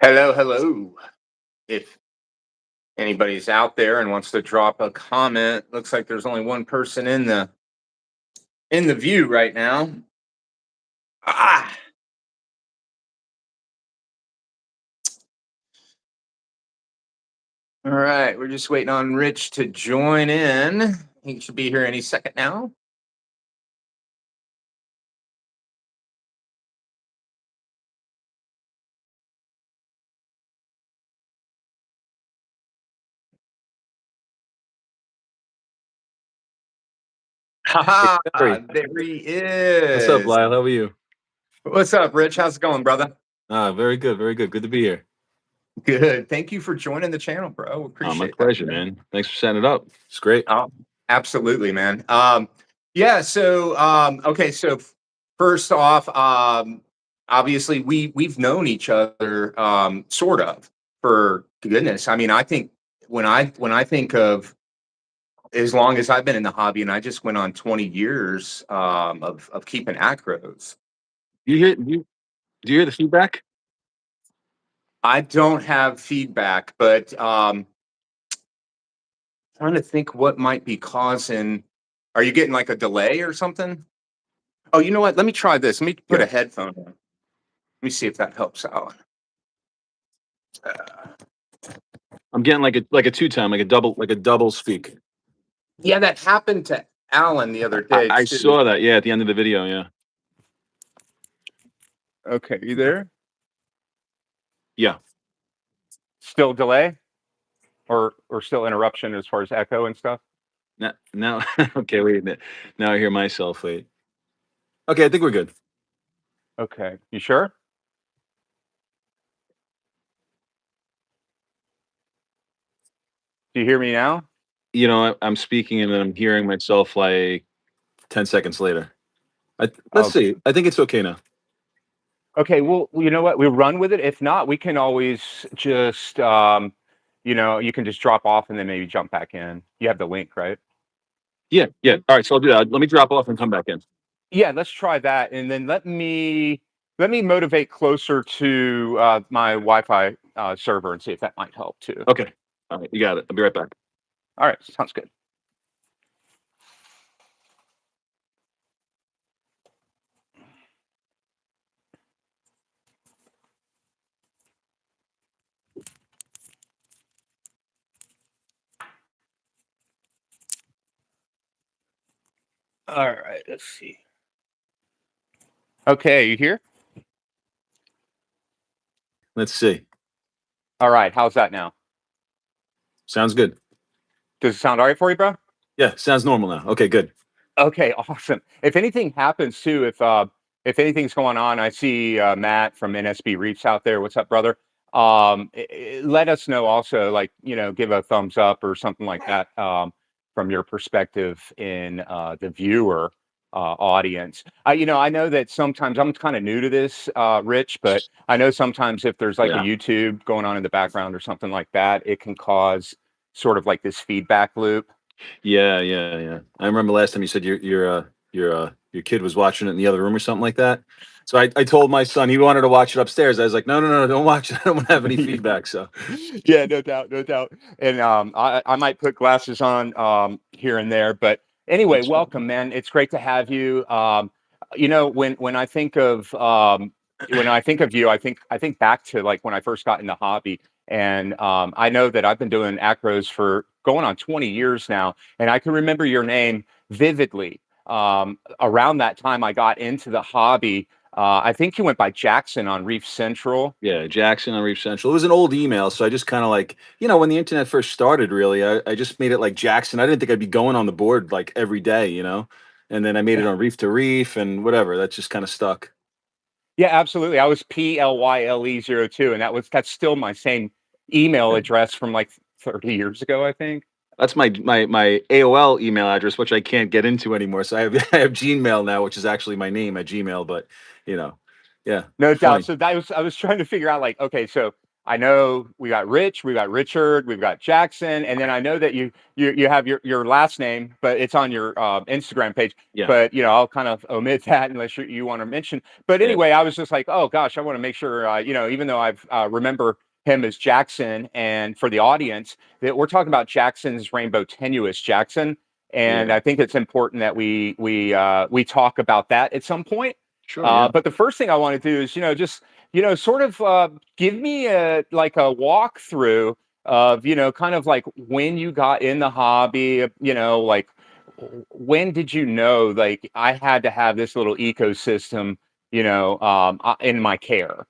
Hello, hello. If anybody's out there and wants to drop a comment, looks like there's only one person in the view right now. Ah, all right. We're just waiting on Rich to join in. He should be here any second now. Hey, Haha, Terry. there he What's up, is. Lyle? How are you? What's up, Rich? How's it going, brother? Very good, very good. Good to be here. Good. Thank you for joining the channel, bro. My Appreciate that. pleasure, man. Thanks for setting it up. It's great. Oh, absolutely, man. Yeah. Okay. So first off, obviously we've known each other, sort of, for goodness. I mean, I think when I think of as long as I've been in the hobby, and I just went on 20 years of keeping acros. Do you hear the feedback? I don't have feedback, but trying to think what might be causing. Are you getting like a delay or something? Oh, you know what? Let me try this. Let me put Yeah. a headphone on. Let me see if that helps out. Uh, I'm getting like a two time, like a double speak. yeah, that happened to Alan the other I, day I too. saw that, yeah, at the end of the video, yeah. Okay, you there? Yeah. Still delay or still interruption as far as echo and stuff? Now okay, wait. Now I hear myself. Wait. Okay, I think we're good. Okay, you sure? Do you hear me now? I'm speaking and then I'm hearing myself like 10 seconds later. Let's Oh, see. I think it's okay now. okay. Well, you know what? We run with it. If not, we can always just, you can just drop off and then maybe jump back in. You have the link, right? Yeah, yeah. All right, so I'll do that. Let me drop off and come back in. Yeah, let's try that, and then let me motivate closer to my Wi-Fi server and see if that might help too. Okay. All right, you got it. I'll be right back. All right, sounds good. All right, let's see. Okay, you here? Let's see. All right, how's that now? Sounds good. Does it sound all right for you, bro? Yeah, sounds normal now. Okay, good. Okay, awesome. If anything happens too, if anything's going on, I see Matt from NSB Reefs out there. What's up, brother? Let us know also, like, give a thumbs up or something like that, from your perspective in the viewer audience. I know that sometimes I'm kind of new to this, Rich, but I know sometimes if there's like a Yeah. YouTube going on in the background or something like that, it can cause sort of like this feedback loop. Yeah, yeah, yeah. I remember last time you said your kid was watching it in the other room or something like that. So I told my son he wanted to watch it upstairs. I was like, no, no, no, don't watch it. I don't want to have any feedback. So Yeah, no doubt, no doubt. And I might put glasses on here and there, but anyway, that's fine. welcome, man. It's great to have you. When I think of you, I think back to like when I first got in the hobby, and I know that I've been doing acros for going on 20 years now, and I can remember your name vividly. Around that time, I got into the hobby. I think you went by Jackson on Reef Central. Yeah, Jackson on Reef Central. It was an old email, so I just kind of like, when the internet first started, really, I just made it like Jackson. I didn't think I'd be going on the board like every day. And then I made it on Reef to Reef and whatever. That just kind of stuck. Yeah, absolutely. I was PLYLE02, and that's still my same email address from like 30 years ago, I think. That's my AOL email address, which I can't get into anymore. So I have I have Gmail now, which is actually my name at Gmail. But you know, yeah, No doubt. funny. So I was trying to figure out like, okay, so I know we got Rich, we got Richard, we've got Jackson, and then I know that you have your last name, but it's on your Instagram page. Yeah. But I'll kind of omit that unless you want to mention. But Yeah. anyway, I was just like, oh gosh, I want to make sure even though I've remember him as Jackson, and for the audience that we're talking about Jackson's Rainbow Tenuis Jackson, and Yeah. I think it's important that we talk about that at some point. Sure. Yeah. But the first thing I want to do is just sort of give me a like a walkthrough of kind of like when you got in the hobby, like when did you know like I had to have this little ecosystem, in my care?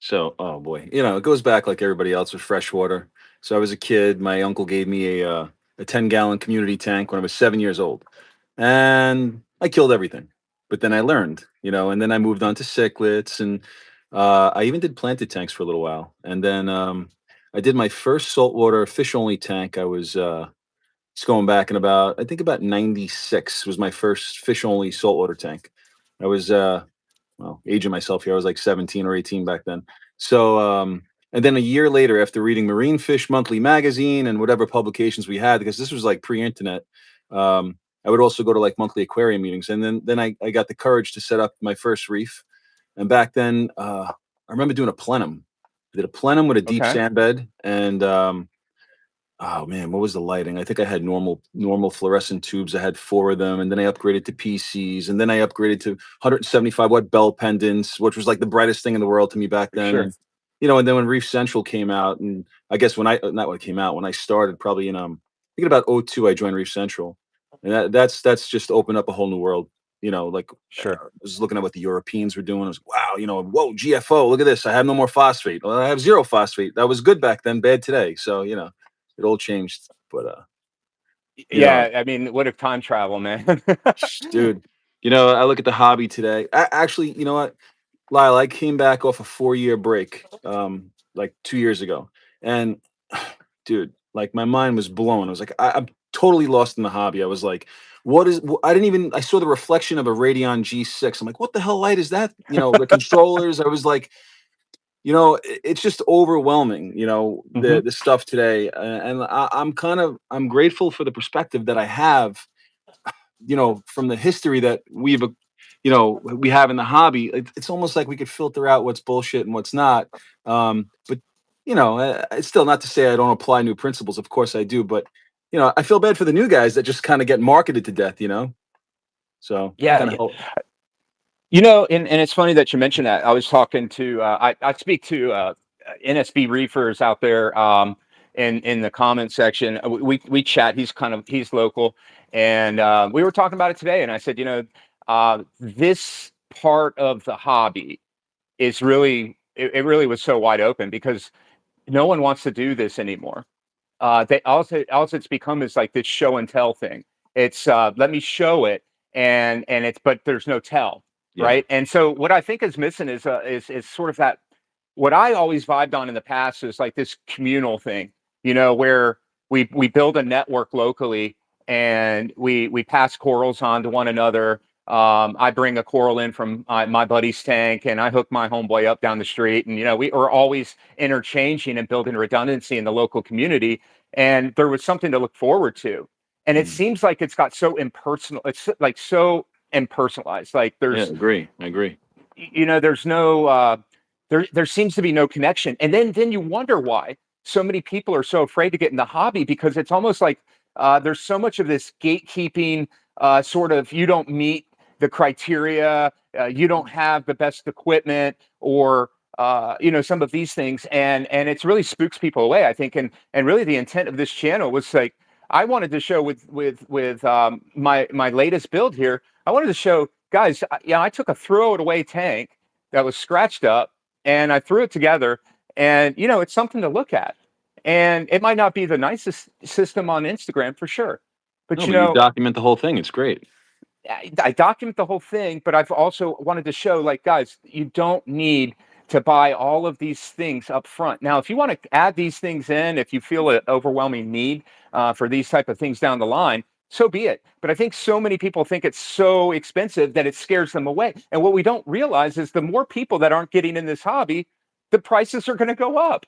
So, oh boy, it goes back like everybody else with freshwater. So I was a kid. My uncle gave me a 10-gallon community tank when I was 7 years old, and I killed everything. But then I learned, and then I moved on to cichlids, and I even did planted tanks for a little while, and then I did my first saltwater fish only tank. I was it's going back in about I think about '96 was my first fish only saltwater tank. I was well, aging myself here, I was like 17 or 18 back then. So, and then a year later, after reading Marine Fish Monthly magazine and whatever publications we had, because this was like pre-internet, I would also go to like monthly aquarium meetings. And then I got the courage to set up my first reef. And back then, I remember doing a plenum. I did a plenum with a deep Okay, sand bed, and oh man, what was the lighting? I think I had normal fluorescent tubes. I had four of them, and then I upgraded to PCs, and then I upgraded to 175-watt bell pendants, which was like the brightest thing in the world to me back for then. sure. And then when Reef Central came out, and I guess when I not when it came out, when I started, probably in thinking about '02, I joined Reef Central, and that's just opened up a whole new world. Like Sure. I was looking at what the Europeans were doing. I was wow, whoa, GFO, look at this. I have no more phosphate. Well, I have zero phosphate. That was good back then, bad today. So it all changed. But you know, Yeah, I mean, what if time travel, man? dude, I look at the hobby today. Actually, you know what, Lyle, I came back off a 4-year break, like 2 years ago, and dude, like my mind was blown. I was like, I'm totally lost in the hobby. I was like, what is? I didn't even. I saw the reflection of a Radeon G6. I'm like, what the hell light is that? The controllers. I was like, it's just overwhelming, Hmm. the stuff today, and I'm grateful for the perspective that I have, from the history that we have in the hobby. It's almost like we could filter out what's bullshit and what's not. But it's still not to say I don't apply new principles. Of course I do, but I feel bad for the new guys that just kind of get marketed to death. So I Yeah, kind of hope. and it's funny that you mentioned that. I was talking to I speak to NSB reefers out there in the comment section. We chat. He's local, and we were talking about it today. And I said, this part of the hobby is really it really was so wide open because no one wants to do this anymore. They also it's become is like this show and tell thing. It's let me show it, and it's but there's no tell, Yeah. right? And so what I think is missing is sort of that what I always vibed on in the past is like this communal thing, where we build a network locally and we pass corals on to one another. I bring a coral in from my buddy's tank, and I hook my homeboy up down the street, and we are always interchanging and building redundancy in the local community, and there was something to look forward to. And it Mhm. seems like it's got so impersonal. It's like so impersonalized. Like Yeah. there's Agree. I agree. there's no there seems to be no connection, and then you wonder why so many people are so afraid to get in the hobby because it's almost like there's so much of this gatekeeping sort of you don't meet the criteria, you don't have the best equipment, or some of these things, and it's really spooks people away, I think. And really the intent of this channel was like I wanted to show with my latest build here. I wanted to show guys, I took a throw it away tank that was scratched up and I threw it together, and it's something to look at. And it might not be the nicest system on Instagram for sure, but No, but you document the whole thing. It's great. I document the whole thing, but I've also wanted to show, like, guys, you don't need to buy all of these things up front. Now, if you want to add these things in, if you feel an overwhelming need for these type of things down the line, so be it. But I think so many people think it's so expensive that it scares them away. And what we don't realize is the more people that aren't getting in this hobby, the prices are going to go up.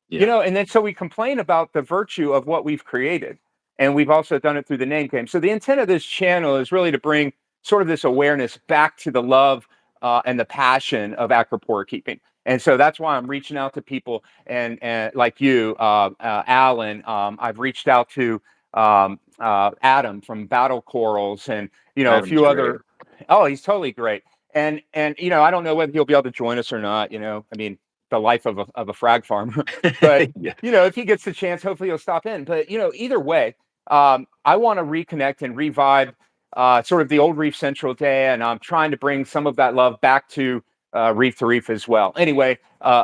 Yeah. And then so we complain about the virtue of what we've created. And we've also done it through the name game. So the intent of this channel is really to bring sort of this awareness back to the love and the passion of acropora keeping. And so that's why I'm reaching out to people and like you, Alan. I've reached out to Adam from Battle Corals, and a Adam's few great. other. Oh, he's totally great. And I don't know whether he'll be able to join us or not. I mean, the life of a frag farmer. But Yeah. if he gets the chance, hopefully he'll stop in. But either way, I want to reconnect and revive sort of the old Reef Central day, and I'm trying to bring some of that love back to Reef to Reef as well. Anyway,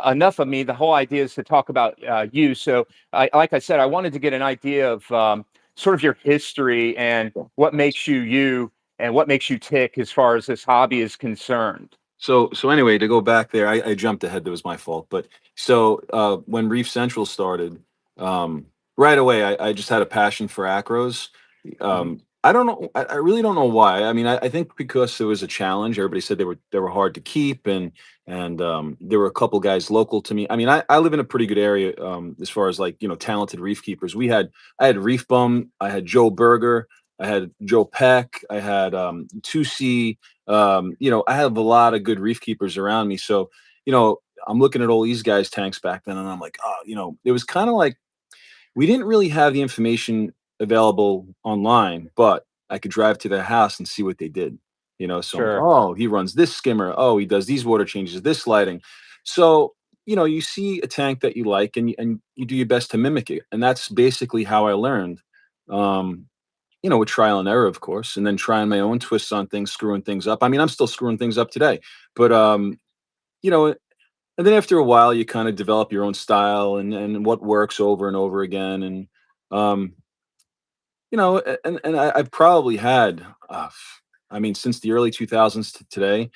enough of me. The whole idea is to talk about you. So, like I said, I wanted to get an idea of sort of your history and what makes you you and what makes you tick as far as this hobby is concerned. So anyway, to go back there, I jumped ahead. That was my fault. But so when Reef Central started, um, right away, I just had a passion for acros. Mhm. I don't know. I really don't know why. I mean, I think because it was a challenge. Everybody said they were hard to keep, and there were a couple guys local to me. I mean, I live in a pretty good area as far as like talented reef keepers. I had Reef Bum, I had Joe Berger, I had Joe Peck, I had 2C. I have a lot of good reef keepers around me. So, I'm looking at all these guys' tanks back then, and I'm like, oh, it was kind of like we didn't really have the information available online, but I could drive to their house and see what they did. So I'm like, Sure. oh, he runs this skimmer. Oh, he does these water changes, this lighting. So, you see a tank that you like, and you do your best to mimic it. And that's basically how I learned. Um, with trial and error, of course, and then trying my own twists on things, screwing things up. I mean, I'm still screwing things up today, but you know, and then after a while, you kind of develop your own style and what works over and over again, and um, I've probably had, I mean, since the early 2000s to today,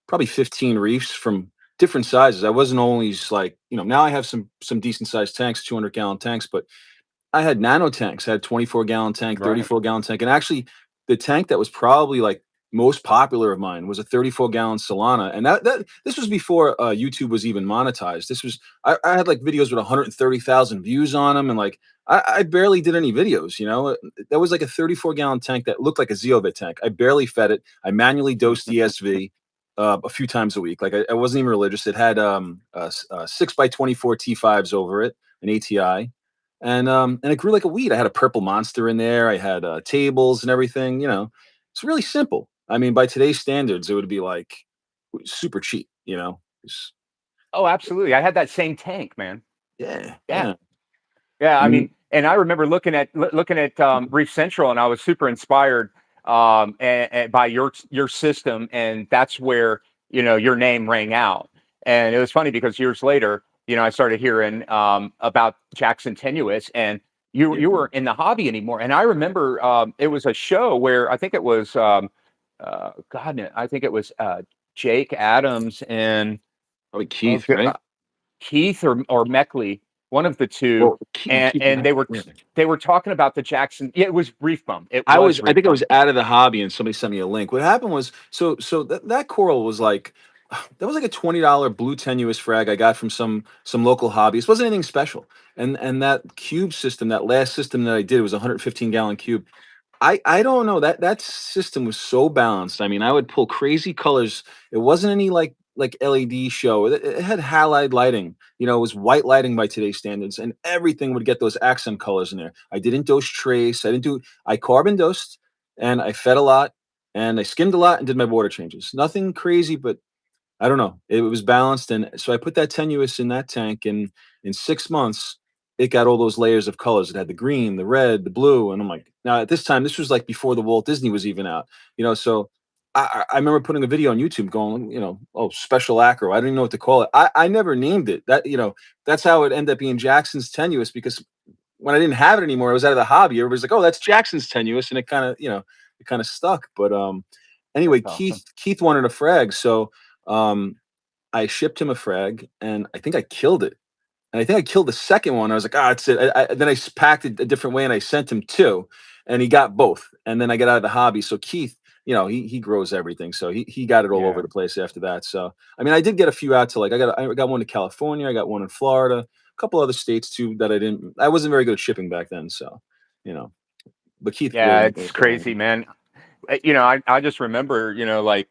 probably 15 reefs from different sizes. I wasn't always like, now I have some decent sized tanks, 200-gallon tanks, but I had nano tanks. I had 24-gallon tank, Right. 34-gallon tank, and actually, the tank that was probably like most popular of mine was a 34-gallon Solana, and that this was before YouTube was even monetized. I had like videos with 130,000 views on them, and like I barely did any videos. That was like a 34-gallon tank that looked like a Zeovit tank. I barely fed it. I manually dosed ESV. A few times a week. Like I wasn't even religious. It had 6x24 T5s over it, an ATI, and it grew like a weed. I had a purple monster in there. I had tables and everything. It's really simple. I mean, by today's standards, it would be like super cheap. It's- Oh, absolutely. I had that same tank, man. yeah, Yeah. yeah. Yeah, I I mean, mean, and I remember looking at Reef Central, and I was super inspired and by your system, and that's where your name rang out. And it was funny because years later, I started hearing about Jackson Tenuis, and you yeah, weren't in the hobby anymore. And I remember it was a show where I think it was God, I think it was Jake Adams and probably oh, Keith, right? Keith or Meckley, one of the two, Well, Keith, and Keith and yeah. they were talking about the Jackson. Yeah, it was Reef Bum. It I was was, I Reef think I Bum. was out of the hobby, and somebody sent me a link. What happened was, so that coral was like, that was like a $20 blue tenuous frag I got from some local hobbyist. It wasn't anything special. And that cube system, that last system that I did, it was a 115-gallon cube. I don't know, that system was so balanced. I mean, I would pull crazy colors. It wasn't any like LED show. It had halide lighting. It was white lighting by today's standards, and everything would get those accent colors in there. I didn't dose trace. I carbon dosed, and I fed a lot, and I skimmed a lot, and did my water changes. Nothing crazy, but I don't know. It was balanced, and so I put that tenuous in that tank, and in 6 months, it got all those layers of colors. It had the green, the red, the blue, and I'm like, now at this time, this was like before the Walt Disney was even out. So I remember putting a video on YouTube going, oh, special acro. I didn't even know what to call it. I never named it. That's how it ended up being Jackson's tenuous, because when I didn't have it anymore, I was out of the hobby. Everybody's like, oh, that's Jackson's tenuous, and it kind of stuck. But anyway, That's Keith awesome. Keith wanted a frag, so um, I shipped him a frag, and I think I killed it. And I think I killed the second one. I was like, it's it. Then packed it a different way, and I sent him two, and he got both. And then I got out of the hobby. So Keith, he grows everything, so he got it all over Yeah. the place after that. So I mean, I did get a few out to like I got one to California, I got one in Florida, a couple other states too that I wasn't very good at shipping back then. So you know, but Keith Yeah, really it's crazy, man. I just remember, like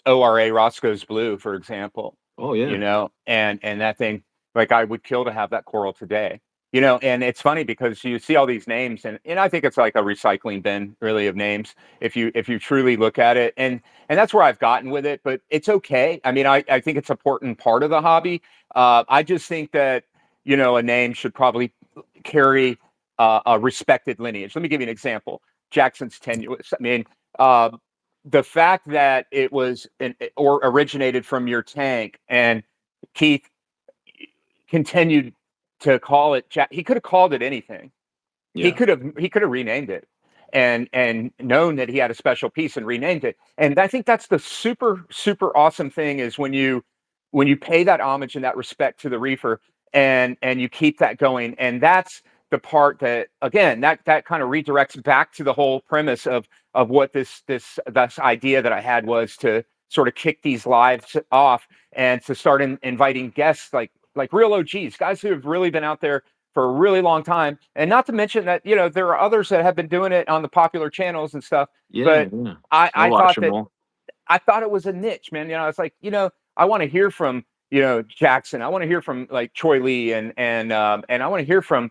ORA Roscoe's Blue, for example, Oh yeah, and that thing, like I would kill to have that coral today. And it's funny because you see all these names and I think it's like a recycling bin really of names if you truly look at it. And that's where I've gotten with it, but it's okay. I mean, I think it's an important part of the hobby. I just think that, a name should probably carry a respected lineage. Let me give you an example. Jackson's Tenuis. I mean, uh, the fact that it was or originated from your tank and Keith continued to call it Jack. He could have called it anything. He yeah, could have he could have renamed it and known that he had a special piece and renamed it. And I think that's the super awesome thing is when you pay that homage and that respect to the reefer and you keep that going. And that's the part that again that kind of redirects back to the whole premise of what this idea that I had was to sort of kick these lives off and to start inviting guests like real OGs, guys who have really been out there for a really long time. And not to mention that, there are others that have been doing it on the popular channels and stuff. yeah, But yeah. I, I I watch thought them that all. I thought it was a niche, man. It's like, I want to hear from, Jackson. I want to hear from like Troy Lee and I want to hear from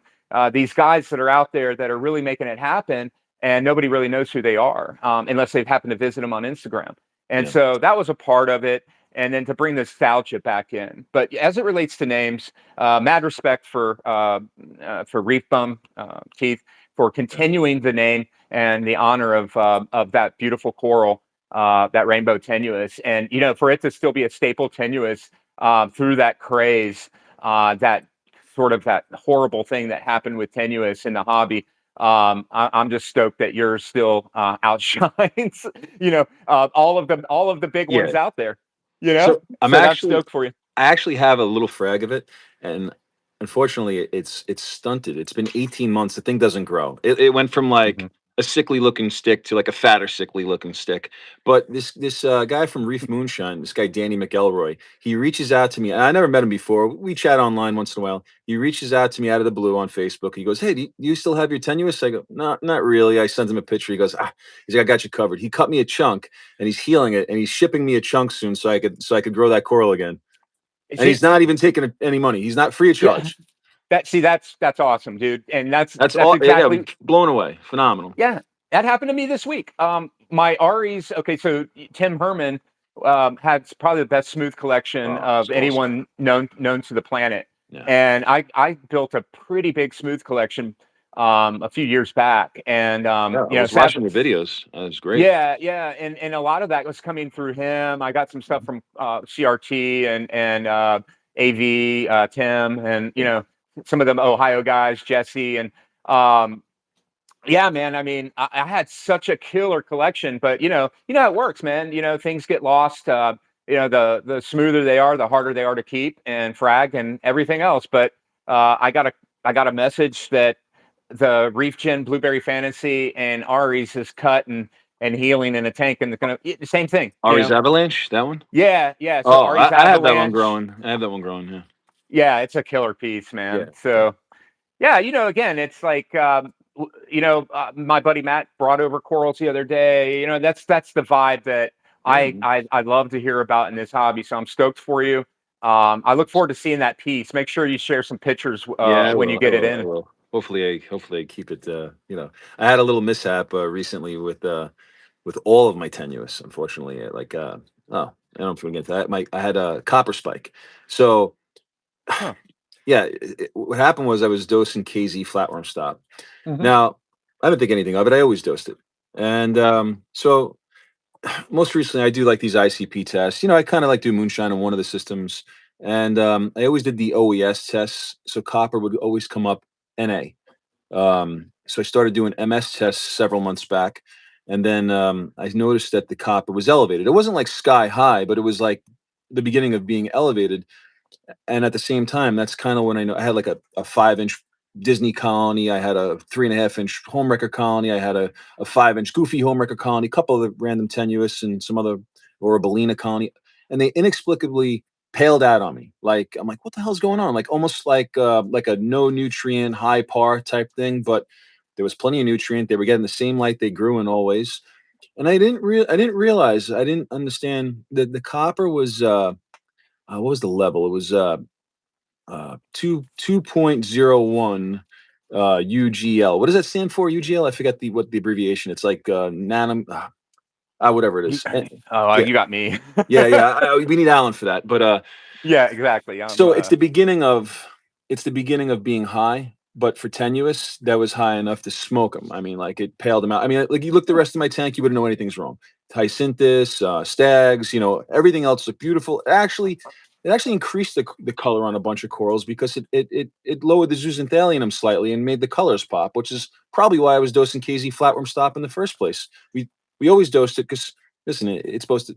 these guys that are out there that are really making it happen. And nobody really knows who they are unless they've happened to visit them on Instagram. And Yeah, so that was a part of it. And then to bring nostalgia back in. But as it relates to names, mad respect for Reef Bum, Keith, for continuing the name and the honor of that beautiful coral, that rainbow tenuis, and for it to still be a staple tenuis through that craze, that sort of that horrible thing that happened with tenuis in the hobby. I'm just stoked that yours still outshines, all of the big yeah. ones out there. So So that's stoked for you. I actually have a little frag of it, and unfortunately, it's stunted. It's been 18 months. The thing doesn't grow. It went from like Mhm. a sickly looking stick to like a fatter sickly looking stick. But this guy from Reef Moonshine, this guy Danny McElroy, he reaches out to me. And I never met him before. We chat online once in a while. He reaches out to me out of the blue on Facebook. He goes, "Hey, do you still have your tenuous?" I go, "No, not really." I sent him a picture. He goes, "Ah," he's like, "I got you covered." He cut me a chunk and he's healing it and he's shipping me a chunk soon so I could grow that coral again. And See, he's not even taking any money. He's not free of yeah, charge. that's awesome, dude, and that's That's that's all. Yeah, yeah, exactly. blown away. Phenomenal. Yeah, that happened to me this week. My Ari's okay. So Tim Herman had probably the best smooth collection Oh, it's of awesome. anyone known to the planet, Yeah. and I built a pretty big smooth collection a few years back, and Yeah, I was sadly, watching the videos. That was great. yeah, and a lot of that was coming through him. I got some stuff from CRT and AV Tim, and Yeah. some of them Ohio guys, Jesse, and um, yeah, man. I mean, I had such a killer collection, but how it works, man. Things get lost. The smoother they are, the harder they are to keep and frag and everything else. But I got a message that the Reef Gen Blueberry Fantasy and Ari's is cut and healing in a tank, and they're gonna the same thing. Ari's Avalanche, that one? Yeah, yeah. So Oh, Ari's I have that one Avalanche. growing. I have that one growing. Yeah. Yeah, it's a killer piece, Yeah. man. Yeah. So yeah, again, it's like my buddy Matt brought over corals the other day. That's the vibe that Yeah. I love to hear about in this hobby. So I'm stoked for you. I look forward to seeing that piece. Make sure you share some pictures Yeah, I when you will. I get it will. I in. will. Hopefully I keep it. I had a little mishap recently with all of my tenuous. Unfortunately, oh, I don't know if we're gonna get to that. I had a copper spike. So Huh. yeah, what happened was I was dosing KZ flatworm stop. Hmm. Now I didn't think anything of it. I always dosed it, and so most recently I do like these ICP tests. I kind of like do moonshine on one of the systems, and I always did the OES tests. So copper would always come up NA. So I started doing MS tests several months back, and then I noticed that the copper was elevated. It wasn't like sky high, but it was like the beginning of being elevated. And at the same time, that's kind of when I know I had like a 5-inch Disney colony. I had a 3.5 inch homewrecker colony. I had a 5 inch goofy homewrecker colony, a couple of random tenuis and some other or a Bellina colony. And they inexplicably paled out on me. Like I'm like, what the hell's going on? Like almost like a no nutrient, high par type thing, but there was plenty of nutrient. They were getting the same light they grew in always. And I didn't realize, I didn't understand that the copper was what was the level? It was 2.01 UGL. What does that stand for? UGL? I forget what the abbreviation. It's like nano whatever it You, is. oh, Yeah. you got me. Yeah. We need Alan for that. But Yeah, exactly. so it's the beginning of being high, but for Tenuis, that was high enough to smoke them. I mean, like it paled them out. I mean, like you look the rest of my tank, you wouldn't know anything's wrong. Hyacinthus, stags, everything else looked beautiful. It actually increased the color on a bunch of corals because it lowered the zooxanthellae slightly and made the colors pop, which is probably why I was dosing KZ flatworm stop in the first place. We always dosed it because listen, it's supposed to,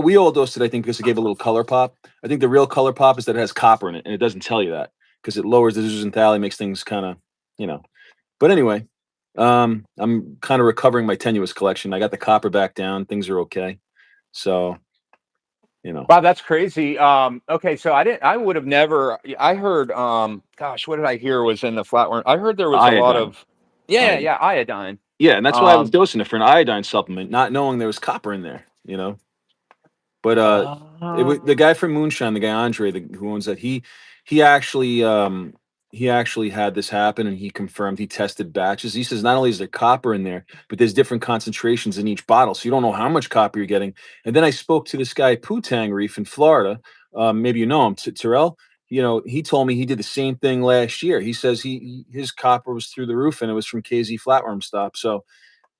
we all dosed it, I think, because it gave a little color pop. I think the real color pop is that it has copper in it, and it doesn't tell you that because it lowers the zooxanthellae, makes things kind of, you know. But anyway, I'm kind of recovering my tenuous collection. I got the copper back down. Things are okay. So, you know, Wow, that's crazy. Okay, so I would have never. I heard. Gosh, what did I hear was in the flatworm? I heard there was a lot iodine. of. Yeah, Iodine. yeah, iodine. Yeah, and that's why I was Um. dosing it for an iodine supplement, not knowing there was copper in there. But the Uh, guy from Moonshine, the guy Andre, who owns that, he actually he actually had this happen, and he confirmed he tested batches. He says not only is there copper in there, but there's different concentrations in each bottle, so you don't know how much copper you're getting. And then I spoke to this guy Putang Reef in Florida. Maybe you know him, Terrell. He told me he did the same thing last year. He says his copper was through the roof, and it was from KZ flatworm stop. So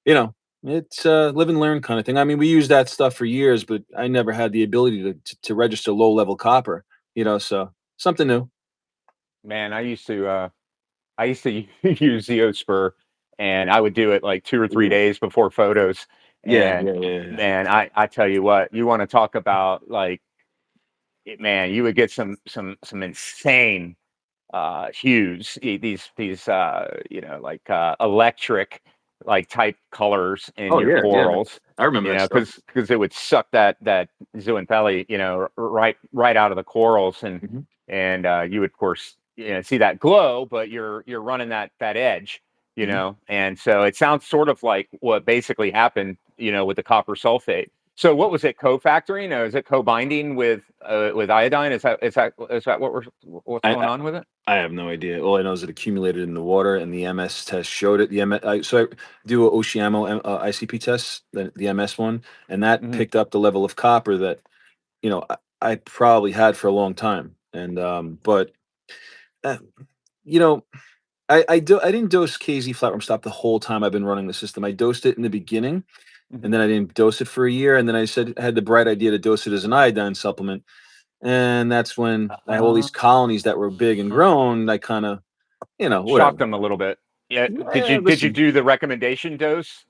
you know, it's a live and learn kind of thing. I mean, we used that stuff for years, but I never had the ability to register low level copper. So something new. Man, I used to use Zeospur, and I would do it like 2 or 3 days before photos. Yeah, And yeah, yeah, yeah. man, I tell you what, you want to talk about like, man, you would get some insane hues, these like electric like type colors in Oh your yeah, yeah. corals, I remember that stuff. because it would suck that zooxanthellae, right out of the corals, Hmm. and you would of course see that glow, but you're running that edge, Hmm. and so it sounds sort of like what basically happened, with the copper sulfate. So what was it, co-factoring, or is it co-binding with iodine? Is that what's I, going I on with it? I have no idea. All I know is it accumulated in the water, and the MS test showed it. So I do a Oceamo ICP test, the MS one, and that Hmm. picked up the level of copper that I probably had for a long time. And but uh, you know, I didn't dose KZ flatworm stop the whole time I've been running the system. I dosed it in the beginning, and Hmm. then I didn't dose it for a year, and then I had the bright idea to dose it as an iodine supplement, and that's when I have all Uh, these colonies that were big and grown. I kind of, Shocked whatever. them a little bit. Yeah. Did you Yeah, did you listen. do the recommendation dose?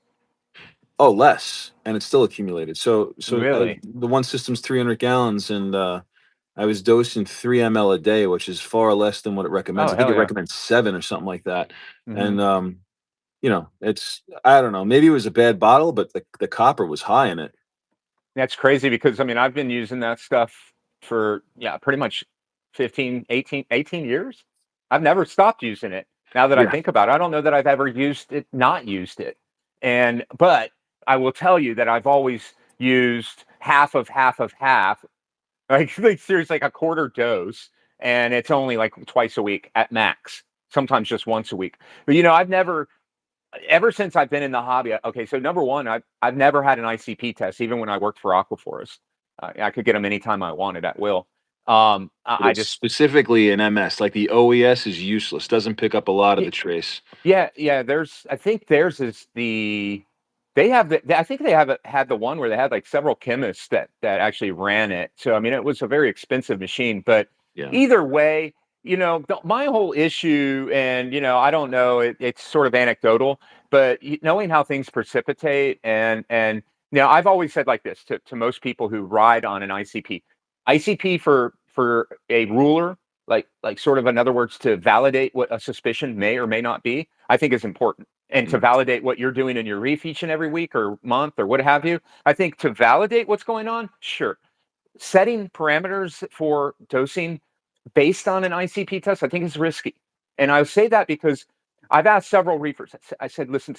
Oh, less, and it's still accumulated. So Really? the one system's 300 gallons, and I was dosing 3 ml a day, which is far less than what it recommends. Oh, I think hell it yeah. recommends 7 or something like that. Hmm. And it's I don't know. Maybe it was a bad bottle, but the copper was high in it. That's crazy because I mean I've been using that stuff for, yeah, pretty much 15, 18 years. I've never stopped using it. Now that I Yeah, think about it, I don't know that I've ever not used it. But I will tell you that I've always used half of half of half, like seriously, like a quarter dose, and it's only like twice a week at max. Sometimes just once a week. But I've never, ever since I've been in the hobby. Okay, so number one, I've never had an ICP test, even when I worked for Aquaforest. I could get them anytime I wanted at will. but I it's just, specifically an MS. Like the OES is useless. Doesn't pick up a lot of yeah, the trace. yeah, yeah. I think theirs is they have I think they have had the one where they had like several chemists that actually ran it. So I mean, it was a very expensive machine. But Yeah. either way, my whole issue, and I don't know, it's sort of anecdotal, but knowing how things precipitate, and I've always said like this to most people who ride on an ICP. ICP for a ruler like sort of, in other words, to validate what a suspicion may or may not be, I think is important. And to Mm. validate what you're doing in your reef each and every week or month or what have you, I think to validate what's going on, sure. Setting parameters for dosing based on an ICP test, I think is risky. And I say that because I've asked several reefers. I said, listen,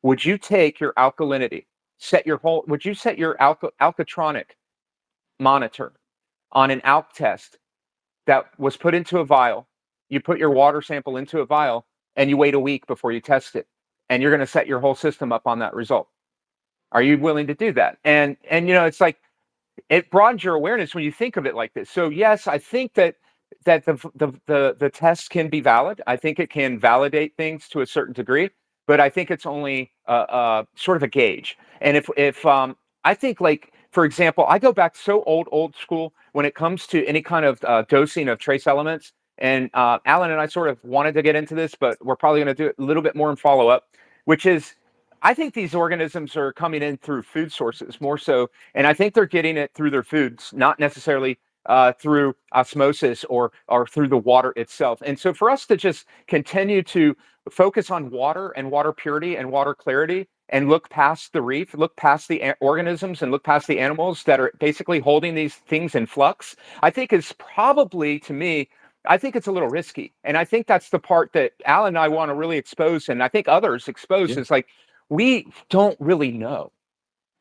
would you take your alkalinity, would you set your alkatronic monitor on an alk test that was put into a vial? You put your water sample into a vial and you wait a week before you test it. And you're going to set your whole system up on that result. Are you willing to do that? And it's like, it broadens your awareness when you think of it like this. So yes, I think that the test can be valid. I think it can validate things to a certain degree, but I think it's only sort of a gauge. And if I think, like, for example, I go back so old school when it comes to any kind of dosing of trace elements. And Alan and I sort of wanted to get into this, but we're probably going to do it a little bit more in follow up, which is, I think these organisms are coming in through food sources more so, and I think they're getting it through their foods, not necessarily through osmosis or through the water itself. And so for us to just continue to focus on water and water purity and water clarity and look past the reef, look past the organisms and look past the animals that are basically holding these things in flux, I think is probably, to me, I think it's a little risky. And I think that's the part that Alan and I want to really expose, and I think others expose, Yeah. is like, we don't really know.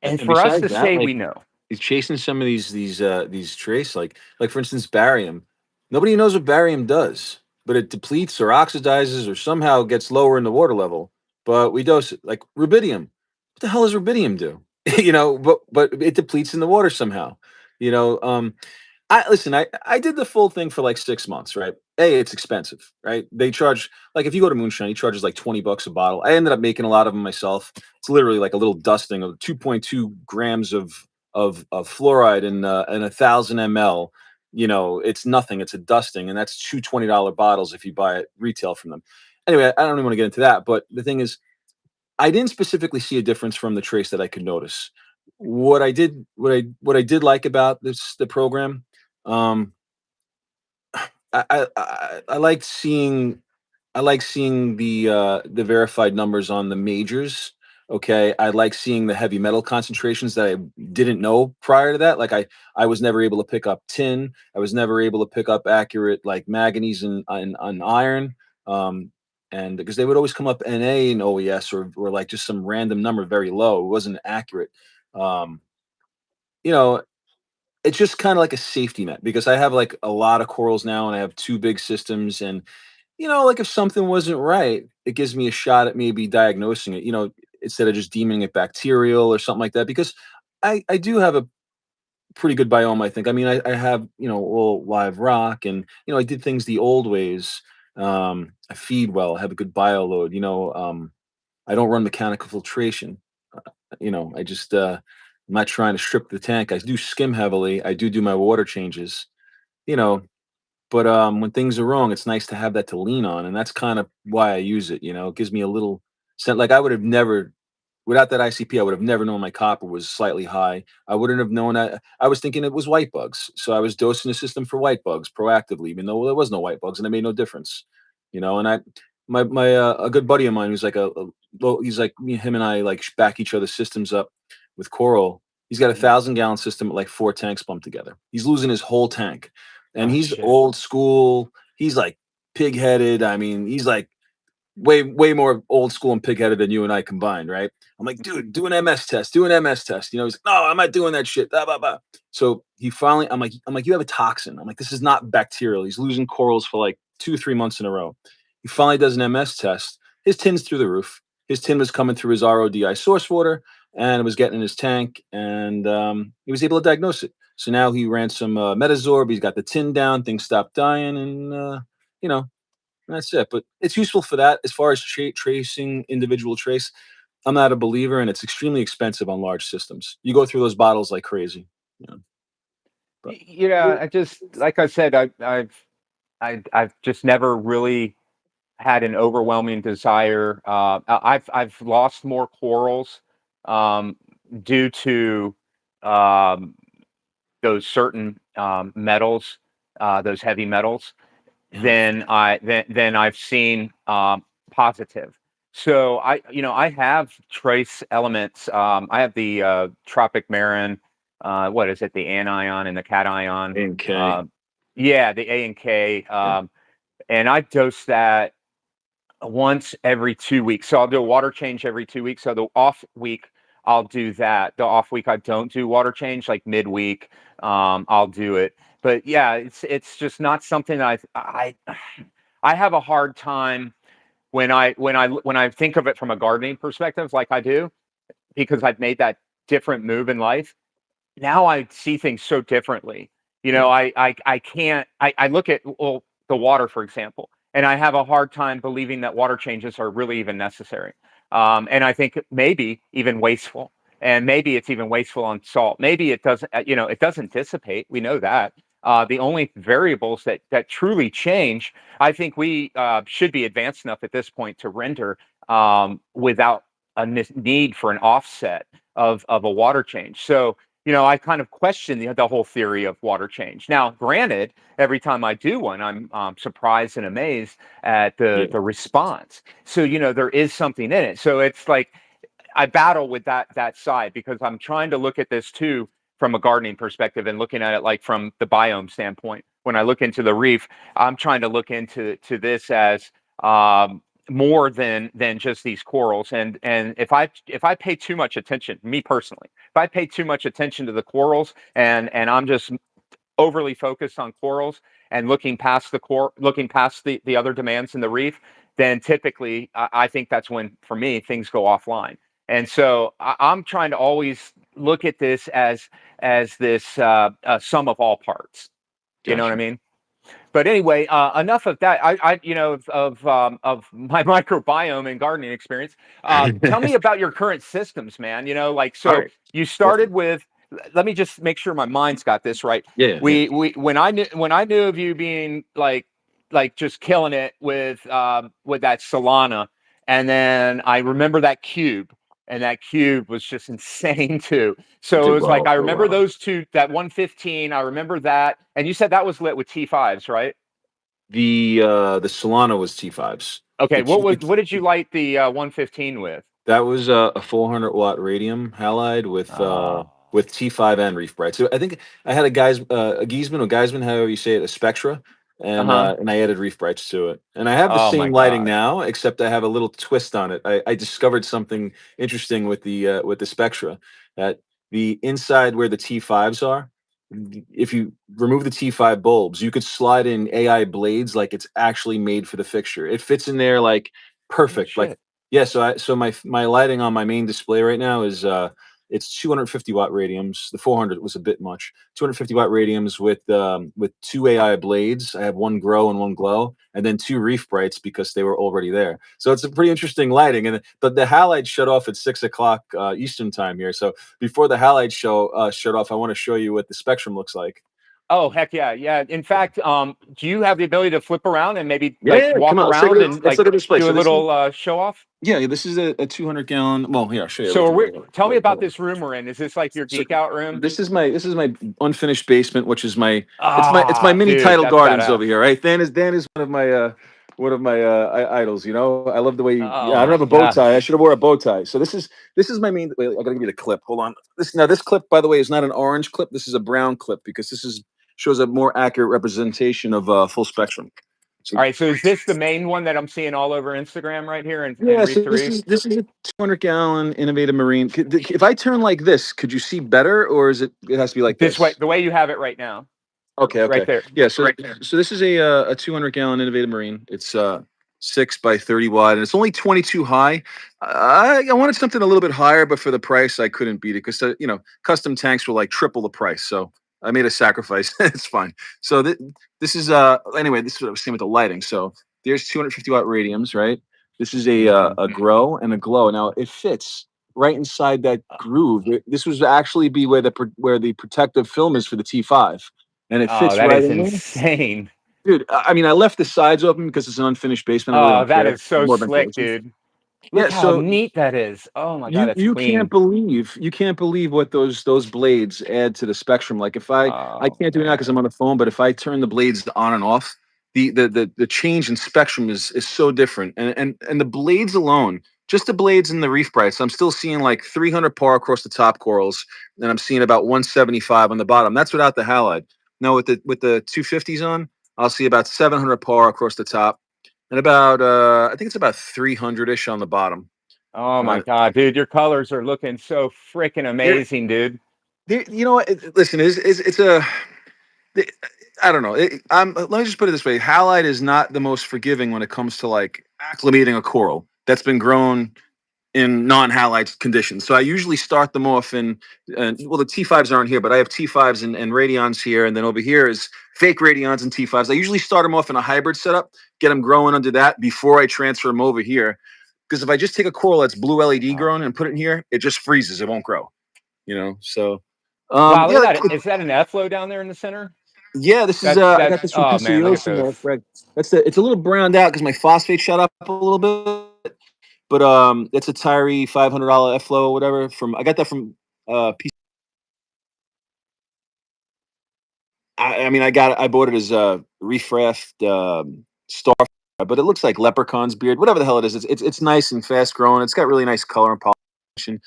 And And for us besides to that, say like, we know, is chasing some of these trace, like for instance barium. Nobody knows what barium does, but it depletes or oxidizes or somehow gets lower in the water level. But we dose it like rubidium. What the hell does rubidium do? But it depletes in the water somehow. You know, I listen, I did the full thing for like 6 months, right? It's expensive, right? They charge, like, if you go to Moonshine, he charges like 20 bucks a bottle. I ended up making a lot of them myself. It's literally like a little dusting of 2.2 grams of fluoride in 1,000 ml. It's nothing. It's a dusting, and that's two $20 bottles if you buy it retail from them. Anyway, I don't even want to get into that, but the thing is, I didn't specifically see a difference from the trace that I could notice. What I did like about the program, um, I liked seeing the verified numbers on the majors. Okay, I like seeing the heavy metal concentrations that I didn't know prior to that. Like, I was never able to pick up tin. I was never able to pick up accurate, like, manganese and iron. Um, and because they would always come up Na and OES, or like just some random number very low. It wasn't accurate. Um, you know, it's just kind of like a safety net because I have like a lot of corals now and I have two big systems. And like, if something wasn't right, it gives me a shot at maybe diagnosing it, instead of just deeming it bacterial or something like that. Because I do have a pretty good biome, I think. I mean, I have, all live rock, and, I did things the old ways. I feed well, I have a good bio load, I don't run mechanical filtration. I just, I'm not trying to strip the tank. I do skim heavily. I do my water changes, you know, but when things are wrong, it's nice to have that to lean on, and that's kind of why I use it. It gives me a little sense. Like, I would have never, without that ICP, I would have never known my copper was slightly high. I wouldn't have known. I was thinking it was white bugs, so I was dosing the system for white bugs proactively, even though there was no white bugs, and it made no difference. And my a good buddy of mine who's like he's like him and I like back each other's systems up with coral. He's got a mm, 1,000-gallon system with like 4 tanks pumped together. He's losing his whole tank, and oh he's shit, old school. He's like pig-headed. I mean, he's like way more old school and pig-headed than you and I combined, right? I'm like, dude, do an MS test, do an MS test. He's like, no, I'm not doing that shit. Blah, blah, blah. So he finally, I'm like, you have a toxin. I'm like, this is not bacterial. He's losing corals for like 2 3 months in a row. He finally does an MS test. His tin's through the roof. His tin was coming through his RODI source water, and it was getting in his tank, and he was able to diagnose it. So now he ran some Metazorb. He's got the tin down. Things stopped dying, and you know, that's it. But it's useful for that. As far as tracing individual trace, I'm not a believer, and it's extremely expensive on large systems. You go through those bottles like crazy. You know, but I just, like I said, I've just never really had an overwhelming desire. I've lost more corals um, due to um, those certain metals those heavy metals, Yeah. then I've seen positive. So I have trace elements. I have the tropic marin. What is it? The anion and the cation. A and K. Uh, yeah, the A and K. Yeah. And I dose that once every 2 weeks. So I'll do a water change every 2 weeks. So the off week, I'll do that. The off week, I don't do water change. Like midweek, I'll do it. But yeah, it's just not something that I have a hard time when I think of it from a gardening perspective, like I do, because I've made that different move in life. Now I see things so differently. Yeah. I can't. I look at, well, the water, for example, and I have a hard time believing that water changes are really even necessary. And I think maybe even wasteful, and maybe it's even wasteful on salt. Maybe it doesn't. It doesn't dissipate. We know that. The only variables that truly change, I think we should be advanced enough at this point to render without a need for an offset of a water change. So I kind of question the whole theory of water change. Now, granted, every time I do one, I'm surprised and amazed at the Yeah. response. So there is something in it. So it's like I battle with that side, because I'm trying to look at this too from a gardening perspective, and looking at it like from the biome standpoint. When I look into the reef, I'm trying to look into this as more than just these corals. And if I pay too much attention, me personally, if I pay too much attention to the corals, and I'm just overly focused on corals and looking past the other demands in the reef, then typically I think that's when, for me, things go offline. And so I'm trying to always look at this as this sum of all parts. You know what I Gotcha. mean? But anyway, enough of that. Of my microbiome and gardening experience. Tell me about your current systems, man. Like, All so right. you Well, started with. Let me just make sure my mind's got this right. yeah, yeah. We when I knew of you being like just killing it with that Solana, and then I remember that cube. And that cube was just insane too. It So it did was like, well I for a remember while. those two, that 115. I remember that, and you said that was lit with T5s, right? The Solana was T5s. Okay, The key, the what did you light the 115 with? That was a 400-watt radium halide Oh, with T5 and Reef Bright. So I think I had a Giesman or Geisman, however you say it, a Spectra, uh-huh. and I added Reef Brights to it. And I have the Oh my same lighting God. now, except I have a little twist on it. I discovered something interesting with the Spectra, that the inside where the T5s are, if you remove the T5 bulbs, you could slide in AI blades like it's actually made for the fixture. It fits in there like Holy perfect. Like, shit. yeah, so my lighting on my main display right now is it's 250-watt radiums. The 400 was a bit much. 250-watt radiums with two AI blades. I have one grow and one glow, and then two reef brights because they were already there. So it's a pretty interesting lighting. And the halides shut off at 6 o'clock Eastern time here. So before the halides shut off, I want to show you what the spectrum looks like. Oh, heck yeah. Yeah. In fact, do you have the ability to flip around and maybe Yeah, like yeah, come walk on, around and let's look like at this place. do a So this is little show off? yeah, this is a 200-gallon. Well, here I'll show you. So Look, are we, tell me wait, about hold on. this room we're in. Is this like your So geek out room? this is my unfinished basement, which is my it's my Ah, mini dude, title that's gardens over badass. here, right? Dan is one of my idols. You know, I love the way. Oh Yeah, I don't my have a bow tie. I gosh. should have wore a bow tie. So this is my main. Wait, I gotta give you the clip. Hold on. This clip, by the way, is not an orange clip. This is a brown clip because this is shows a more accurate representation of full spectrum. So All right. So is this the main one that I'm seeing all over Instagram right here in yeah, Reef so to Reef? this is a 200-gallon innovative marine. If I turn like this, could you see better, or is it has to be like This way, this? the way you have it right now, Okay, right okay. there. Yeah, so this is a 200-gallon innovative marine. It's 6 by 30 wide, and it's only 22 high. I wanted something a little bit higher, but for the price, I couldn't beat it because custom tanks were like triple the price. So I made a sacrifice. It's fine. So this is anyway. This is what I was saying with the lighting. So there's 250-watt radiums, right? This is Hmm. a grow and a glow. Now it fits right inside that groove. This was actually be where where the protective film is for the T5, and it Oh, fits that right is in there. insane. Dude, I mean, I left the sides open because it's an unfinished basement. I really Oh, don't that care. is so More slick, ventilation. dude. Look Yeah, how so neat that is. Oh my God, you that's you can't clean. believe you can't believe what those blades add to the spectrum. Like if I Oh can't do it now because man. I'm on the phone, but if I turn the blades on and off, the change in spectrum is so different. And the blades alone, just the blades and the reef brights, I'm still seeing like 300 par across the top corals, and I'm seeing about 175 on the bottom. That's without the halide. Now with the 250s on, I'll see about 700 par across the top, and about I think it's about 300-ish on the bottom. Oh my Uh, God, dude, your colors are looking so freaking there, amazing, dude. you know what? Listen, it's a. the- I don't know. Let me just put it this way: halide is not the most forgiving when it comes to like acclimating a coral that's been grown in non-halide conditions. So I usually start them off well, the T5s aren't here, but I have T5s and radions here, and then over here is fake radions and T5s. I usually start them off in a hybrid setup, get them growing under that before I transfer them over here. Because if I just take a coral that's blue LED Wow. grown and put it in here, it just freezes. It won't grow. So Wow, look yeah, at that. Is that an F flow down there in the center? yeah, this is I got That's this from oh man, look at Pistoiosa, those. Fred. It's a little browned out because my phosphate shot up a little bit, but it's a Tyree $500 F flow or whatever. From I got that from I mean I bought it as a Reef star, but it looks like leprechaun's beard, whatever the hell it is. It's nice and fast growing. It's got really nice color and pollination.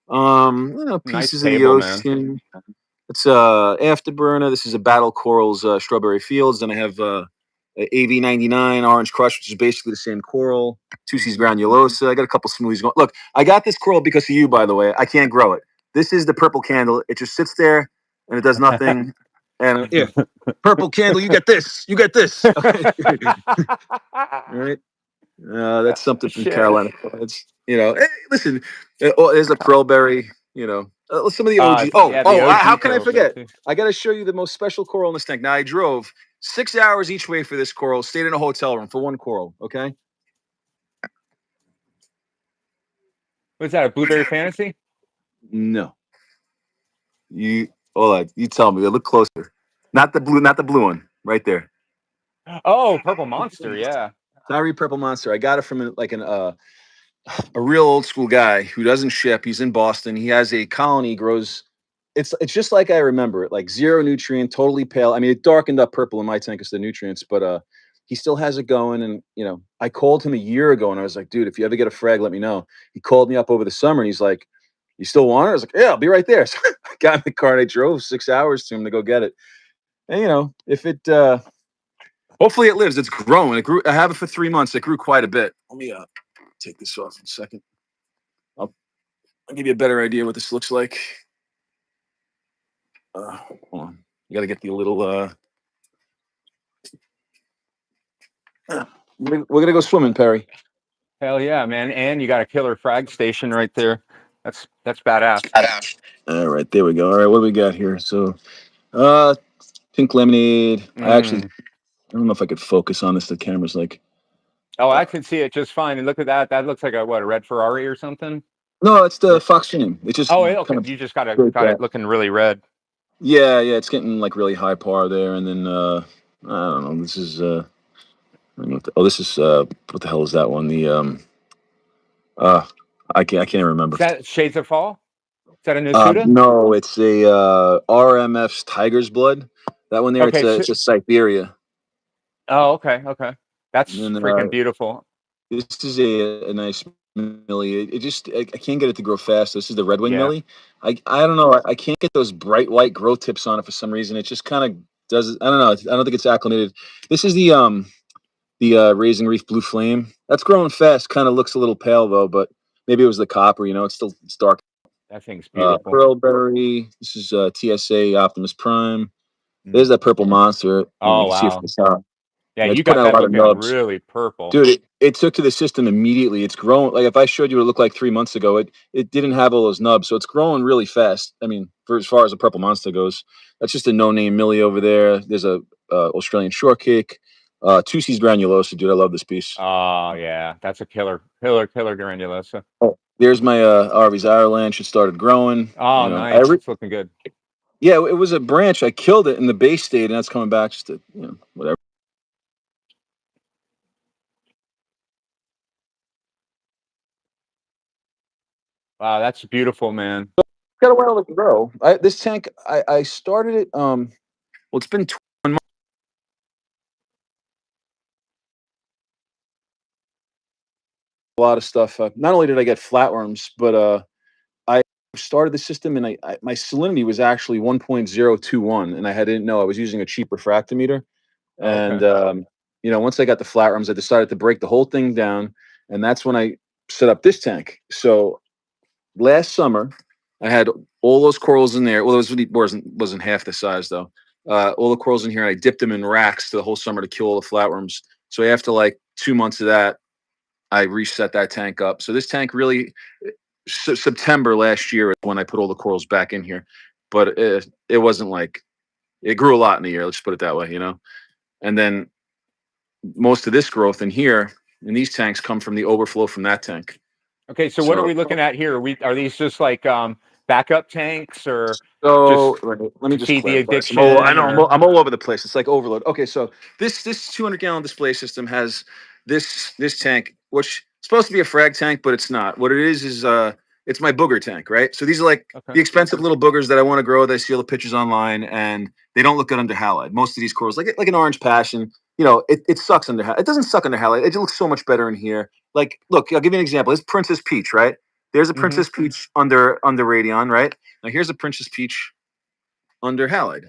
Nice Pieces of the table, man. ocean. It's Afterburner. This is a Battle Corals Strawberry Fields. Then I have a AV99 Orange Crush, which is basically the same coral. Tussi's granulosa. I got a couple smoothies going. Look, I got this coral because of you, by the way. I can't grow it. This is the purple candle. It just sits there and it does nothing. And yeah, purple candle. You get this. You get this. Okay. All right. That's something from Shit. Carolina. It's hey, listen. There's a pearlberry. Some of the OG. Yeah, the How OG can I pearls there forget? too. I got to show you the most special coral in this tank. Now I drove 6 hours each way for this coral. Stayed in a hotel room for one coral. Okay. Was that a blueberry fantasy? No, you. Hold on. You tell me. Look closer. Not the blue. Not the blue one. Right there. Oh, purple monster, yeah. Tyree Purple Monster. I got it from a real old school guy who doesn't ship. He's in Boston. He has a colony, grows. It's just like I remember it, like zero nutrient, totally pale. I mean, it darkened up purple in my tank because the nutrients, but he still has it going. And I called him a year ago and I was like, dude, if you ever get a frag, let me know. He called me up over the summer and he's like, you still want it? I was like, yeah, I'll be right there. So I got in the car and I drove 6 hours to him to go get it. And if it hopefully it lives, it's growing. It grew. I have it for 3 months. It grew quite a bit. Let me take this off in a second. I'll I'll give you a better idea what this looks like. Hold on. You got to get the little. We're gonna go swimming, Perry. Hell yeah, man. And you got a killer frag station right there. That's badass. All right, there we go. All right, what do we got here? So, uh, pink lemonade. Mm. I don't know if I could focus on this. The camera's like, Oh, uh, I can see it just fine. And look at that. That looks like a red Ferrari or something. no, it's the Or fox gene. It just oh, kind okay. of You just got it broke got it that. looking really red. Yeah, it's getting like really high par there, and then I don't know. This is I don't know this is what the hell is that one? The uh, I can't even Is remember. that Shades of Fall? Is that a Nasuda? No, it's a RMF's Tiger's Blood. That one there, Okay. it's a Siberia. Oh, okay, okay. And That's then freaking beautiful. this is a nice Millie. It just I can't get it to grow fast. This is the Red Wing Yeah, Millie. I don't know. I can't get those bright white growth tips on it for some reason. It just kind of does. I don't know. I don't think it's acclimated. This is the Raising Reef Blue Flame. That's growing fast. Kind of looks a little pale though, but maybe it was the copper. It's dark. that thing's beautiful. Pearlberry. This is TSA Optimus Prime. Mm. There's that purple monster. Oh You see it from wow. the top. Yeah, It's you putting got out a that lot of looking nubs. really purple. Dude, it took to the system immediately. It's growing. Like if I showed you what it looked like 3 months ago, it didn't have all those nubs. So it's growing really fast. I mean, for as far as a purple monster goes, that's just a no-name Millie over there. There's a Australian shortcake. Tussi's granulosa, dude. I love this piece. Oh yeah, that's a killer granulosa. Oh, there's my Arby's Ireland. She started growing. Oh nice, it's looking good. Yeah, it was a branch. I killed it in the base state, and that's coming back just to whatever. Wow, that's beautiful, man. Got a while to grow. This tank, I started it. Well, it's been a lot of stuff. Not only did I get flatworms, but I started the system, and my salinity was actually 1.021, and I didn't know I was using a cheap refractometer. Oh, And okay. once I got the flatworms, I decided to break the whole thing down, and that's when I set up this tank. So last summer, I had all those corals in there. Well, it wasn't half the size though. All the corals in here, and I dipped them in racks the whole summer to kill all the flatworms. So after like 2 months of that, I reset that tank up. So this tank really, September last year is when I put all the corals back in here, but it wasn't like it grew a lot in the year. Let's put it that way, And then most of this growth in here in these tanks come from the overflow from that tank. Okay, so what are So we looking at here? Are these just like backup tanks or So just let me to just feed the clarify. I addiction know or I'm all over the place. It's like overload. Okay, so this 200-gallon display system has this tank, which is supposed to be a frag tank, but it's not. What it is it's my booger tank, right? So these are like okay. the expensive little boogers that I want to grow. That I see all the pictures online, and they don't look good under halide. Most of these corals, like an orange passion, it sucks under halide. It doesn't suck under halide. It looks so much better in here. Like, look, I'll give you an example. This Princess Peach, right? There's a Hmm. Princess Peach under Radion, right? Now here's a Princess Peach under halide.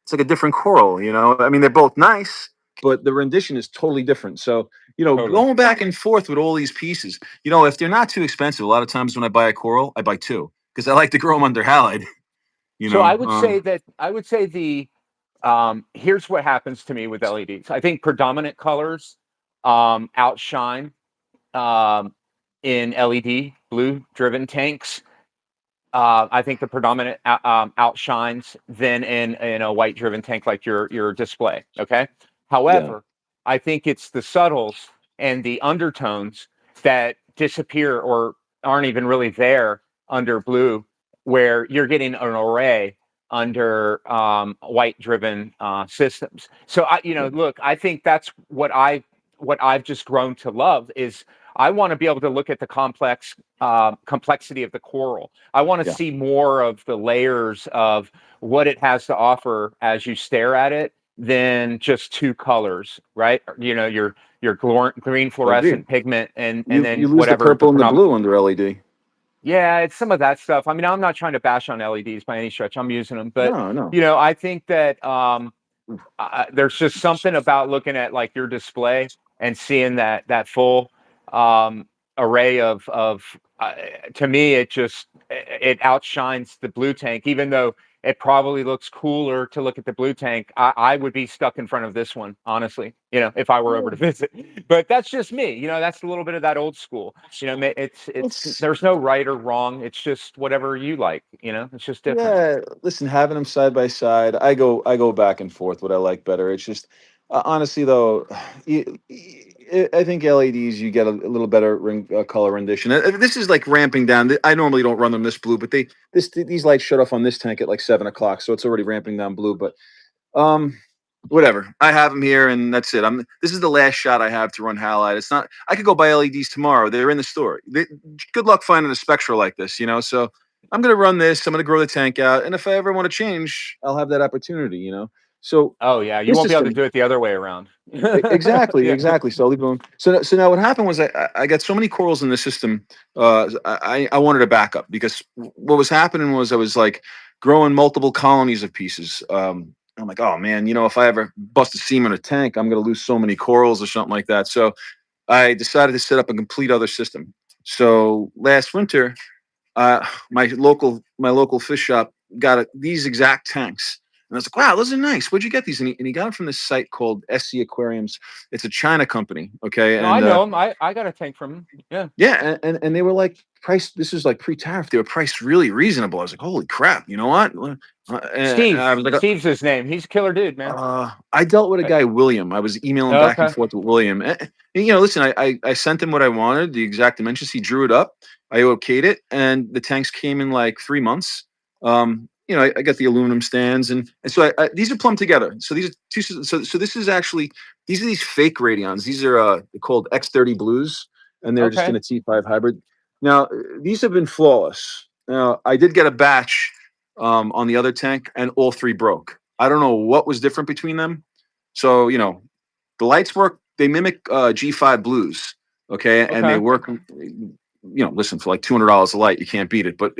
It's like a different coral. I mean, they're both nice, but the rendition is totally different. So, Totally. going back and forth with all these pieces, if they're not too expensive, a lot of times when I buy a coral, I buy two because I like to grow them under halide. You So know, I would say the here's what happens to me with LEDs. I think predominant colors outshine um, in LED blue driven tanks. I think the predominant outshines than in a white driven tank like your display. Okay. yeah, However, I think it's the subtles and the undertones that disappear or aren't even really there under blue, where you're getting an array under white driven systems. So yeah, look, I think that's what I've just grown to love is I want to be able to look at the complexity of the coral. I want to yeah. see more of the layers of what it has to offer as you stare at it than just two colors, right? Your green I agree. fluorescent pigment and You then lose the whatever the purple and the predominant. blue under LED. Yeah, it's some of that stuff. I mean, I'm not trying to bash on LEDs by any stretch. I'm using them, but No, no. I think that there's just something about looking at like your display and seeing that full um, array of to me it outshines the blue tank, even though it probably looks cooler to look at the blue tank. I would be stuck in front of this one, honestly, if I were over to visit. But that's just me. That's a little bit of that old school. It's It's there's no right or wrong. It's just whatever you like. It's just different. Yeah, listen, having them side by side, I go back and forth what I like better. It's just honestly though, I think LEDs you get a little better color rendition. This is like ramping down. I normally don't run them this blue, but these lights shut off on this tank at like 7 o'clock, so it's already ramping down blue. But um, whatever. I have them here, and that's it. This is the last shot I have to run halide. It's not. I could go buy LEDs tomorrow. They're in the store. Good luck finding a spectral like this. So I'm gonna run this. I'm gonna grow the tank out, and if I ever want to change, I'll have that opportunity. So Oh yeah, you this won't be able to system, do it the other way around. exactly, Yeah. exactly. So I'll leave alone. So now what happened was I got so many corals in the system. I wanted a backup because what was happening was I was like growing multiple colonies of pieces. I'm like, oh man, if I ever bust a seam in a tank, I'm gonna lose so many corals or something like that. So I decided to set up a complete other system. So last winter, my local fish shop got these exact tanks. And I was like, wow, those are nice. Where'd you get these? And he got them from this site called SC Aquariums. It's a China company. Okay. No, I And know him. I got a tank from him. Yeah. yeah, and they were like priced. This is like pre-tariff. They were priced really reasonable. I was like, holy crap, you know what? And I was like, Steve's his name. He's a killer dude, man. I dealt with a Uh, guy, William. I was emailing back and Okay. forth with William. Listen, I sent him what I wanted, the exact dimensions. He drew it up. I okayed it, and the tanks came in like 3 months. I got the aluminum stands, and so these are plumbed together. So these are two. So this is actually these are these fake radions. These are called X30 blues, and they're just in Okay. a T5 hybrid. Now, these have been flawless. Now, I did get a batch on the other tank, and all three broke. I don't know what was different between them. So, the lights work. They mimic G5 blues, okay, and they Okay. work. Listen, for like $200 a light, you can't beat it. But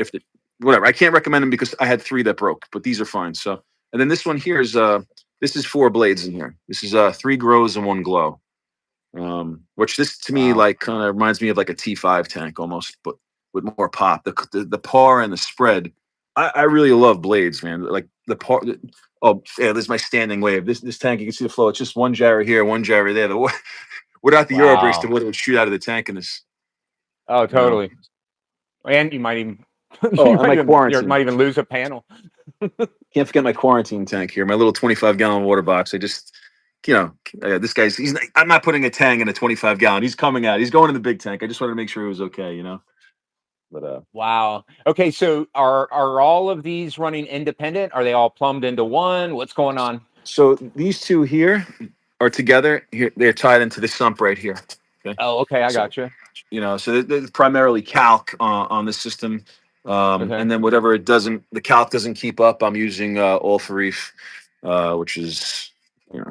whatever, I can't recommend them because I had three that broke, but these are fine. So, and then this one here is this is four blades in here. This is three grows and one glow. Which this to me Wow. like kind of reminds me of like a T5 tank almost, but with more pop. The par and the spread. I really love blades, man. Like the par. Oh yeah, this is my standing wave. This tank, you can see the flow. It's just one gyro here, one gyro there. Without the Euro brakes, the Wow. water would shoot out of the tank in this. Oh, You know. totally. And you might even Oh, and my you quarantine. might even lose a panel. Can't forget my quarantine tank here. My little 25-gallon water box. I just, this guy's. I'm not putting a tank in a 25-gallon. He's coming out. He's going in the big tank. I just wanted to make sure it was okay. But Wow. Okay, so are all of these running independent? Are they all plumbed into one? What's going on? so these two here are together. Here they're tied into this sump right here. Okay, Oh, okay, I so got you. so they're primarily calc on this system, Okay. and then whatever it doesn't, the calc doesn't keep up. I'm using all for Reef, which is my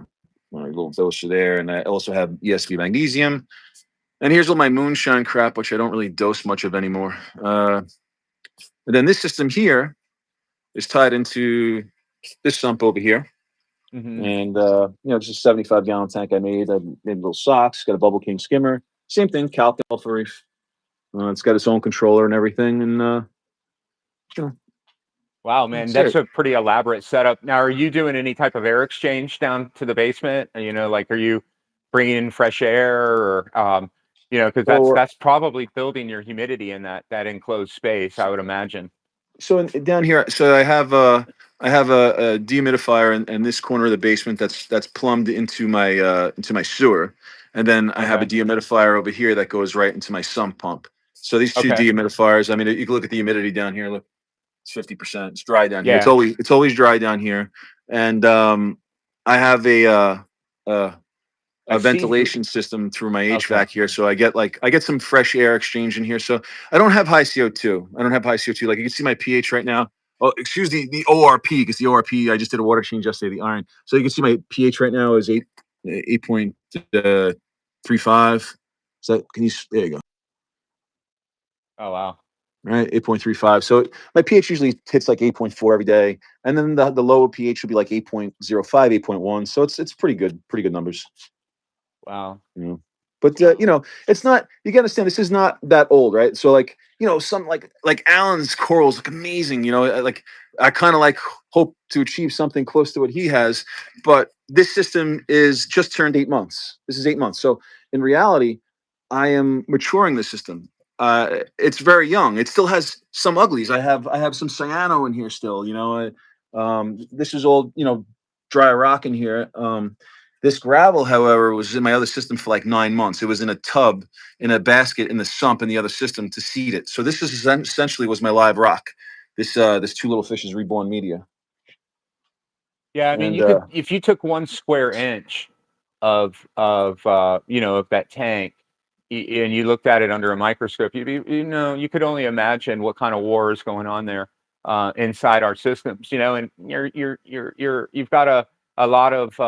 little doser there, and I also have ESV magnesium. And here's all my moonshine crap, which I don't really dose much of anymore. And then this system here is tied into this sump over here. Hmm. And just a 75-gallon tank I made. I made little socks, got a Bubble King skimmer. Same thing, Calc Alpha Reef. It's got its own controller and everything. And you know, Wow, man, that's that's it. a pretty elaborate setup. Now, are you doing any type of air exchange down to the basement? Like, are you bringing in fresh air, or because that's So that's probably building your humidity in that enclosed space, I would imagine. down here, so I have a dehumidifier in this corner of the basement that's plumbed into my sewer, and then I have a Okay. dehumidifier over here that goes right into my sump pump. So these two Okay. dehumidifiers. I mean, you can look at the humidity down here. Look, it's 50%. It's dry down here. It's Yeah. always dry down here, and I have a I a see. ventilation system through my Okay. HVAC here, so I get some fresh air exchange in here. So I don't have high CO2. I don't have high CO2. Like you can see my pH right now. Oh, excuse the ORP, because the ORP I just did a water change yesterday. The iron, so you can see my pH right now is 8.35. So can you? There you go. Oh, wow. Right, 8.35. So my pH usually hits like 8.4 every day, and then the lower pH would be like 8.05, 8.1. So it's pretty good numbers. Wow. You know. But it's not. You gotta understand, this is not that old, right? So like, some like Alan's corals look amazing. Like I kind of like hope to achieve something close to what he has, but this system is just turned 8 months. This is 8 months. So in reality, I am maturing the system. It's very young. It still has some uglies. I have some cyano in here still. This is all dry rock in here. This gravel, however, was in my other system for like 9 months. It was in a tub, in a basket, in the sump in the other system to seed it. So this is essentially was my live rock. This two little fishes reborn media. Yeah, I mean, And you could, if you took 1 square inch of that tank, and you looked at it under a microscope, you could only imagine what kind of war is going on there inside our systems. And you've got a lot of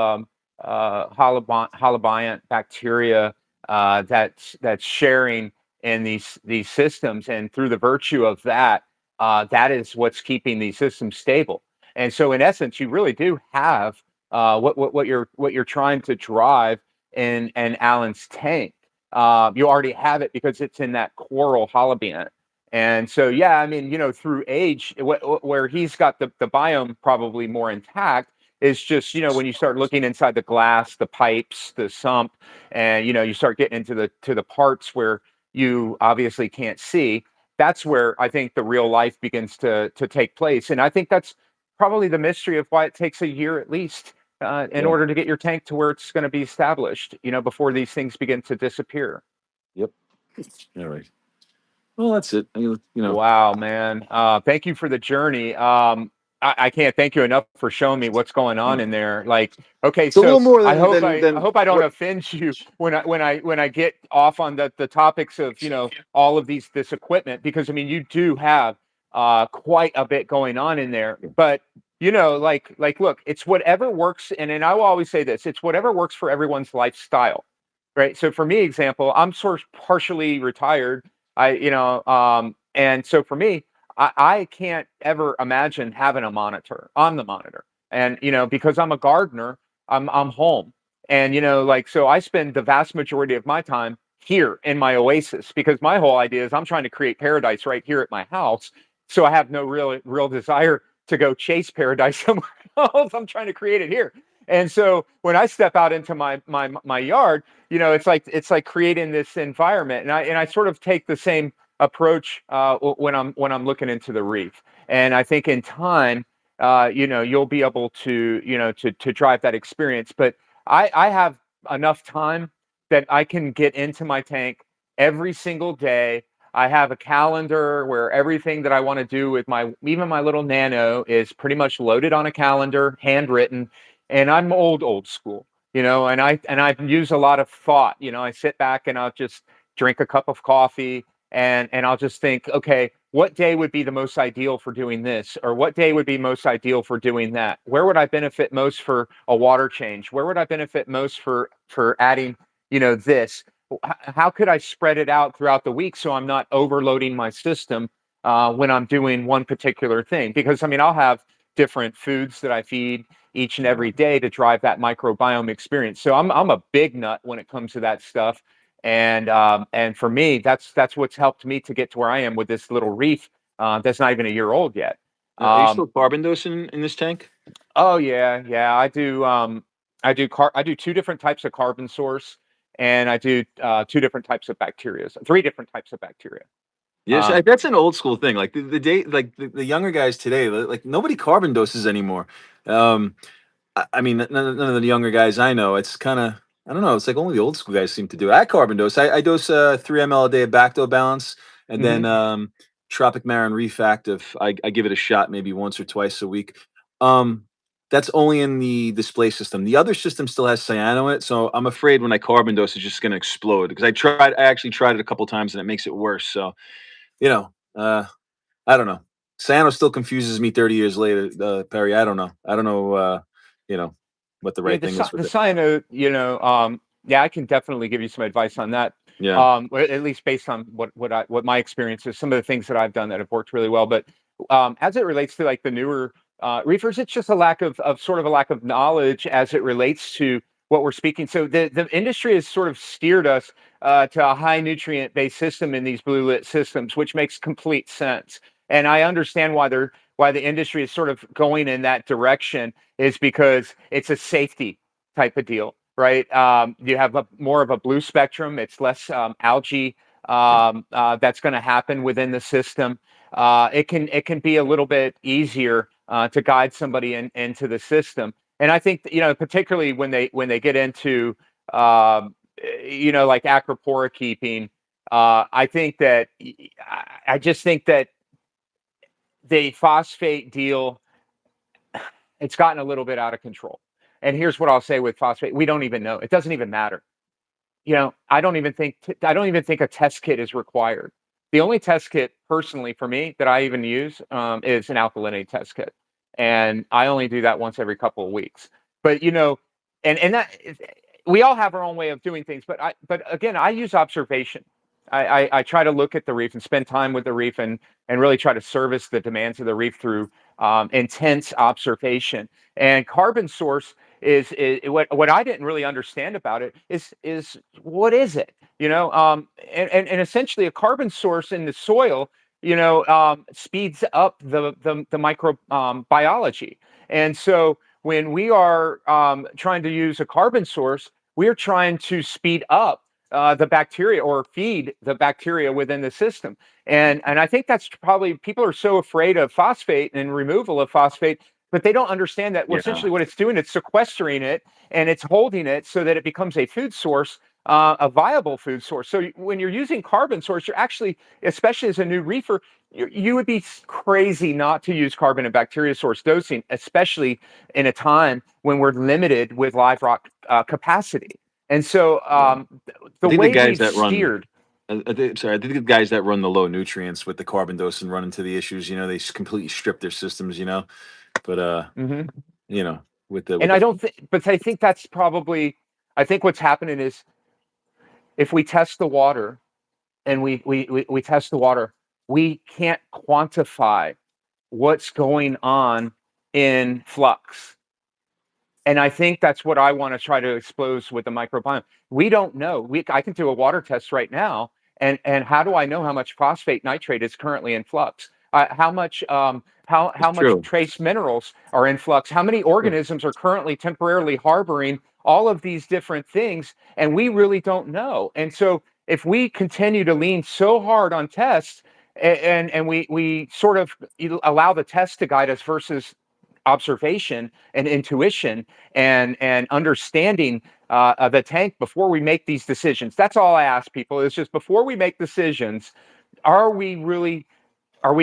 holobiont bacteria that's sharing in these systems, and through the virtue of that, that is what's keeping these systems stable. And so, in essence, you really do have what you're trying to drive in Alan's tank. You already have it because it's in that coral holobiont. And so, yeah, I mean, through age, where he's got the biome probably more intact is just, when you start looking inside the glass, the pipes, the sump, and you start getting into the parts where you obviously can't see. That's where I think the real life begins to take place. And I think that's probably the mystery of why it takes a year at least in yeah, order to get your tank to where it's going to be established, before these things begin to disappear. yep. All right. Well, that's it. Wow, man. Thank you for the journey. I can't thank you enough for showing me what's going on Yeah. in there. Like, okay, It's a little so more I than hope than I than hope I don't what. offend you when I get off on the topics of all of this equipment, because I mean you do have quite a bit going on in there. But like look, it's whatever works, and I will always say this: it's whatever works for everyone's lifestyle, right? So for me, example, I'm sort of partially retired. And so for me, I can't ever imagine having a monitor on the monitor. And because I'm a gardener, I'm home. And like, so I spend the vast majority of my time here in my oasis, because my whole idea is I'm trying to create paradise right here at my house. So I have no real desire to go chase paradise somewhere else. I'm trying to create it here. And so when I step out into my yard, it's like creating this environment. And I sort of take the same approach when I'm looking into the reef. And I think in time, you'll be able to to drive that experience. But I have enough time that I can get into my tank every single day. I have a calendar where everything that I want to do with even my little nano is pretty much loaded on a calendar, handwritten. And I'm old school, and I use a lot of thought. I sit back and I'll just drink a cup of coffee, and I'll just think, okay, what day would be the most ideal for doing this, or what day would be most ideal for doing that? Where would I benefit most for a water change? Where would I benefit most for adding, this? How could I spread it out throughout the week so I'm not overloading my system when I'm doing one particular thing? Because I mean, I'll have different foods that I feed each and every day to drive that microbiome experience. So I'm a big nut when it comes to that stuff. And for me, that's what's helped me to get to where I am with this little reef that's not even a year old yet. Are you Um, still carbon dosing in this tank? oh yeah, I do. I do two different types of carbon source, and I do two different types of bacteria, three different types of bacteria. Yes, Um, that's an old school thing. Like the day, like the younger guys today, like nobody carbon doses anymore. Um, I mean, none of the younger guys I know. It's kind of, I don't know. It's like only the old school guys seem to do. I carbon dose. I dose 3 ml a day of Bacto Balance, and then mhm. Tropic Marin Reef Active. I give it a shot maybe once or twice a week. Um, that's only in the display system. The other system still has cyano in it, so I'm afraid when I carbon dose, it's just going to explode. Because I actually tried it a couple times, and it makes it worse. So you know, uh, I don't know. Cyano still confuses me 30 years later, Perry. I don't know. I don't know. You know what the Yeah, right thing is the with it. cyano, yeah, I can definitely give you some advice on that. Yeah. At least based on what my experience is, some of the things that I've done that have worked really well. But as it relates to like the newer reefers, it's just a lack of sort of a lack of knowledge as it relates to what we're speaking. So the industry has sort of steered us to a high nutrient based system in these blue lit systems, which makes complete sense. And I understand why the industry is sort of going in that direction, is because it's a safety type of deal, right? You have more of a blue spectrum. It's less algae that's going to happen within the system. It can be a little bit easier to guide somebody into the system. And I think particularly when they get into like acropora keeping, I think that I just think that the phosphate deal, it's gotten a little bit out of control. And here's what I'll say with phosphate: we don't even know. It doesn't even matter. I don't even think a test kit is required. The only test kit, personally, for me that I even use is an alkalinity test kit, and I only do that once every couple of weeks. But and that we all have our own way of doing things. But again, I use observation. I try to look at the reef and spend time with the reef, and really try to service the demands of the reef through intense observation. And carbon source is what I didn't really understand about it is what is it? And essentially a carbon source in the soil, speeds up the micro biology. And so when we are trying to use a carbon source, we are trying to speed up the bacteria, or feed the bacteria within the system. And I think that's probably, people are so afraid of phosphate and removal of phosphate, but they don't understand that Yeah. essentially what it's doing, it's sequestering it, and it's holding it so that it becomes a food source, a viable food source. So when you're using carbon source, you're actually, especially as a new reefer, you would be crazy not to use carbon and bacteria source dosing, especially in a time when we're limited with live rock capacity. And so Yeah. I the think the way guys we've that run, steered. sorry, I think the guys that run the low nutrients with the carbon dose and run into the issues. They completely strip their systems. But Mhm. you know, with And the I don't think, but I think that's probably, I think what's happening is if we test the water and we test the water, we can't quantify what's going on in flux. And I think that's what I want to try to expose with the microbiome. We don't know. I can do a water test right now, and how do I know how much phosphate nitrate is currently in flux? How it's much true. trace minerals are in flux? How many True. organisms are currently temporarily harboring all of these different things? And we really don't know. And so if we continue to lean so hard on tests, and we sort of allow the test to guide us versus observation and intuition and understanding of the tank before we make these decisions. That's all I ask people is just before we make decisions, are we really are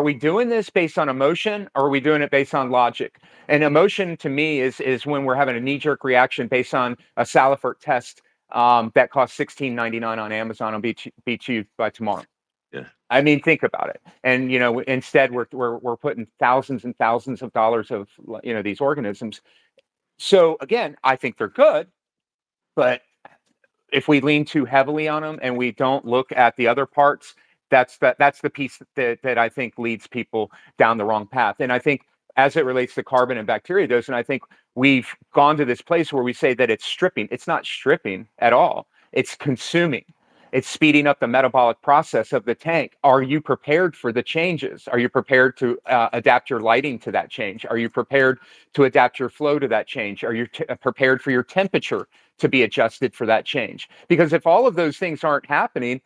we doing this based on emotion or are we doing it based on logic? And emotion to me is when we're having a knee jerk reaction based on a Salifert test that costs $16.99 on Amazon. I'll beat you by tomorrow. Yeah. I mean, think about it. And instead we're putting thousands and thousands of dollars of these organisms. So again, I think they're good, but if we lean too heavily on them and we don't look at the other parts, that's the piece that I think leads people down the wrong path. And I think as it relates to carbon and bacteria dose, and I think we've gone to this place where we say that it's stripping. It's not stripping at all. It's consuming. It's speeding up the metabolic process of the tank. Are you prepared for the changes? Are you prepared to adapt your lighting to that change? Are you prepared to adapt your flow to that change? Are you prepared for your temperature to be adjusted for that change? Because if all of those things aren't happening,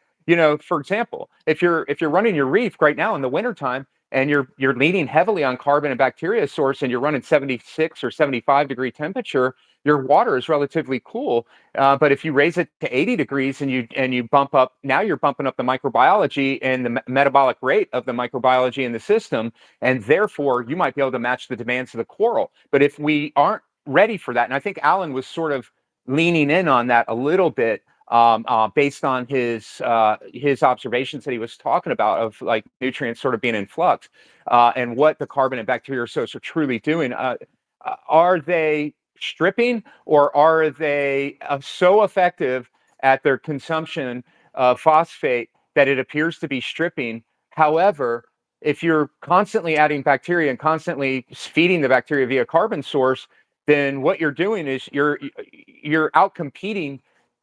for example, if you're running your reef right now in the wintertime and you're leaning heavily on carbon and bacteria source and you're running 76 or 75-degree temperature, your water is relatively cool. But if you raise it to 80 degrees and you bump up, now you're bumping up the microbiology and the metabolic rate of the microbiology in the system, and therefore you might be able to match the demands of the coral. But if we aren't ready for that, and I think Alan was sort of leaning in on that a little bit based on his observations that he was talking about of like nutrients sort of being in flux and what the carbon and bacteria source are truly doing. Are they stripping or are they so effective at their consumption of phosphate that it appears to be stripping? However, if you're constantly adding bacteria and constantly feeding the bacteria via carbon source, then what you're doing is you're outcompeting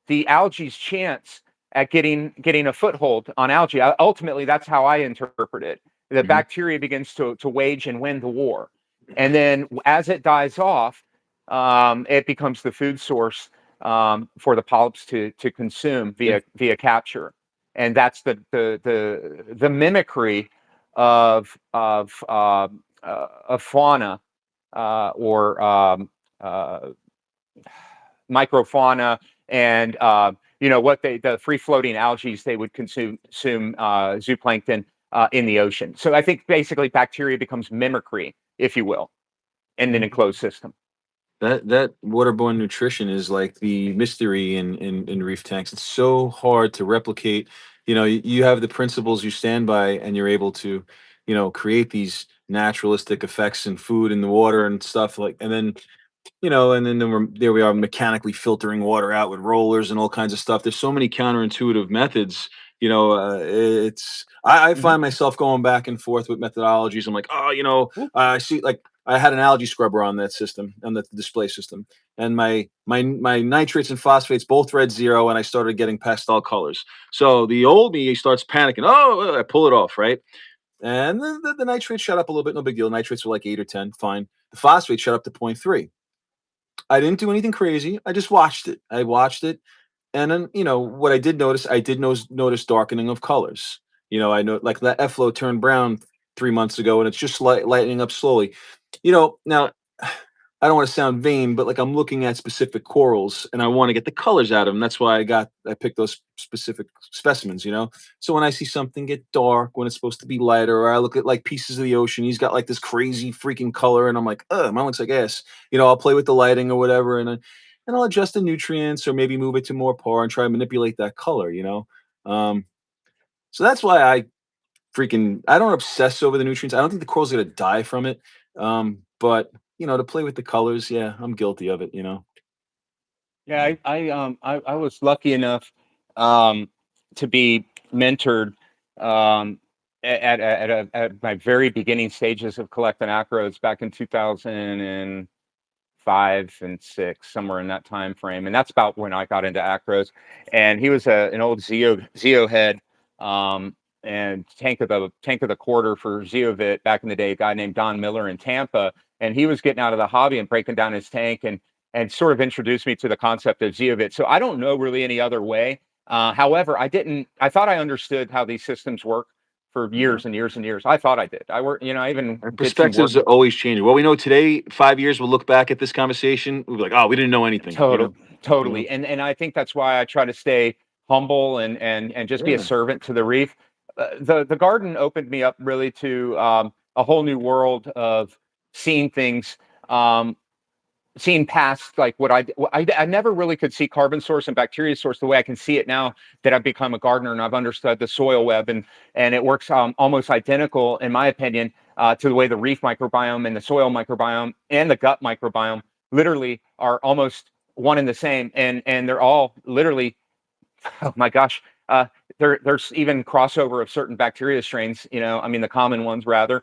the algae's chance at getting a foothold on algae. Ultimately, that's how I interpret it. The Hmm. bacteria begins to wage and win the war, and then as it dies off, it becomes the food source for the polyps to consume Yeah. via capture, and that's the mimicry of fauna or microfauna and what the free floating algae they would consume zooplankton in the ocean. So I think basically bacteria becomes mimicry, if you will, in an enclosed system. That waterborne nutrition is like the mystery in reef tanks. It's so hard to replicate. You have the principles you stand by, and you're able to, create these naturalistic effects in food in the water and stuff like. And then there we are mechanically filtering water out with rollers and all kinds of stuff. There's so many counterintuitive methods. I Hmm. find myself going back and forth with methodologies. I'm like, oh, Ooh. I see, like I had an algae scrubber on that system, on the display system, and my nitrates and phosphates both read zero, and I started getting pastel colors. So the old me starts panicking. Oh, I pull it off, right? And the nitrates shot up a little bit, no big deal. Nitrates were like 8 or 10, fine. The phosphate shot up to 0.3. I didn't do anything crazy. I just watched it. I watched it, and then what I did notice. I did notice darkening of colors. I know like that efflow turned brown 3 months ago, and it's just lightening up slowly. Now I don't want to sound vain, but like I'm looking at specific corals and I want to get the colors out of them. That's why I picked those specific specimens, you know. So when I see something get dark when it's supposed to be lighter, or I look at like pieces of the ocean, he's got like this crazy freaking color, and I'm like, mine looks like ass. You know, I'll play with the lighting or whatever, and I'll adjust the nutrients or maybe move it to more par and try to manipulate that color, you know. Um, so that's why I don't obsess over the nutrients. I don't think the coral's gonna die from it. But you know, to play with the colors, yeah, I'm guilty of it, you know. Yeah, I was lucky enough um, to be mentored um, at my very beginning stages of collecting acros back in 2005 and six, somewhere in that time frame, and that's about when I got into acros. And he was an old Zeo head and tank of the quarter for Zeovit back in the day. A guy named Don Miller in Tampa, and he was getting out of the hobby and breaking down his tank and sort of introduced me to the concept of Zeovit. So I don't know really any other way. However, I didn't. I thought I understood how these systems work for Yeah. years and years and years. I thought I did. I work. You know, I even Our did some work. perspectives are always changing. What we know today, 5 years, we'll look back at this conversation, we'll be like, oh, we didn't know anything, you know? You know? Totally. And I think that's why I try to stay humble and just be a Yeah. servant to the reef. The garden opened me up really to a whole new world of seeing things. Seeing past like I never really could see carbon source and bacteria source the way I can see it now that I've become a gardener and I've understood the soil web, and it works almost identical in my opinion to the way the reef microbiome and the soil microbiome and the gut microbiome literally are almost one and the same, and they're all literally, oh my gosh, there's even crossover of certain bacteria strains, you know, I mean the common ones rather,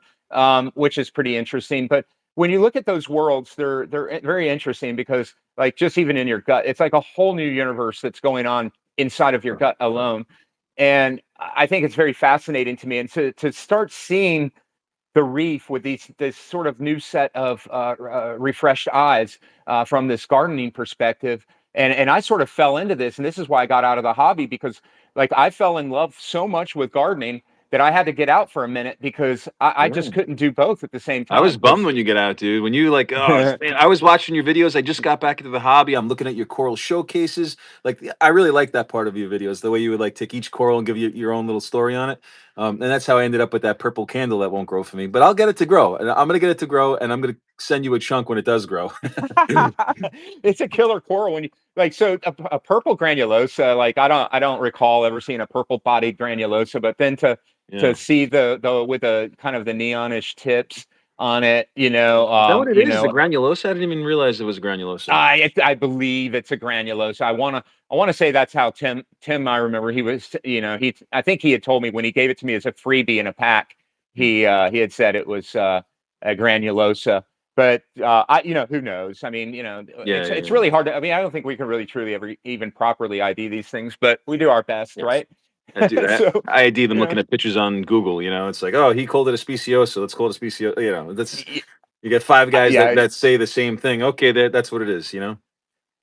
which is pretty interesting. But when you look at those worlds, they're very interesting because like just even in your gut, it's like a whole new universe that's going on inside of your gut alone. And I think it's very fascinating to me. And to start seeing the reef with this sort of new set of refreshed eyes from this gardening perspective. And I sort of fell into this, and this is why I got out of the hobby because like I fell in love so much with gardening that I had to get out for a minute because I just Yeah. couldn't do both at the same I was time. bummed when you get out, dude. When you like, oh man, I was watching your videos. I just got back into the hobby. I'm looking at your coral showcases. Like, I really like that part of your videos. The way you would like take each coral and give you your own little story on it. And that's how I ended up with that purple candle that won't grow for me. But I'll get it to grow, and I'm gonna get it to grow, and I'm gonna send you a chunk when it does grow. It's a killer coral when you like so a purple granulosa. Like I don't recall ever seeing a purple bodied granulosa, but then to Yeah. see the with the kind of the neonish tips on it, Is that what it is? The granulosa? I didn't even realize it was granulosa. I believe it's a granulosa. I wanna say that's how Tim I remember he was, he I think he had told me when he gave it to me as a freebie in a pack, Hmm. he had said it was a granulosa. But who knows? I mean, Yeah, yeah, it's yeah. really hard to. I mean, I don't think we can really truly ever even properly ID these things, but we do our best, Yes. right? I do. So, I ID them you know, looking at pictures on Google. You know, it's like, oh, he called it a speciosa. Let's call it a specio. You know, that's y- you get five guys yeah, that say the same thing. Okay, that's what it is. You know.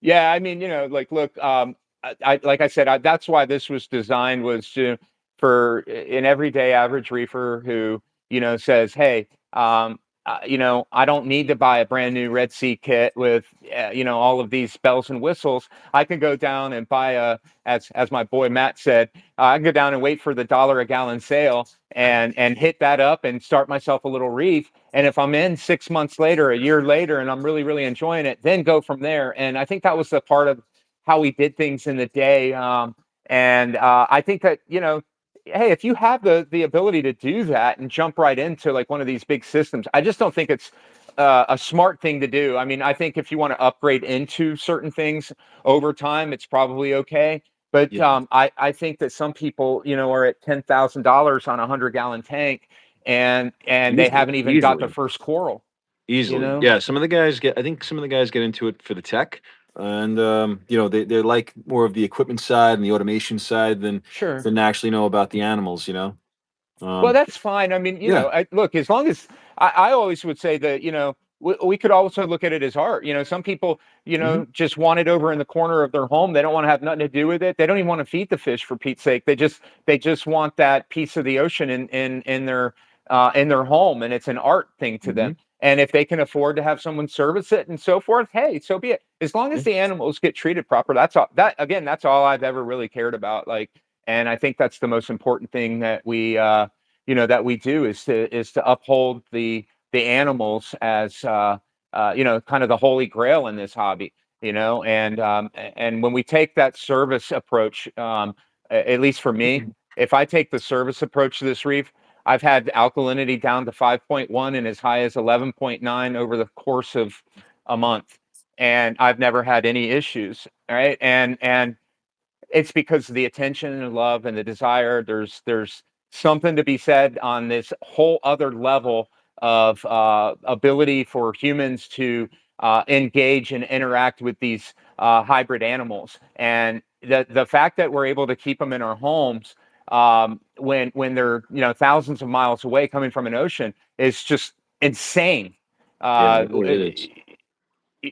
yeah, I mean, like, look, like I said, that's why this was designed was to for an everyday average reefer who, says, hey, I don't need to buy a brand new Red Sea kit with, all of these bells and whistles. I can go down and buy as my boy Matt said, I can go down and wait for the dollar a gallon sale and hit that up and start myself a little reef. And if I'm in 6 months later, a year later, and I'm really, really enjoying it, then go from there. And I think that was the part of how we did things in the day. And I think that, hey, if you have the ability to do that and jump right into like one of these big systems, I just don't think it's a smart thing to do. I mean, I think if you want to upgrade into certain things over time, it's probably okay. But Yeah. I think that some people, are at $10,000 on a 100-gallon tank, and they Easily, haven't even got the easily, first coral. You easily. know, Yeah. Some of the guys get. I think some of the guys get into it for the tech, and you know, they like more of the equipment side and the automation side sure. than actually know about the animals. You know. Well, Um, that's fine. I mean, yeah. look, as long as I always would say that, we could also look at it as art. Some people, Hmm. just want it over in the corner of their home. They don't want to have nothing to do with it. They don't even want to feed the fish for Pete's sake. They just want that piece of the ocean in their home, and it's an art thing to Hmm. them. And if they can afford to have someone service it and so forth, hey, so be it. As long as Yeah. the animals get treated proper, that's all. That again, that's all I've ever really cared about. Like, and I think that's the most important thing that we, that we do is to uphold the animals as, kind of the holy grail in this hobby. And when we take that service approach, at least for me, if I take the service approach to this reef, I've had alkalinity down to 5.1 and as high as 11.9 over the course of a month, and I've never had any issues. Right, and it's because of the attention and love and the desire. There's something to be said on this whole other level of ability for humans to engage and interact with these hybrid animals, and the fact that we're able to keep them in our homes when they're thousands of miles away coming from an ocean is just insane. Yeah, Uh, it really is.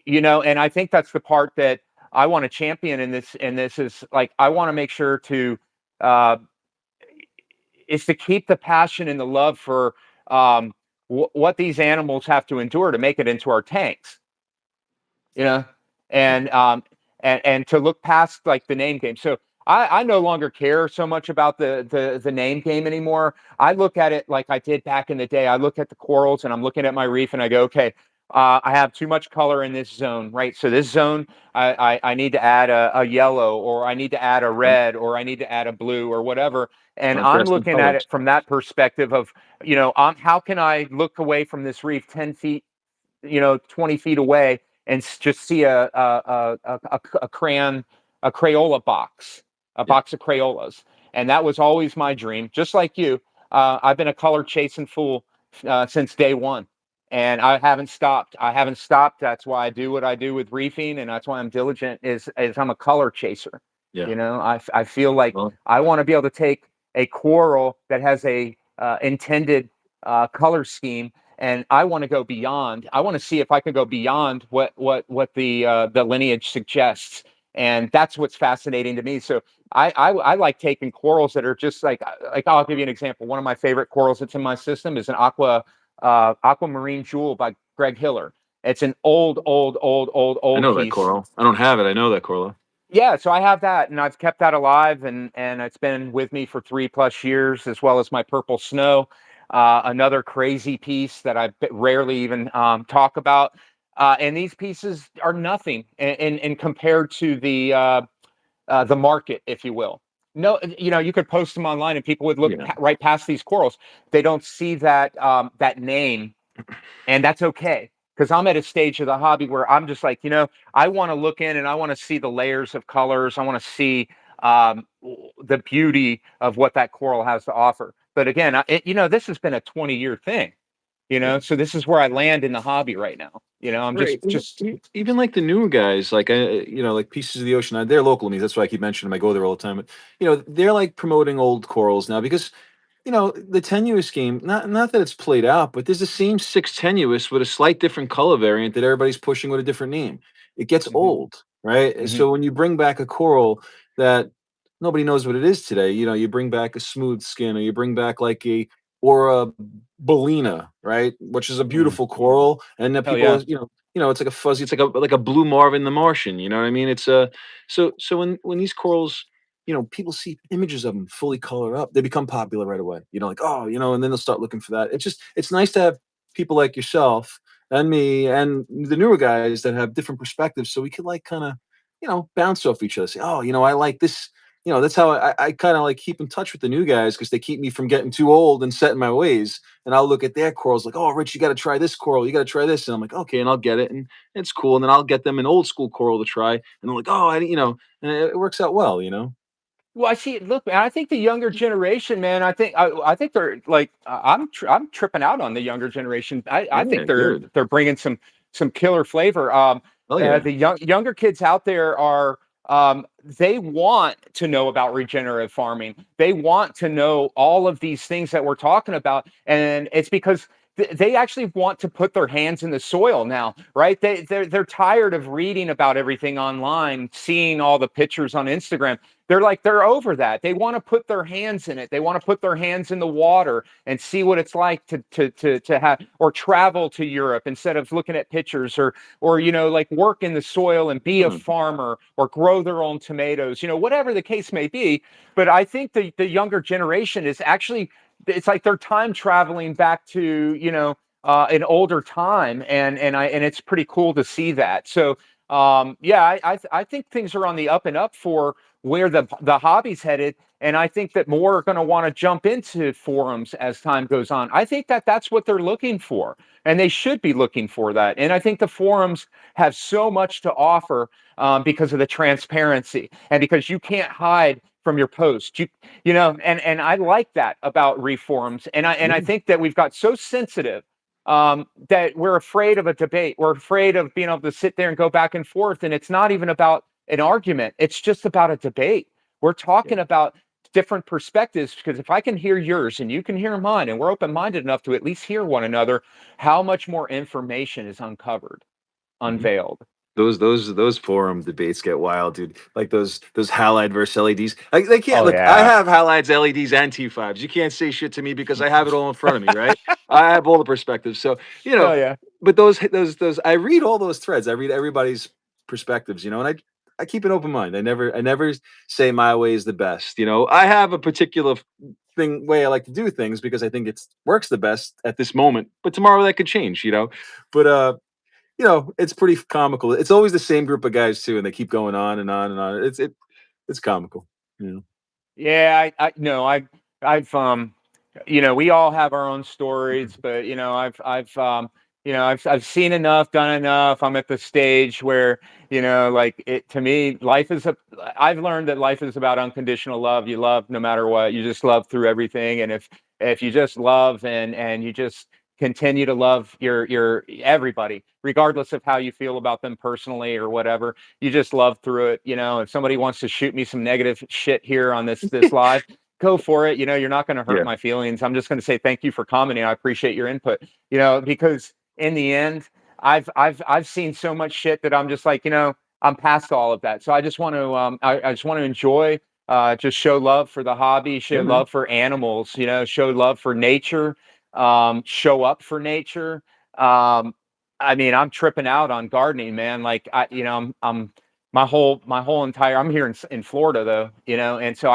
and I think that's the part that I want to champion in this. And this is like I want to make sure to uh, is to keep the passion and the love for what these animals have to endure to make it into our tanks. You know, Yeah. and and to look past like the name game. So I no longer care so much about the name game anymore. I look at it like I did back in the day. I look at the corals and I'm looking at my reef and I go, okay, I have too much color in this zone, right? So this zone, I need to add a yellow, or I need to add a Yeah. red, or I need to add a blue, or whatever. And I'm Contrasting looking at it colors. from that perspective of, how can I look away from this reef 10 feet, 20 feet away and just see a crayon, a Crayola box, a Yeah. box of Crayolas. And that was always my dream. Just like you, I've been a color chasing fool since day one. And I haven't stopped. I haven't stopped. That's why I do what I do with reefing, and that's why I'm diligent. Is I'm a color chaser. Yeah. I feel like Well, I want to be able to take a coral that has a intended color scheme, and I want to go beyond. I want to see if I can go beyond what the lineage suggests, and that's what's fascinating to me. So I like taking corals that are just like I'll give you an example. One of my favorite corals that's in my system is an aquamarine jewel by Greg Hiller. It's an I old know that piece. coral. I don't have it. I know that coral. Yeah, so I have that, and I've kept that alive, and it's been with me for 3+ years, as well as my purple snow, another crazy piece that I rarely even talk about. And these pieces are nothing in compared to the market, if you will. No, you could post them online, and people would look Yeah. right past these corals. They don't see that name, and that's okay, because I'm at a stage of the hobby where I'm just like, I want to look in and I want to see the layers of colors. I want to see the beauty of what that coral has to offer. But again, this has been a 20-year thing. Yeah. So this is where I land in the hobby right now. I'm Right. just Even like the newer guys, like like Pieces of the Ocean. They're local to me. That's why I keep mentioning them. I go there all the time. But they're like promoting old corals now because the Tenuis game. Not that it's played out, but there's the same six Tenuis with a slight different color variant that everybody's pushing with a different name. It gets Mhm, old, right? mhm, So when you bring back a coral that nobody knows what it is today, you bring back a smooth skin, or you bring back like a or a Bellina, right? Which is a mm. beautiful coral, and that Hell yeah. people, it's like a fuzzy, it's like a blue Marvin the Martian. You know what I mean? It's a so when these corals, people see images of them fully colored up, they become popular right away. Like, oh, and then they'll start looking for that. It's nice to have people like yourself and me and the newer guys that have different perspectives, so we could like kind of bounce off each other. Say, oh, I like this. That's how I kind of like keep in touch with the new guys because they keep me from getting too old and set in my ways. And I'll look at their corals like, oh, Rich, you got to try this coral. You got to try this. And I'm like, okay, and I'll get it. And it's cool. And then I'll get them an old school coral to try. And they're like, oh, and it works out well. Well, I see. Look, man, I think the younger generation, man. I think they're like I'm tripping out on the younger generation. I think Yeah, good. they're bringing some killer flavor. Oh yeah. The younger kids out there are they want to know about regenerative farming. They want to know all of these things that we're talking about, and it's because they actually want to put their hands in the soil now, right? They're tired of reading about everything online, seeing all the pictures on Instagram. They're over that. They want to put their hands in it. They want to put their hands in the water and see what it's like to have, or travel to Europe instead of looking at pictures, or like work in the soil and be a Hmm. farmer or grow their own tomatoes, whatever the case may be. But I think the younger generation is actually, it's like they're time traveling back to an older time, and it's pretty cool to see that. So yeah, I think things are on the up and up for where the hobby's headed, and I think that more are going to want to jump into forums as time goes on. I think that that's what they're looking for, and they should be looking for that. And I think the forums have so much to offer, because of the transparency and because you can't hide from your post. And I like that about Reef forums, and I Yeah. think that we've got so sensitive, that we're afraid of a debate. We're afraid of being able to sit there and go back and forth. And it's not even about an argument, it's just about a debate. We're Yeah. talking about different perspectives, because if I can hear yours and you can hear mine, and we're open minded enough to at least hear one another, how much more information is uncovered, Mhm. unveiled. Those forum debates get wild, dude. Like those halide versus LEDs. They can't Oh, look. I yeah. have halides, LEDs, and T5s. You can't say shit to me because I have it all in front of me, right? I have all the perspectives. So you Oh, know, yeah. but those I read all those threads. I read everybody's perspectives, and I keep an open mind. I never say my way is the best. I have a particular way I like to do things because I think it works the best at this moment. But tomorrow that could change. But it's pretty comical. It's always the same group of guys too, and they keep going on and on and on. It's comical. You know. Yeah, I no, I've we all have our own stories, but I've seen enough, done enough. I'm at the stage where, like, it to me, I've learned that life is about unconditional love. You love no matter what. You just love through everything. And if you just love, and you just continue to love your everybody, regardless of how you feel about them personally or whatever, you just love through it. If somebody wants to shoot me some negative shit here on this live, go for it. You're not going to hurt Yeah. my feelings. I'm just going to say thank you for commenting. I appreciate your input. Because in the end, I've seen so much shit that I'm just like, I'm past all of that. So I just want to I just want to enjoy, just show love for the hobby, Yeah, show man. love for animals, show love for nature, show up for nature. Um, I mean, I'm tripping out on gardening, man. Like, I'm my whole entire, I'm here in Florida though, and so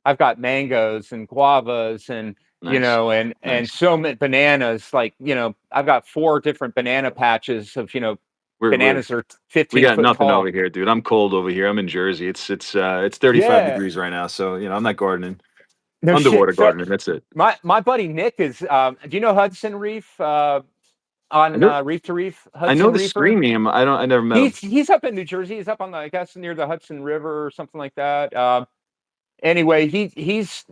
I've got mangoes and guavas and Nice. and Nice. so many bananas. Like, I've got 4 different banana patches of, We're bananas are we 15 got foot nothing over tall. here, dude. I'm cold over here. I'm in Jersey. It's 35 Yeah, degrees right now, so I'm not gardening. no shit. Underwater So gardening. That's it. my buddy Nick is. Do you know Hudson Reef? I On know. Reef to Reef, I know Hudson the Reefer. screen name. I don't. I never met him. He's up in New Jersey. He's up on I guess near the Hudson River or something like that. Anyway, he's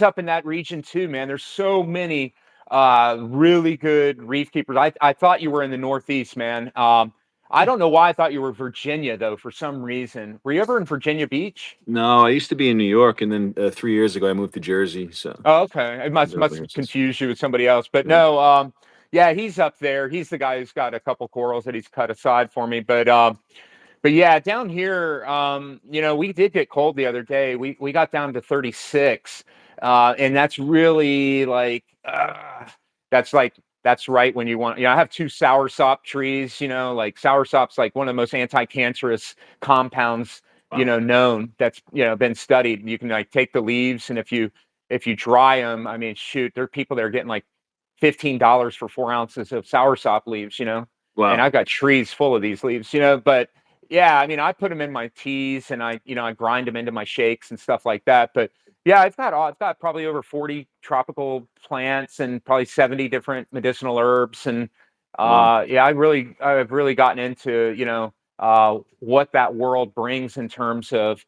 up in that region too, man. There's so many really good reef keepers. I thought you were in the Northeast, man. I don't know why I thought you were Virginia though, for some reason. Were you ever in Virginia Beach? No, I used to be in New York, and then 3 years ago I moved to Jersey. So Oh, okay. It I've must been over must here since. confuse you with somebody else. But Yeah. no, yeah, he's up there. He's the guy who's got a couple corals that he's cut aside for me. But yeah, down here, we did get cold the other day. We got down to 36, and that's really like, that's like that's right when you want. I have 2 soursop trees. Like soursop's like one of the most anti-cancerous compounds Wow. known. That's been studied. You can like take the leaves, and if you dry them, I mean, shoot, there are people that are getting like $15 for 4 ounces of soursop leaves. And Wow. I've got trees full of these leaves. But yeah, I mean, I put them in my teas, and I grind them into my shakes and stuff like that. But yeah, I've got probably over 40 tropical plants and probably 70 different medicinal herbs. And Wow. yeah, I've really gotten into, what that world brings in terms of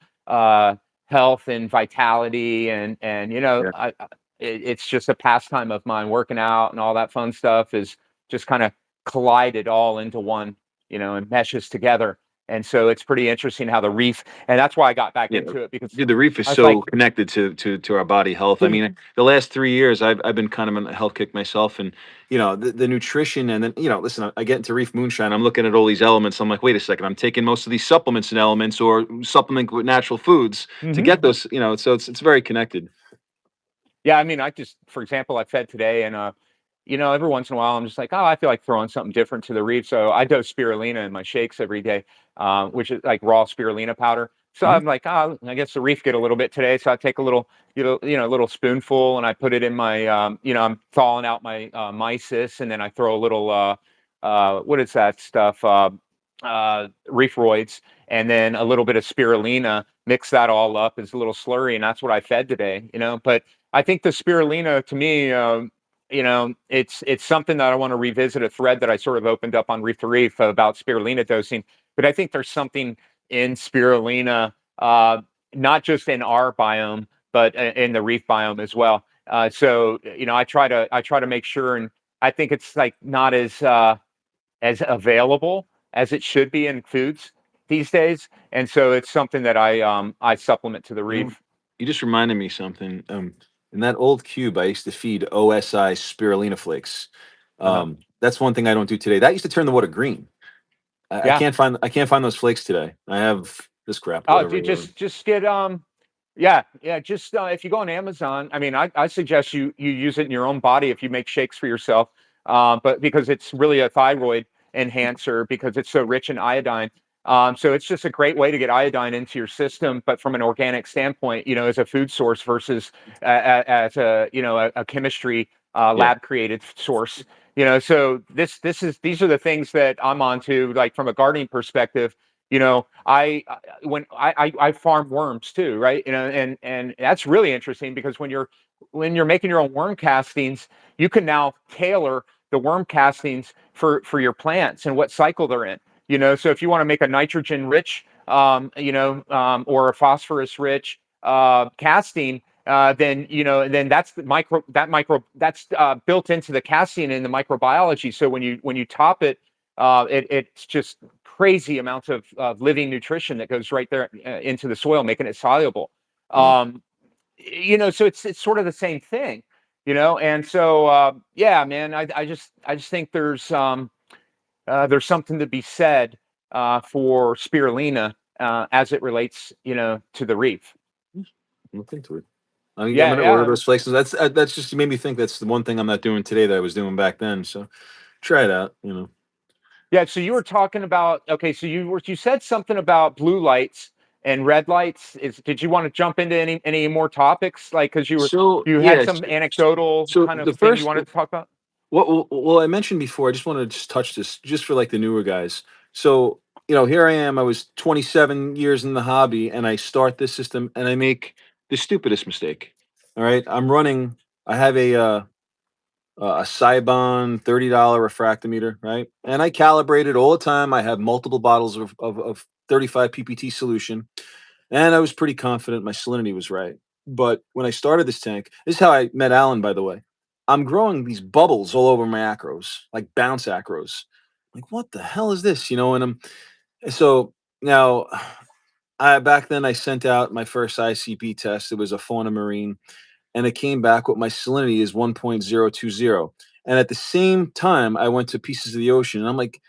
health and vitality. And Yeah. it's just a pastime of mine. Working out and all that fun stuff is just kind of collided all into one, and meshes together. And so it's pretty interesting how the reef, and that's why I got back Yeah, into it, because dude, the reef is I was like, so connected to our body health. I "Hmm, mean, the last 3 years, I've been kind of on a health kick myself, and the nutrition, and then listen, I get into Reef Moonshine. I'm looking at all these elements. I'm like, wait a second, I'm taking most of these supplements and elements, or supplement with natural foods to mhm." get those. So it's very connected. Yeah, I mean, for example, I fed today, and every once in a while, I'm just like, oh, I feel like throwing something different to the reef. So I dose spirulina in my shakes every day, which is like raw spirulina powder. So Mhm. I'm like, oh, I guess the reef get a little bit today. So I take a little, a little spoonful, and I put it in my, I'm thawing out my mysis, and then I throw a little, what is that stuff? Reefroids, and then a little bit of spirulina. Mix that all up as a little slurry, and that's what I fed today. But I think the spirulina, to me, it's something that I want to revisit, a thread that I sort of opened up on Reef to Reef about spirulina dosing. But I think there's something in spirulina, not just in our biome, but in the reef biome as well. So I try to make sure, and I think it's like not as available as it should be in foods these days. And so it's something that I supplement to the You know, reef. you just reminded me something. In that old cube, I used to feed OSI spirulina flakes. Uh-huh. That's one thing I don't do today. That used to turn the water green. Yeah. I can't find those flakes today. I have this crap, Oh, whatever. dude, just get yeah, yeah, just if you go on Amazon, I mean, I suggest you use it in your own body if you make shakes for yourself. But because it's really a thyroid enhancer, because it's so rich in iodine. So it's just a great way to get iodine into your system, but from an organic standpoint, as a food source versus as a chemistry Yeah. lab created source. So these are the things that I'm onto, like from a gardening perspective. I farm worms too, right? And that's really interesting, because when you're making your own worm castings, you can now tailor the worm castings for your plants and what cycle they're in. So if you want to make a nitrogen rich, or a phosphorus rich casting, then that's that's built into the casting in the microbiology. So when you top it, it's just crazy amounts of living nutrition that goes right there into the soil, making it soluble. Yeah. So it's sort of the same thing, and so yeah, man, I just think there's something to be said for spirulina as it relates, to the reef. Look into it. I'm Yeah, gonna order yeah. those flakes. That's just, you made me think that's the one thing I'm not doing today that I was doing back then. So try it out. Yeah, so you were talking about, okay, so you said something about blue lights and red lights. Did you want to jump into any more topics? Like, because So you had yeah, some anecdotal so kind of the thing you first wanted to talk about? well, I mentioned before, I just want to just touch this just for like the newer guys. So, here I am, I was 27 years in the hobby, and I start this system and I make the stupidest mistake. All right. I have a Cybon $30 refractometer, right? And I calibrate it all the time. I have multiple bottles of 35 PPT solution, and I was pretty confident my salinity was right. But when I started this tank, this is how I met Alan, by the way. I'm growing these bubbles all over my acros, like bounce acros. Like, what the hell is this? And so now, back then I sent out my first ICP test. It was a fauna marine, and it came back with my salinity is 1.020. And at the same time, I went to Pieces of the Ocean, and I'm like,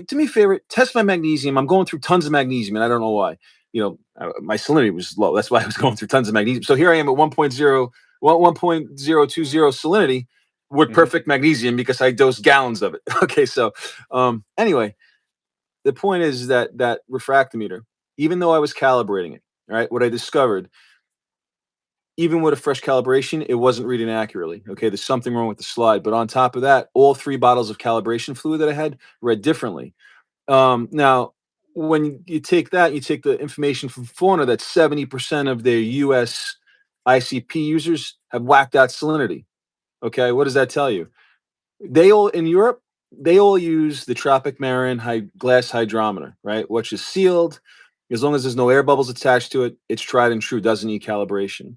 do me a favor, test my magnesium. I'm going through tons of magnesium, and I don't know why. My salinity was low. That's why I was going through tons of magnesium. So here I am at 1.020 salinity with Hmm. perfect magnesium because I dosed gallons of it. Okay, so anyway, the point is that refractometer, even though I was calibrating it, all right, what I discovered, even with a fresh calibration, it wasn't reading accurately. Okay, there's something wrong with the slide. But on top of that, all three bottles of calibration fluid that I had read differently. Now, when you take that, you take the information from Fauna that 70% of their US ICP users have whacked out salinity. Okay, what does that tell you? They all in Europe, they all use the Tropic Marin glass hydrometer, right? Which is sealed. As long as there's no air bubbles attached to it, it's tried and true, doesn't need calibration.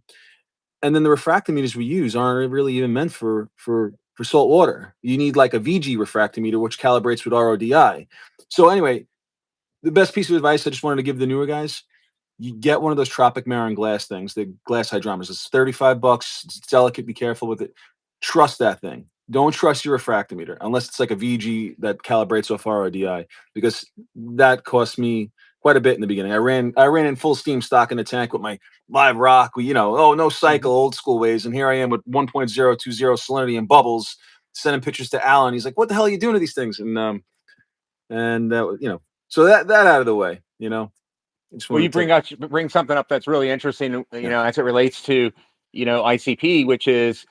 And then the refractometers we use aren't really even meant for salt water. You need like a VG refractometer, which calibrates with RODI. So anyway, the best piece of advice I just wanted to give the newer guys: you get one of those Tropic Marin glass things, the glass hydrometers. It's 35 bucks. It's delicate. Be careful with it. Trust that thing. Don't trust your refractometer unless it's like a VG that calibrates off RODI, because that cost me quite a bit in the beginning. I ran in full steam stock in the tank with my live rock. Oh, no cycle, old school ways, and here I am with 1.020 salinity and bubbles, sending pictures to Alan. He's like, "What the hell are you doing to these things?" And so that out of the way. I just Well, you wanted to bring take. out bring something up that's really interesting, Yeah. as it relates to, ICP, which is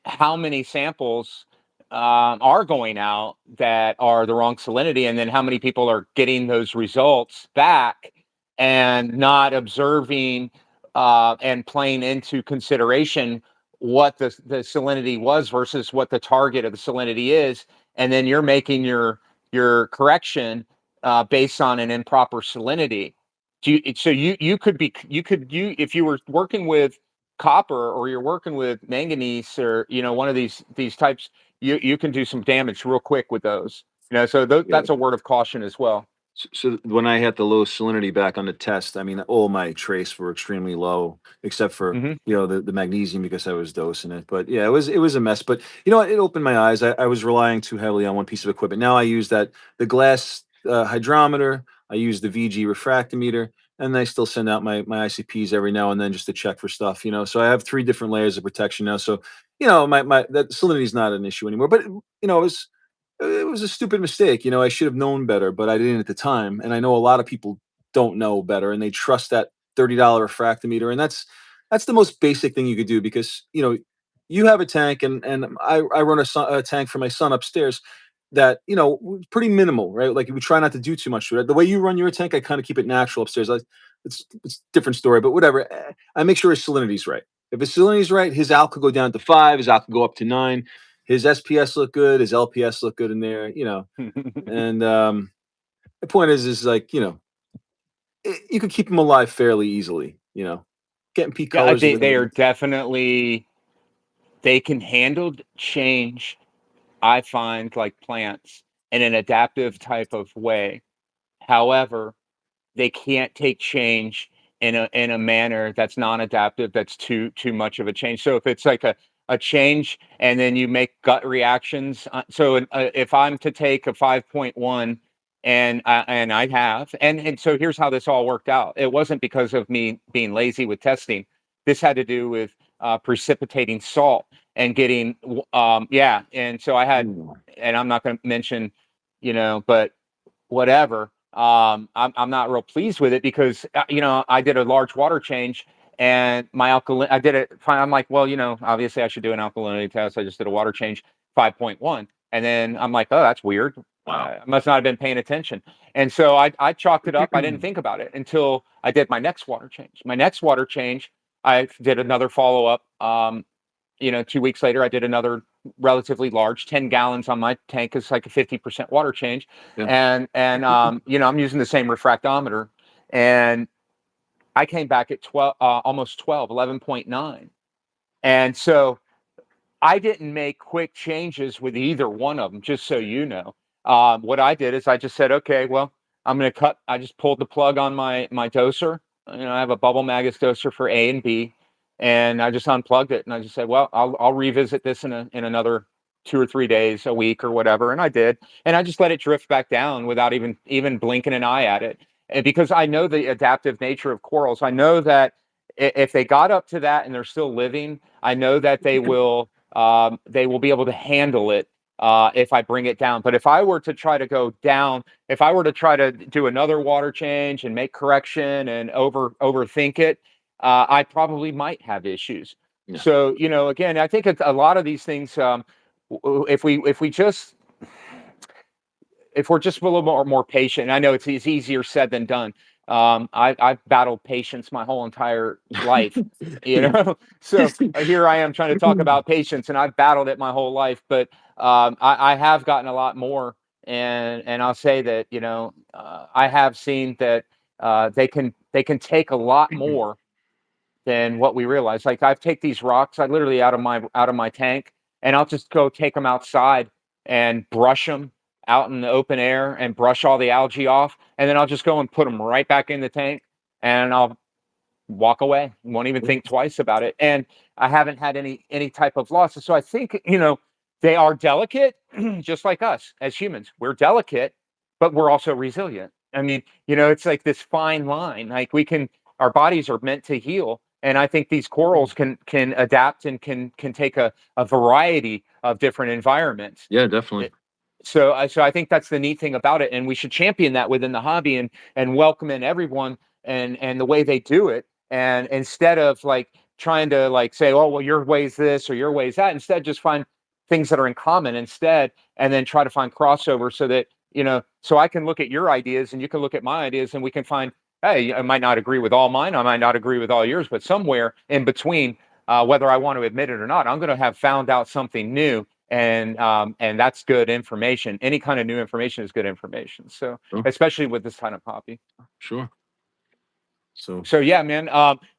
how many samples are going out that are the wrong salinity, and then how many people are getting those results back and not observing and playing into consideration what the salinity was versus what the target of the salinity is, and then you're making your correction based on an improper salinity. So you could be you if you were working with copper, or you're working with manganese, or one of these types, you can do some damage real quick with those. So Yeah. that's a word of caution as well. So when I had the low salinity back on the test, I mean, all my trace were extremely low, except for Hmm. the magnesium, because I was dosing it. But yeah, it was a mess. But you know what? It opened my eyes. I was relying too heavily on one piece of equipment. Now I use the glass hydrometer. I use the VG refractometer, and I still send out my ICPs every now and then just to check for stuff. So I have 3 different layers of protection now. So my that salinity is not an issue anymore. But it was a stupid mistake. I should have known better, but I didn't at the time. And I know a lot of people don't know better, and they trust that $30 refractometer. And that's the most basic thing you could do, because you have a tank, and I run a tank for my son upstairs that pretty minimal, right? Like, we try not to do too much to it. The way you run your tank, I kind of keep it natural upstairs. It's a different story, but whatever. I make sure his salinity's right. If his salinity's right, his alk could go down to 5, his alk could go up to 9. His SPS look good, his LPS look good in there. And the point is like, you could keep them alive fairly easily. Getting peak Yeah, colors and they are everything. definitely, they can handle change. I find, like plants, in an adaptive type of way. However, they can't take change in a manner that's non-adaptive, that's too much of a change. So if it's like a change, and then you make gut reactions, if I'm to take a 5.1, and I have, and so here's how this all worked out. It wasn't because of me being lazy with testing. This had to do with precipitating salt and getting yeah. And so I had, Mm. and I'm not going to mention, but whatever. I'm not real pleased with it, because I did a large water change, and my alkaline. I did it. I'm like, well, obviously I should do an alkalinity test. I just did a water change, 5.1, and then I'm like, oh, that's weird. Wow. I must not have been paying attention, and so I chalked it up. I didn't think about it until I did my next water change. My next water change, I did another follow up. 2 weeks later, I did another relatively large, 10 gallons on my tank. Is like a 50% water change. Yeah. And I'm using the same refractometer, and I came back at 12, almost 12, 11.9. And so I didn't make quick changes with either one of them, just so you know. What I did is I just said, okay, well, I'm going to cut. I just pulled the plug on my doser. I have a bubble magus doser for A and B, and I just unplugged it, and I just said, well, I'll revisit this in another 2 or 3 days, a week, or whatever. And I did, and I just let it drift back down without even blinking an eye at it. And because I know the adaptive nature of corals, I know that if they got up to that and they're still living, I know that they will be able to handle it if I bring it down. But if I were to try to go down, if I were to try to do another water change and make correction and overthink it, I probably might have issues. Yeah. So again, I think a lot of these things, if we're just a little more patient. I know it's easier said than done. I've battled patience my whole entire life, So here I am trying to talk about patience, and I've battled it my whole life. But I have gotten a lot more, and I'll say that I have seen that they can take a lot more than what we realize. Like, I've take these rocks, I literally out of my tank, and I'll just go take them outside and brush them out in the open air and brush all the algae off, and then I'll just go and put them right back in the tank, and I'll walk away. Won't even think twice about it. And I haven't had any type of losses. So I think, they are delicate, just like us as humans. We're delicate, but we're also resilient. I mean, it's like this fine line. Like our bodies are meant to heal. And I think these corals can adapt and can take a variety of different environments. Yeah, definitely. So I think that's the neat thing about it, and we should champion that within the hobby and welcome in everyone and the way they do it. And instead of like trying to like say, oh well, your way's this or your way's that, instead just find things that are in common instead, and then try to find crossover so that so I can look at your ideas and you can look at my ideas and we can find, hey, I might not agree with all mine, I might not agree with all yours, but somewhere in between, whether I want to admit it or not, I'm going to have found out something new, and that's good information. Any kind of new information is good information. So Sure. especially with this kind of hobby. Sure. So So yeah, man.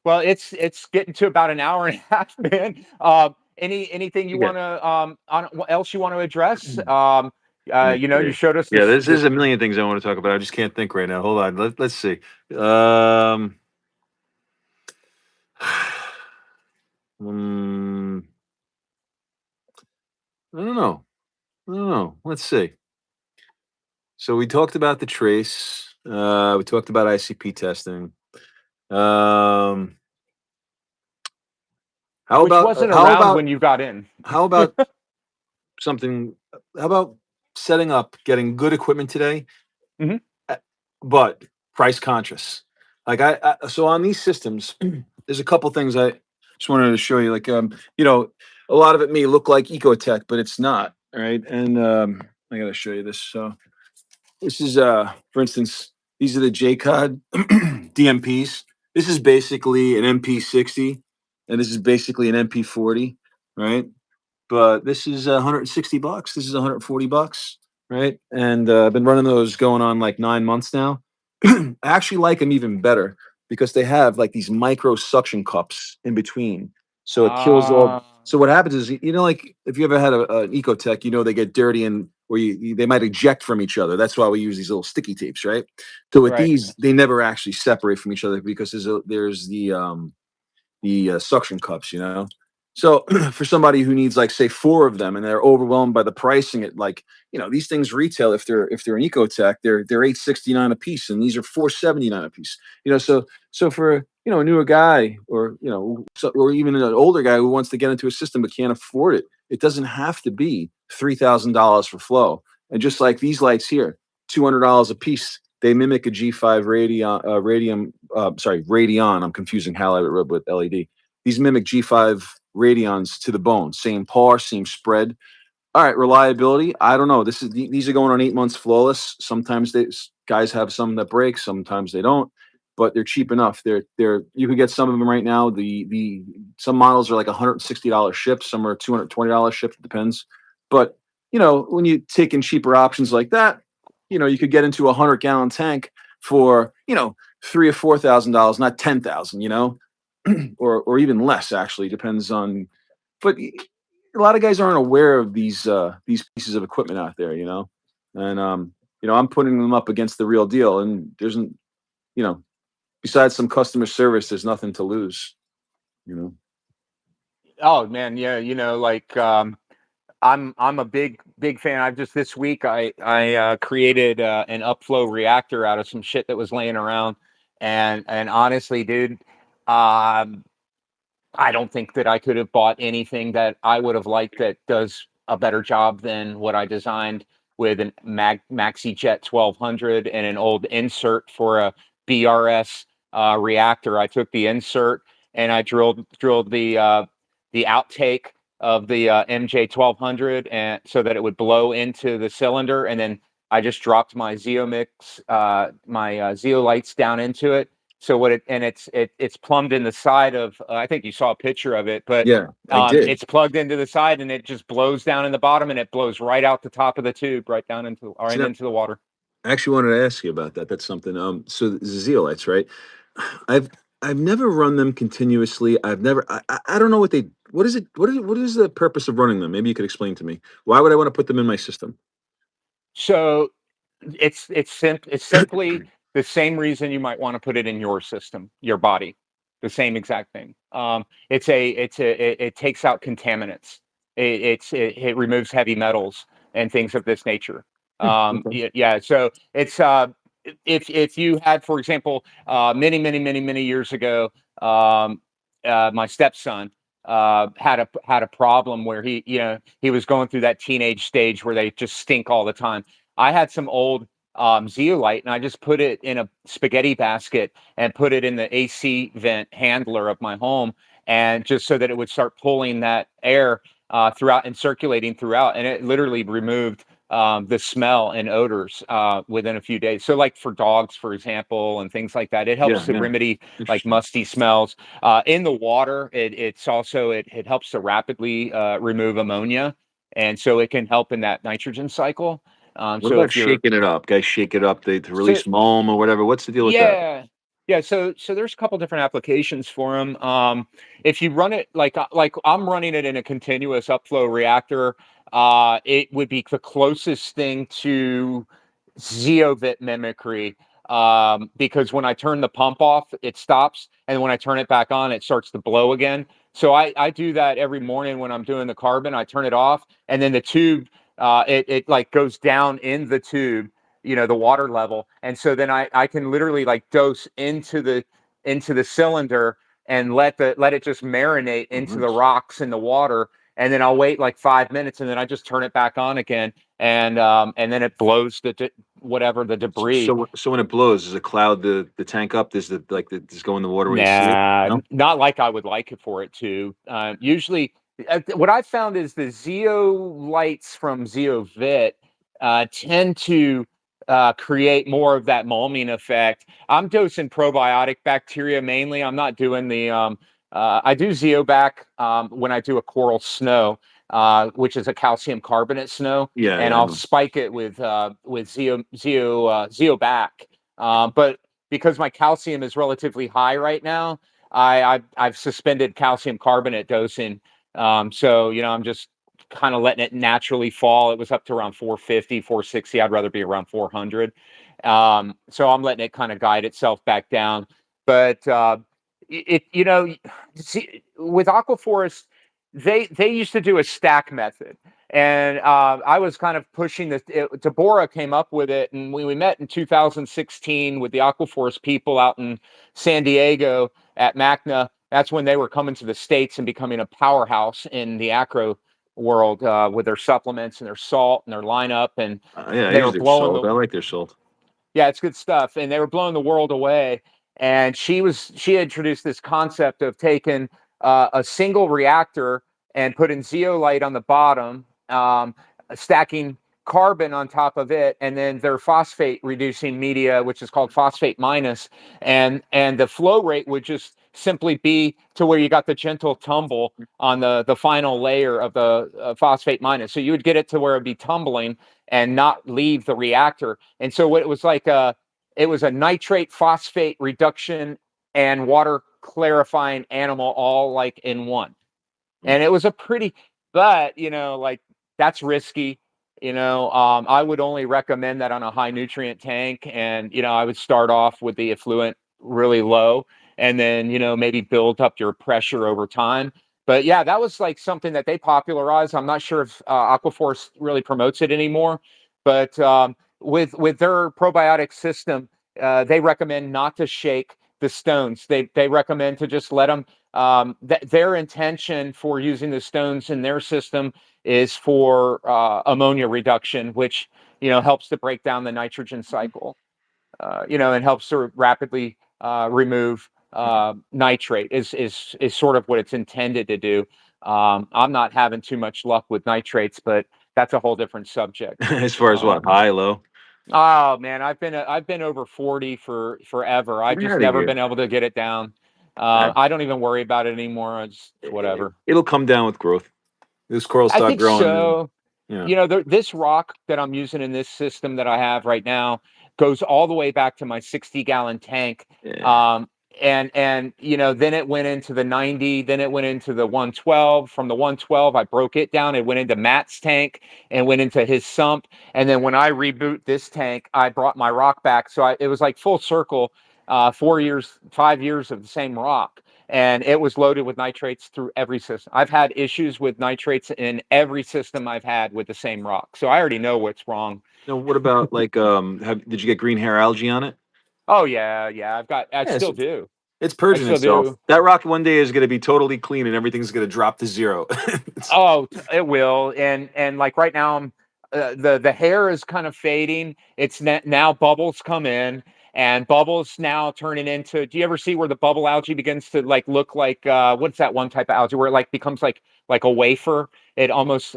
Well, it's getting to about an hour and a half, man. Anything you yeah. want to on what else you want to address? Let's You see. showed us Yeah, this there's this. a million things I want to talk about. I just can't think right now. Hold on. Let's see. Um, mm, I don't know. I don't know. Let's see. So we talked about the trace. We talked about ICP testing. Um, how Which about wasn't around when you got in. how about something? How about setting up, getting good equipment today, Hmm. uh, but price conscious? Like so on these systems, there's a couple things I just wanted to show you. Like a lot of it may look like Ecotech, but it's not. All right, and I got to show you this. So this is for instance, these are the JCOD DMPs. This is basically an MP60, and this is basically an MP40, right? But this is $160. This is $140, right? And I've been running those going on like 9 months now. I actually like them even better because they have like these micro suction cups in between, so it kills all. uh, So what happens is, like if you ever had an Ecotech, they get dirty and where they might eject from each other. That's why we use these little sticky tapes, right? So with right. these, they never actually separate from each other because there's the suction cups, So for somebody who needs like say four of them and they're overwhelmed by the pricing, at like these things retail if they're an Ecotech, they're $869 a piece, and these are $479 a piece. So for a newer guy or or even an older guy who wants to get into a system but can't afford it, it doesn't have to be $3,000 for flow. And just like these lights here, $200 a piece. They mimic a G5 Radion. I'm confusing halide with LED. These mimic G5 Radions to the bone. Same par, same spread. All right, reliability. I don't know. These are going on 8 months flawless. Sometimes guys have some that break. Sometimes they don't. But they're cheap enough. They're you can get some of them right now. The some models are like $160 shipped. Some are $220 shipped. It depends. But when you take in cheaper options like that, you could get into a 100-gallon tank for $3,000 or $4,000, not 10,000. Or even less. Actually, depends on. But a lot of guys aren't aware of these pieces of equipment out there, and I'm putting them up against the real deal, and there's you know, besides some customer service, there's nothing to lose, you know. Oh man, yeah. Like I'm a big fan. I've just this week I created an upflow reactor out of some shit that was laying around, and honestly, dude, um, I don't think that I could have bought anything that I would have liked that does a better job than what I designed with an MaxiJet 1200 and an old insert for a BRS reactor. I took the insert and I drilled the outtake of the MJ 1200, and so that it would blow into the cylinder, and then I just dropped my Zeomix my zeolights down into it. So what it and it's plumbed in the side of, I think you saw a picture of it, but Yeah, I did. it's plugged into the side and it just blows down in the bottom, and it blows right out the top of the tube, right down into See, right into the water. I actually wanted to ask you about that. That's something. So the zeolites, right? I've I've never run them continuously. I've never. I don't know what they. What is it? What is the purpose of running them? Maybe you could explain to me. Why would I want to put them in my system? So it's simply the same reason you might want to put it in your system, your body, the same exact thing. It takes out contaminants. It removes heavy metals and things of this nature. Okay. Yeah. So it's if you had, for example, many years ago, my stepson had a problem where he was going through that teenage stage where they just stink all the time. I had some old zeolite, and I just put it in a spaghetti basket and put it in the AC vent handler of my home, and just so that it would start pulling that air throughout and circulating throughout, and it literally removed the smell and odors within a few days. So, like for dogs, for example, and things like that, it helps Yeah, to yeah. remedy like Interesting. musty smells. In the water, it helps to rapidly remove ammonia, and so it can help in that nitrogen cycle. What So about if you're shaking it up? Guys shake it up to so release moam or whatever. What's the deal with that? yeah. Yeah, so there's a couple different applications for them. If you run it like I'm running it in a continuous upflow reactor, it would be the closest thing to zeovit mimicry, because when I turn the pump off, it stops, and when I turn it back on, it starts to blow again. So I do that every morning when I'm doing the carbon. I turn it off, and then the tube, it like goes down in the tube, the water level, and so then I can literally like dose into the cylinder and let it just marinate Oh, into the nice. rocks in the water, and then I'll wait like 5 minutes, and then I just turn it back on again, and then it blows whatever the debris. So when it blows, does it cloud the tank up? Does go in the water where you see it? Nah, No. not like I would like it for it to. Usually, what I've found is the zeolites from zeovit tend to create more of that mulming effect. I'm dosing probiotic bacteria mainly. I'm not doing the. I do zeobac when I do a coral snow, which is a calcium carbonate snow, Yeah, and yeah, I I'll know. spike it with zeobac. But because my calcium is relatively high right now, I've suspended calcium carbonate dosing. So I'm just kind of letting it naturally fall. It was up to around 450, 460. I'd rather be around 400. So I'm letting it kind of guide itself back down. But see, with Aquaforest, they used to do a stack method, and I was kind of pushing this. Deborah came up with it, and we met in 2016 with the Aquaforest people out in San Diego at MACNA. That's when they were coming to the States and becoming a powerhouse in the acro world, with their supplements and their salt and their lineup, and Yeah, I they use were their blowing salt. the I like their salt. yeah, it's good stuff. And they were blowing the world away. And she introduced this concept of taking a single reactor and putting zeolite on the bottom, stacking carbon on top of it, and then their phosphate reducing media, which is called phosphate minus, and the flow rate would just simply be to where you got the gentle tumble on the final layer of the phosphate minus. So you would get it to where it'd be tumbling and not leave the reactor. And so what it was a nitrate phosphate reduction and water clarifying animal all like in one. Mm. And it was a pretty, but like that's risky. I would only recommend that on a high nutrient tank, and I would start off with the effluent really low, and then maybe build up your pressure over time. But yeah, that was like something that they popularized. I'm not sure if Aquaforce really promotes it anymore, but with their probiotic system, they recommend not to shake the stones. They recommend to just let them. Their intention for using the stones in their system is for ammonia reduction, which helps to break down the nitrogen cycle, and helps to rapidly remove nitrate. Is sort of what it's intended to do. I'm not having too much luck with nitrates, but that's a whole different subject. As far as what, Um, high, low? oh man, I've been over 40 for forever. I've Get just out of never here. been able to get it down. Uh, I don't even worry about it anymore. It's it, whatever. it'll come down with growth. This coral I start think growing, and so. you know. This rock that I'm using in this system that I have right now goes all the way back to my 60-gallon tank. Yeah. and then it went into the 90, then it went into the 112. From the 112, I broke it down. It went into Matt's tank and went into his sump. And then when I reboot this tank, I brought my rock back. So it was like full circle, 4 years, 5 years of the same rock. And it was loaded with nitrates through every system. I've had issues with nitrates in every system I've had with the same rock. So I already know what's wrong. Now, what about like did you get green hair algae on it? Oh yeah, yeah. I Yes, still do. it's I purging still itself. do. That rock one day is going to be totally clean and everything's going to drop to zero. Oh, it will. And like right now, the hair is kind of fading. It's now bubbles come in, and bubbles now turning into. Do you ever see where the bubble algae begins to like look like what's that one type of algae where it like becomes like a wafer? It almost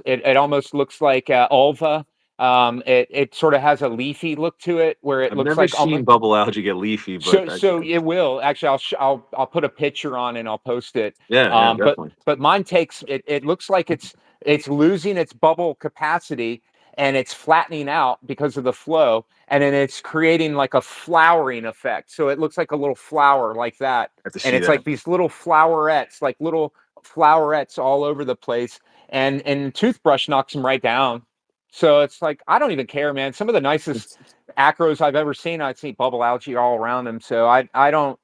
looks like ulva. It sort of has a leafy look to it where it I've looks never like almost. seen bubble algae get leafy, but So it will actually. I'll put a picture on and I'll post it. yeah, yeah, definitely. But mine takes it. It looks like it's losing its bubble capacity and it's flattening out because of the flow, and then it's creating like a flowering effect. So it looks like a little flower like that, I have to and see it's that. like these little flowerets, like little flowerets all over the place, and toothbrush knocks them right down. So it's like I don't even care, man. Some of the nicest It's, acros I've ever seen, I'd see bubble algae all around them. So I don't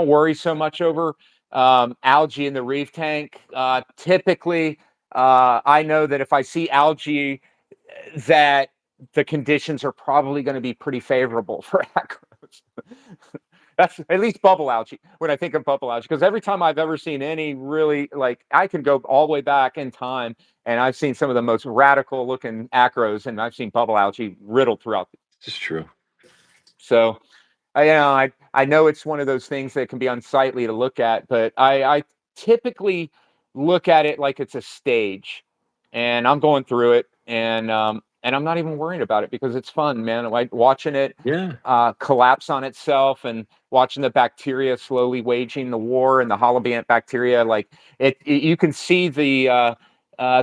worry so much over algae in the reef tank. Typically, I know that if I see algae, that the conditions are probably going to be pretty favorable for acros. That's at least bubble algae when I think of bubble algae, because every time I've ever seen any really like I can go all the way back in time and I've seen some of the most radical looking acros and I've seen bubble algae riddled throughout. it's true. So I know it's one of those things that can be unsightly to look at, but I typically look at it like it's a stage, and I'm going through it, and I'm not even worrying about it because it's fun, man. Like watching it Yeah. collapse on itself and watching the bacteria slowly waging the war and the holobant bacteria. Like you can see the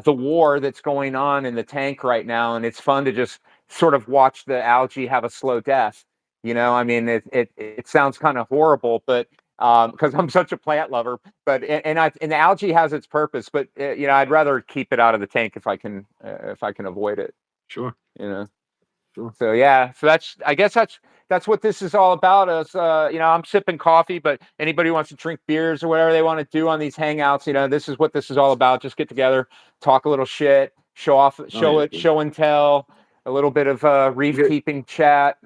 war that's going on in the tank right now, and it's fun to just sort of watch the algae have a slow death. I mean, it sounds kind of horrible, but because I'm such a plant lover, but and the algae has its purpose, but I'd rather keep it out of the tank if I can avoid it. Sure. You know. Sure. So yeah, so I guess that's what this is all about. Us, I'm sipping coffee, but anybody who wants to drink beers or whatever they want to do on these hangouts, this is what this is all about. Just get together, talk a little shit, show off, Oh yeah. show and tell, a little bit of reef Okay. keeping chat.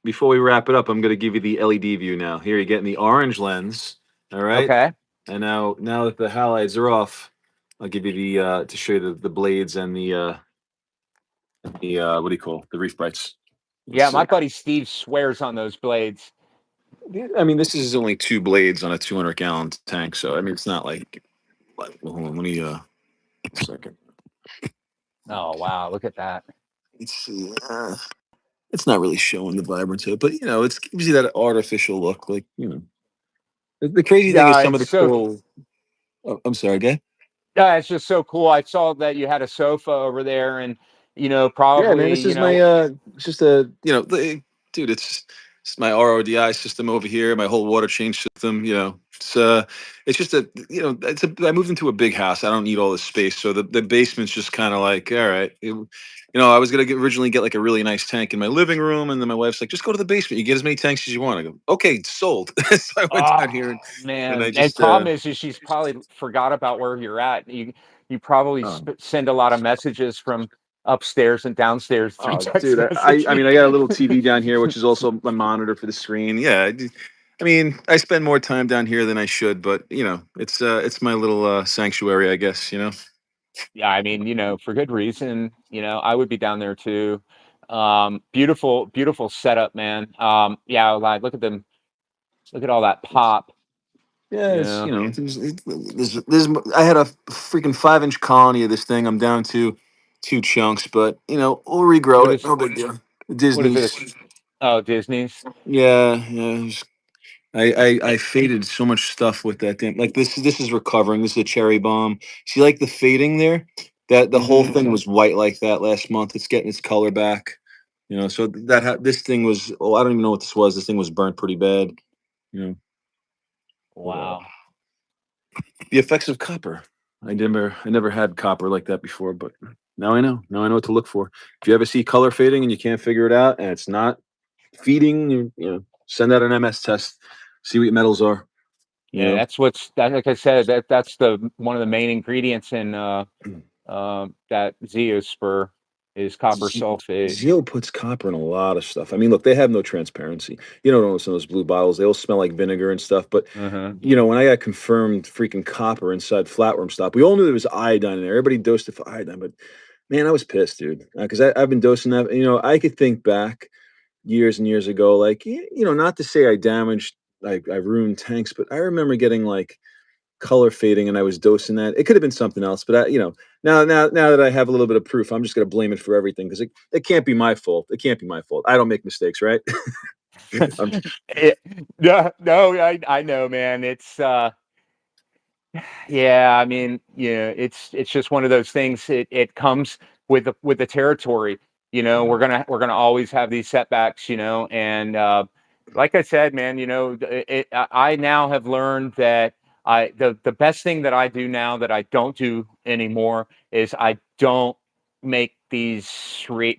Before we wrap it up, I'm going to give you the LED view now. Here, you're getting the orange lens. All right. Okay. And now that the halides are off, I'll give you the to show you the blades and the what do you call it? The reef brights. Let's Yeah, see. my buddy Steve swears on those blades. Yeah, I mean, this is only two blades on a 200-gallon tank, so I mean, it's not like well, hold on, let me a second. Oh wow, look at that. Let's see. It's not really showing the vibrance of it, but it gives you that artificial look. Like the crazy thing is Yeah, some of it's the so coral. Oh, I'm sorry, guy. yeah, it's just so cool. I saw that you had a sofa over there, and Yeah, man, probably this is my it's just dude, it's my RODI system over here, my whole water change system, it's just I moved into a big house. I don't need all this space. So the basement's just kind of like, all right. I was gonna originally get like a really nice tank in my living room, and then my wife's like, just go to the basement. You get as many tanks as you want. I go, okay, sold. So I went down here oh and I man. And just problem is she's probably forgot about where you're at. You probably oh, send a lot of messages from upstairs and downstairs through oh, text dude, I messaging. mean, I got a little TV down here, which is also my monitor for the screen. Yeah, I mean, I spend more time down here than I should, but it's my little sanctuary, I guess. Yeah, I mean, for good reason. I would be down there too. Beautiful, beautiful setup, man. Yeah, like look at them, look at all that pop. Yeah, it's Yeah. I had a freaking 5-inch colony of this thing. I'm down to two chunks, but we'll regrow What it. is No big deal. what is it? Disney's. Oh, Disney's. Yeah, yeah. I faded so much stuff with that thing. Like this is recovering. This is a cherry bomb. See, like the fading there, that the whole Mm-hmm. thing was white like that last month. It's getting its color back. So this thing was. Oh, I don't even know what this was. This thing was burnt pretty bad. You know. Wow. The effects of copper. I never had copper like that before, but now I know. Now I know what to look for. If you ever see color fading and you can't figure it out, and it's not feeding, send out an MS test, see what metals are. You Yeah, know, that's what's that. Like I said, that's the one of the main ingredients in that Zeospur is copper Z- sulfate. Zio puts copper in a lot of stuff. I mean, look, they have no transparency. You know, some of those blue bottles, they all smell like vinegar and stuff. But Uh-huh. when I got confirmed freaking copper inside flatworm stop, we all knew there was iodine in there. Everybody dosed it for iodine, but man, I was pissed, dude, because I've been dosing that. I could think back years and years ago, like not to say I damaged, like I ruined tanks, but I remember getting like color fading and I was dosing that. It could have been something else, but now that I have a little bit of proof, I'm just gonna blame it for everything because it can't be my fault. It can't be my fault. I don't make mistakes, right? I'm, It, no, no, I know, man. It's yeah, I mean, yeah, it's just one of those things. It comes with the territory. We're gonna always have these setbacks, and like I said, man, I now have learned that the best thing that I do now that I don't do anymore is I don't make these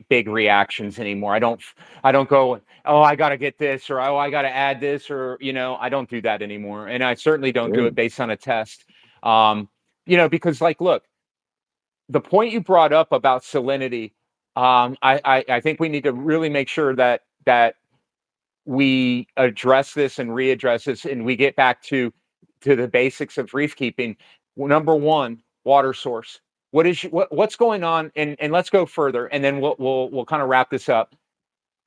big reactions anymore. I don't go, oh, I got to get this, or oh, I got to add this, or I don't do that anymore, and I certainly don't do yeah, it based on a test. um, because like, look, the point you brought up about salinity, I think we need to really make sure that we address this and readdress this, and we get back to the basics of reef keeping. Number one, water source. What's going on? And let's go further, and then we'll kind of wrap this up.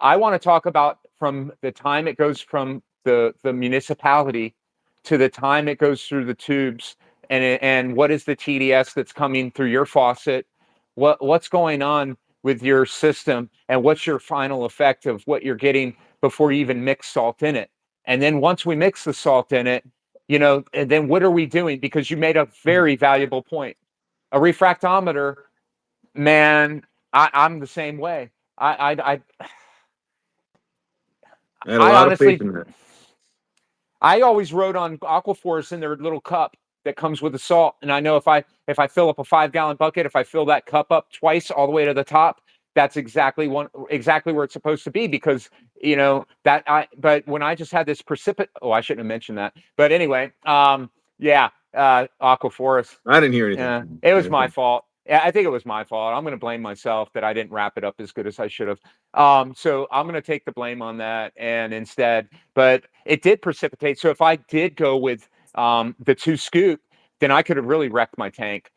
I want to talk about from the time it goes from the municipality to the time it goes through the tubes, and what is the TDS that's coming through your faucet? What's going on with your system, and what's your final effect of what you're getting before you even mix salt in it? And then once we mix the salt in it, and then what are we doing? Because you made a very valuable point. A refractometer, man, I'm the same way. I I had a I lot of faith honestly, in that. I always wrote on aquaphors in their little cup that comes with the salt, and I know if I fill up a 5 gallon bucket, if I fill that cup up twice all the way to the top, that's exactly where it's supposed to be, because that I but when I just had this precipitate, oh, I shouldn't have mentioned that, but anyway, yeah, aquaphorus. I didn't hear anything. Yeah, it was Yeah, my fault. Yeah, I think it was my fault. I'm going to blame myself that I didn't wrap it up as good as I should have. So I'm going to take the blame on that, and instead, but it did precipitate. So if I did go with the 2 scoop, then I could have really wrecked my tank.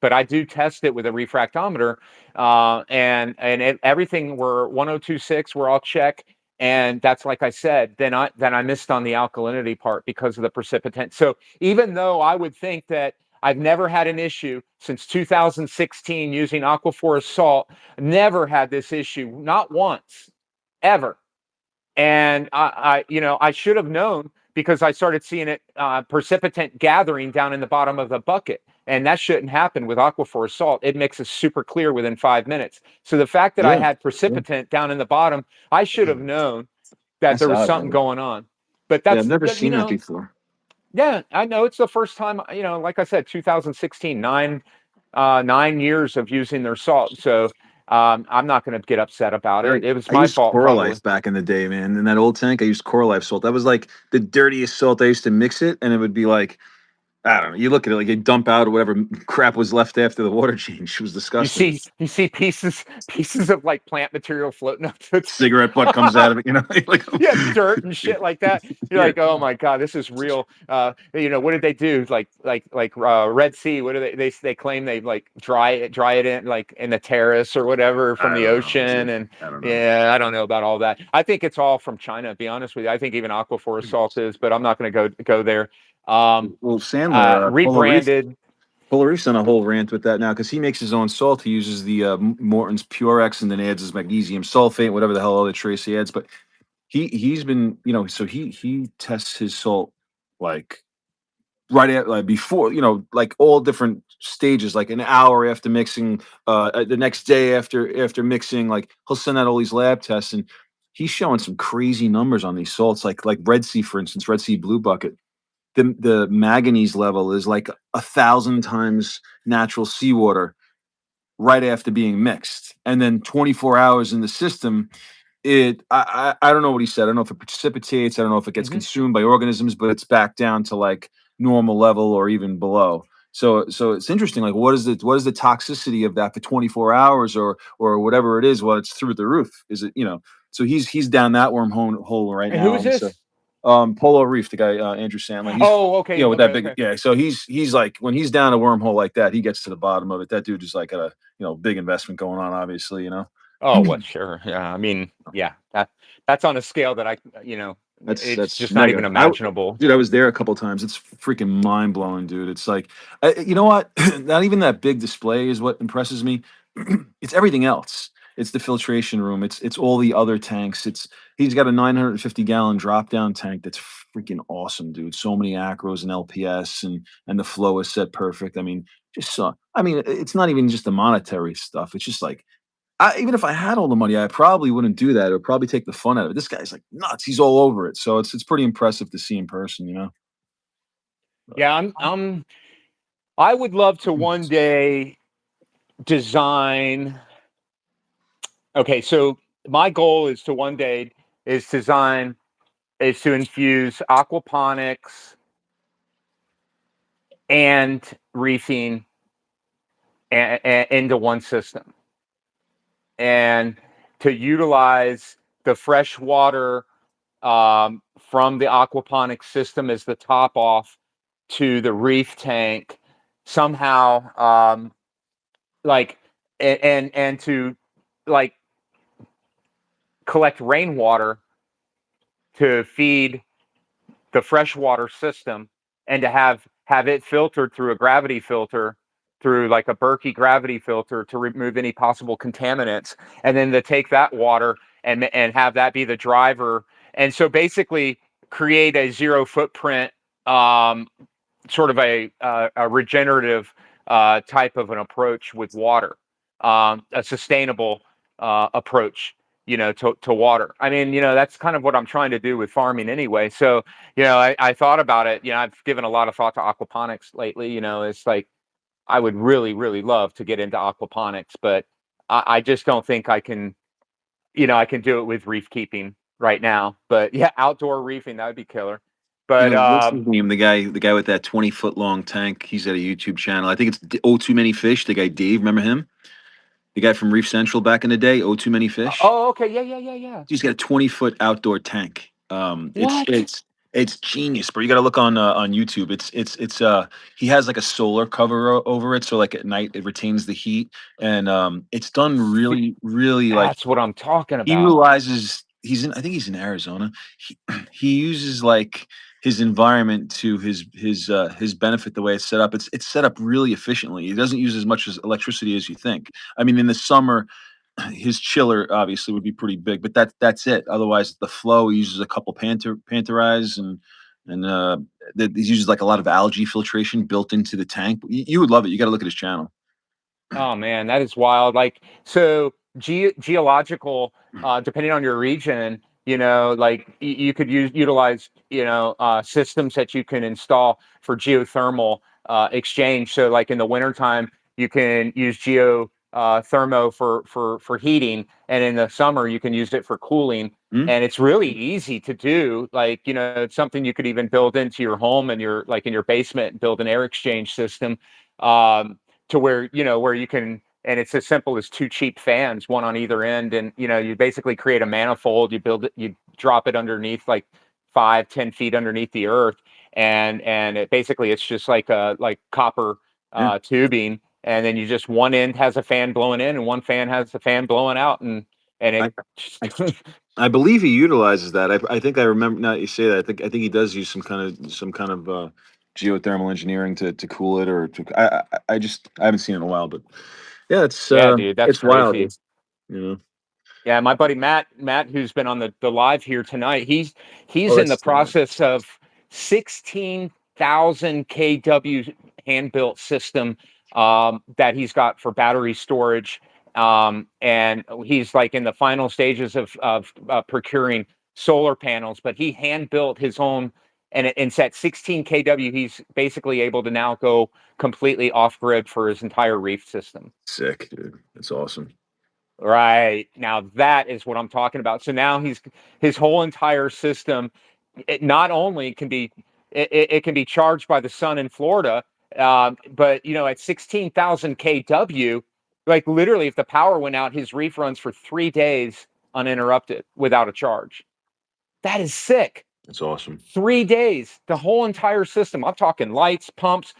But I do test it with a refractometer, and everything, we're 1026, we're all check. And that's, like I said, then I missed on the alkalinity part because of the precipitant. So even though I would think that I've never had an issue since 2016 using Aquaphor salt. Never had this issue, not once, ever. And I should have known, because I started seeing it precipitant gathering down in the bottom of the bucket, and that shouldn't happen with Aquaphor salt. It mixes super clear within 5 minutes. So the fact that I yeah, had yeah. precipitant down in the bottom, I should have known that That's there was odd, something man. going on. But Yeah, I've that's never that, seen that before. yeah, I know it's the first time, like I said, 2016, 9 years of using their salt. So I'm not going to get upset about it. It was I my used fault, probably. Coralife back in the day, man. In that old tank, I used Coralife salt. That was like the dirtiest salt. I used to mix it, and it would be like, I don't know. You look at it like you dump out whatever crap was left after the water change. It was You disgusting. see, you see pieces of like plant material floating up to Cigarette butt comes out of it, like, oh, yeah, dirt and shit like that. You're yeah. like, oh my god, this is real. What did they do? Like Red Sea. What do they claim they like dry it in, like in the terrace or whatever, from I the don't know, ocean. dude. And I don't know. yeah, I don't know about all that. I think it's all from China, to be honest with you. I think even Aquaphor salt is, but I'm not going to go there. Well, Sandler, Rebranded. Reef's on a whole rant with that now because he makes his own salt. He uses the Morton's Purex and then adds his magnesium sulfate, whatever the hell other trace he adds. But he's been, so he tests his salt like right at like before, like all different stages, like an hour after mixing, the next day after mixing, like he'll send out all these lab tests, and he's showing some crazy numbers on these salts, like Red Sea, for instance, Red Sea Blue Bucket. the manganese level is like 1,000 times natural seawater right after being mixed, and then 24 hours in the system, I don't know what he said. I don't know if it precipitates. I don't know if it gets Hmm. consumed by organisms, but it's back down to like normal level or even below. So it's interesting. Like, what is the toxicity of that for 24 hours or whatever it is? Well, it's through the roof. Is it, So he's down that wormhole hole right And who now, is and so this? Polo Reef, the guy Andrew Sandlin. He's Oh, okay, with okay, that big, okay. yeah. So he's like, when he's down a wormhole like that, he gets to the bottom of it. That dude is like a big investment going on, obviously. Oh, what? Sure. Yeah. I mean, yeah. That's on a scale that it's That's just not mega. even imaginable. Dude, I was there a couple times. It's freaking mind blowing, dude. It's like, you know what? Not even that big display is what impresses me. It's everything else. It's the filtration room. It's all the other tanks. He's got a 950-gallon drop down tank that's freaking awesome, dude. So many acros and LPS, and the flow is set perfect. I mean, just so. I mean, it's not even just the monetary stuff. It's just like, even if I had all the money, I probably wouldn't do that. It would probably take the fun out of it. This guy's like nuts. He's all over it. So it's pretty impressive to see in person. Yeah, I would love to one Mm. day design. Okay, so my goal is to one day design is to infuse aquaponics and reefing into one system, and to utilize the fresh water from the aquaponics system as the top off to the reef tank somehow, like and to like collect rainwater to feed the freshwater system, and to have it filtered through a gravity filter, through like a Berkey gravity filter, to remove any possible contaminants, and then to take that water and have that be the driver, and so basically create a zero footprint, um, sort of a regenerative type of an approach with water, a sustainable approach, to water. I mean, that's kind of what I'm trying to do with farming anyway. So, I thought about it. I've given a lot of thought to aquaponics lately. It's like I would really, really love to get into aquaponics, but I just don't think I can. I can do it with reef keeping right now. But yeah, outdoor reefing, that would be killer. But What's his name? The guy with that 20-foot long tank. He's at a YouTube channel. I think it's Oh Too Many Fish. The guy Dave, remember him? The guy from Reef Central back in the day. Oh Too Many Fish. oh, okay, yeah, yeah, yeah, yeah. He's got a 20-foot outdoor tank. It's What? it's genius, bro. You got to look on YouTube. It's he has like a solar cover over it, so like at night it retains the heat, and it's done See, really, really like. that's what I'm talking He about. utilizes I think he's in Arizona. He he uses like his environment to his benefit the way it's set up. It's set up really efficiently. He doesn't use as much as electricity as you think. I mean, in the summer, his chiller obviously would be pretty big, but that's it. Otherwise, the flow, he uses a couple panterize, and he uses like a lot of algae filtration built into the tank. You would love it. You got to look at his channel. Oh man, that is wild. Like, so geological, depending on your region, like you could utilize, systems that you can install for geothermal exchange. So like in the wintertime, you can use thermo for heating, and in the summer you can use it for cooling. Hmm? And it's really easy to do. Like, it's something you could even build into your home, and your like in your basement, and build an air exchange system. To where where you can, and it's as simple as two cheap fans, one on either end, and you basically create a manifold. You build it, you drop it underneath, like 5-10 feet underneath the earth, and it's just like copper Yeah. tubing, and then you just, one end has a fan blowing in and one fan has a fan blowing out, and I, it I I believe he utilizes that. I think I remember now that you say that. I think he does use some kind of geothermal engineering to cool it or to. I haven't seen it in a while, but yeah, yeah, dude, that's it's wild. crazy. You know. Yeah, my buddy Matt, who's been on the live here tonight, he's Oh, in the that's process of 16,000 kW hand built system, that he's got for battery storage, and he's like in the final stages of procuring solar panels. But he hand built his own and it's at 16 kW. He's basically able to now go completely off grid for his entire reef system. Sick, dude. That's awesome. Right. Now that is what I'm talking about. So now his whole entire system, it not only can be it can be charged by the sun in Florida, but at 16,000 kW, like literally, if the power went out, his reef runs for 3 days uninterrupted without a charge. That is sick. That's awesome. 3 days, the whole entire system. I'm talking lights, pumps,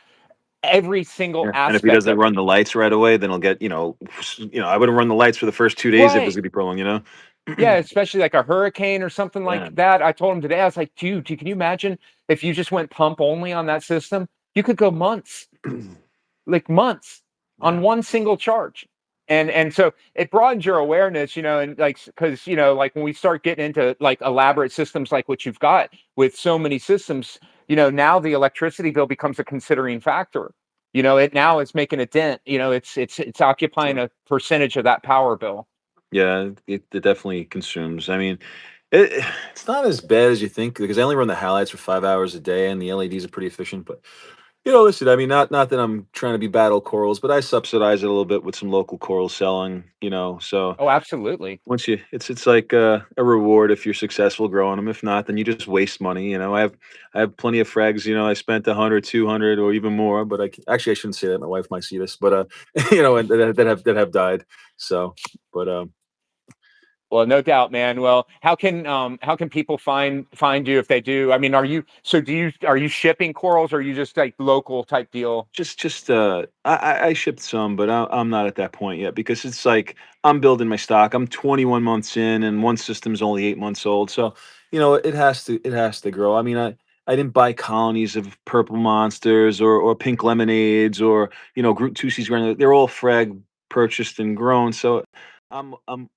every single Yeah. And if he aspect doesn't of it. run the lights right away, then he'll get, I wouldn't run the lights for the first 2 days if it was Right. gonna be prolonged. Yeah, especially like a hurricane or something like Yeah. that. I told him today, I was like, dude, can you imagine if you just went pump only on that system? You could go months, like months on Yeah. one single charge. And so it broadens your awareness, and like, because, like when we start getting into like elaborate systems like what you've got with so many systems, now the electricity bill becomes a considering factor. It now is making a dent, it's occupying Sure. a percentage of that power bill. Yeah, it definitely consumes. I mean, it's not as bad as you think because I only run the halides for 5 hours a day, and the LEDs are pretty efficient. But listen, I mean, not that I'm trying to be battle corals, but I subsidize it a little bit with some local coral selling. So Oh, absolutely. once it's like a reward if you're successful growing them. If not, then you just waste money. I have plenty of frags. I spent 100, 200, or even more. But actually I shouldn't say that. My wife might see this, but and that have died. So, but Well, no doubt, man. Well, how can people find you if they do? I mean, are you shipping corals, or are you just like local type deal? I shipped some, but I'm not at that point yet because it's like I'm building my stock. I'm 21 months in, and one system's only 8 months old. So it has to grow. I mean, I didn't buy colonies of purple monsters or pink lemonades or Groot Tussies. They're all frag purchased and grown. So I'm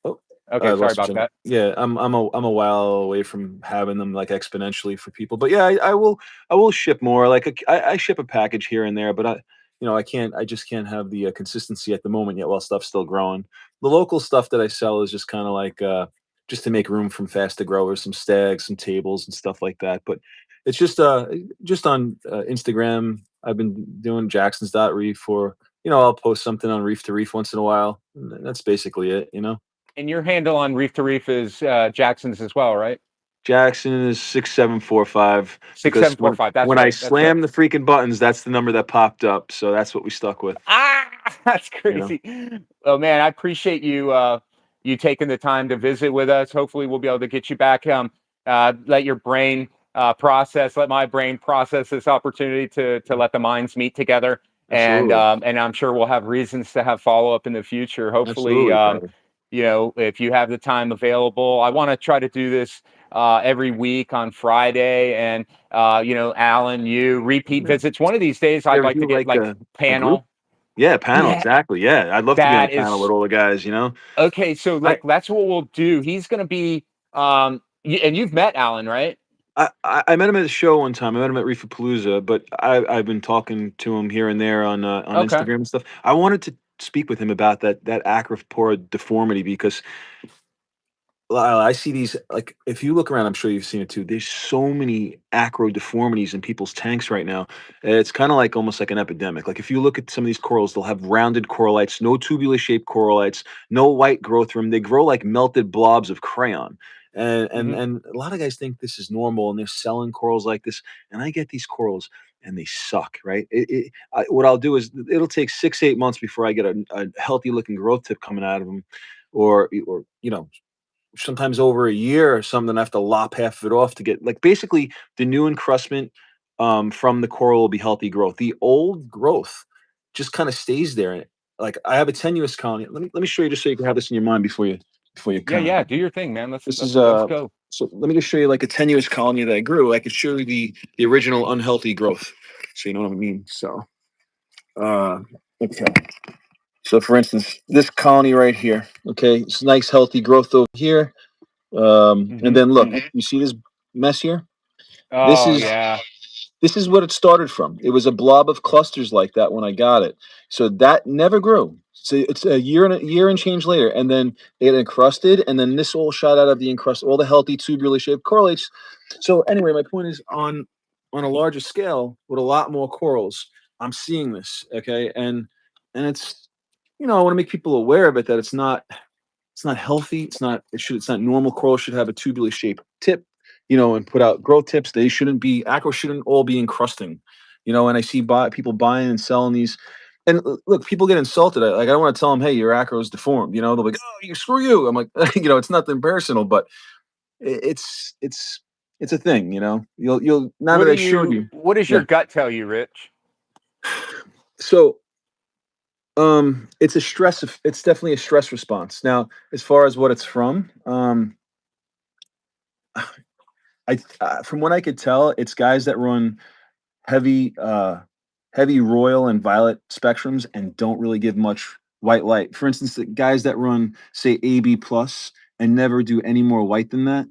Oh, I Okay, sorry lost you, about Jen. that. Yeah, I'm a while away from having them like exponentially for people, but yeah, I will ship more. Like I ship a package here and there, but I just can't have the consistency at the moment yet while stuff's still growing. The local stuff that I sell is just kind of like just to make room from faster growers, some stags, some tables, and stuff like that. But it's just on Instagram. I've been doing Jackson's.reef for I'll post something on Reef to Reef once in a while. And that's basically it. And your handle on Reef to Reef is Jackson's as well, right? Jackson is 6745 Six because seven four when five. That's when I right. That's right. slammed the freaking buttons, that's the number that popped up. So that's what we stuck with. Ah, that's You know, crazy. Oh man, I appreciate you taking the time to visit with us. Hopefully, we'll be able to get you back. Let your brain let my brain process this opportunity to let the minds meet together, absolutely, and I'm sure we'll have reasons to have follow up in the future. Hopefully, absolutely, brother. if you have the time available, I want to try to do this every week on Friday, and Alan, you repeat Yeah. visits. One of these days, You I'd ever like to do get like like a group? panel. Yeah, panel Yeah, exactly. Yeah, I'd love to be on a that panel with is all the guys. okay. So I like that's what we'll do. He's gonna be and you've met Alan, right? I met him at a show one time. I met him at Reefapalooza, but I've been talking to him here and there on Okay. Instagram and stuff. I wanted to speak with him about that acropora deformity because I see these like if you look around, I'm sure you've seen it too. There's so many acro deformities in people's tanks right now. It's kind of like almost like an epidemic. Like if you look at some of these corals, they'll have rounded coralites, no tubular shaped coralites, no white growth rim. They grow like melted blobs of crayon. And and Hmm. and a lot of guys think this is normal, and they're selling corals like this. And I get these corals, and they suck. Right? What I'll do is it'll take 6 8 months before I get a healthy looking growth tip coming out of them, or sometimes over a year or something. I have to lop half of it off to get like basically the new encrustment from the coral will be healthy growth. The old growth just kind of stays there. Like I have a tenuous colony. Let me show you just so you can have this in your mind before you Yeah, kind of yeah. Do your thing, man. Let's this is let's let's go. so let me just show you like a tenuous colony that I grew. I could show you the original unhealthy growth. So you know what I mean. So uh okay. So for instance, this colony right here, okay, it's nice healthy growth over here. And Hmm. then look, you see this mess here? This Oh is yeah. this is what it started from. It was a blob of clusters like that when I got it. So that never grew. So it's a year and change later, and then it encrusted, and then this all shot out of the encrust. All the healthy tubularly shaped correlates. So anyway, my point is on a larger scale with a lot more corals, I'm seeing this. Okay, and it's I want to make people aware of it that it's not healthy. It's not normal. Coral should have a tubularly shaped tip, and put out growth tips. They shouldn't be acro shouldn't all be encrusting. And I see people buying and selling these. And look, people get insulted. I don't want to tell them, hey, your acro is deformed. They'll be like, oh, screw you. I'm like, it's nothing personal, but it's a thing. You'll now that I showed you. What does your Yeah. gut tell you, Rich? So it's definitely a stress response. Now, as far as what it's from, from what I could tell, it's guys that run heavy heavy royal and violet spectrums and don't really give much white light. For instance, the guys that run say AB plus and never do any more white than that.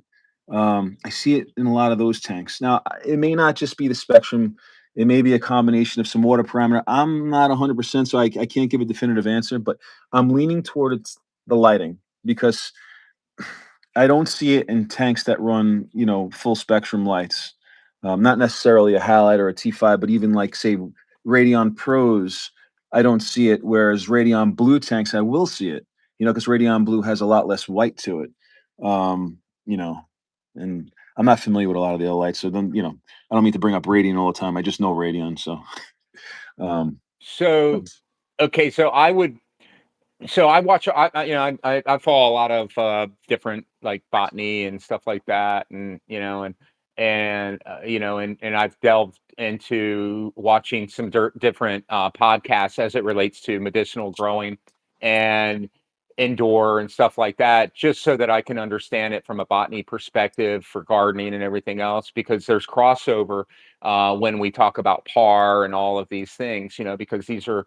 I see it in a lot of those tanks. Now, it may not just be the spectrum. It may be a combination of some water parameter. I'm not 100%, so I can't give a definitive answer, but I'm leaning towards the lighting because I don't see it in tanks that run, full spectrum lights. Not necessarily a halide or a T5, but even like say Radeon Pros, I don't see it. Whereas Radeon Blue tanks, I will see it. Because Radeon Blue has a lot less white to it. Um, you know, and I'm not familiar with a lot of the other lights, so then I don't mean to bring up Radeon all the time. I just know Radeon, so. Um, So, but okay, so I watch, I follow a lot of different like botany and stuff like that, and and I've delved into watching some different podcasts as it relates to medicinal growing and indoor and stuff like that, just so that I can understand it from a botany perspective for gardening and everything else, because there's crossover when we talk about par and all of these things, because these are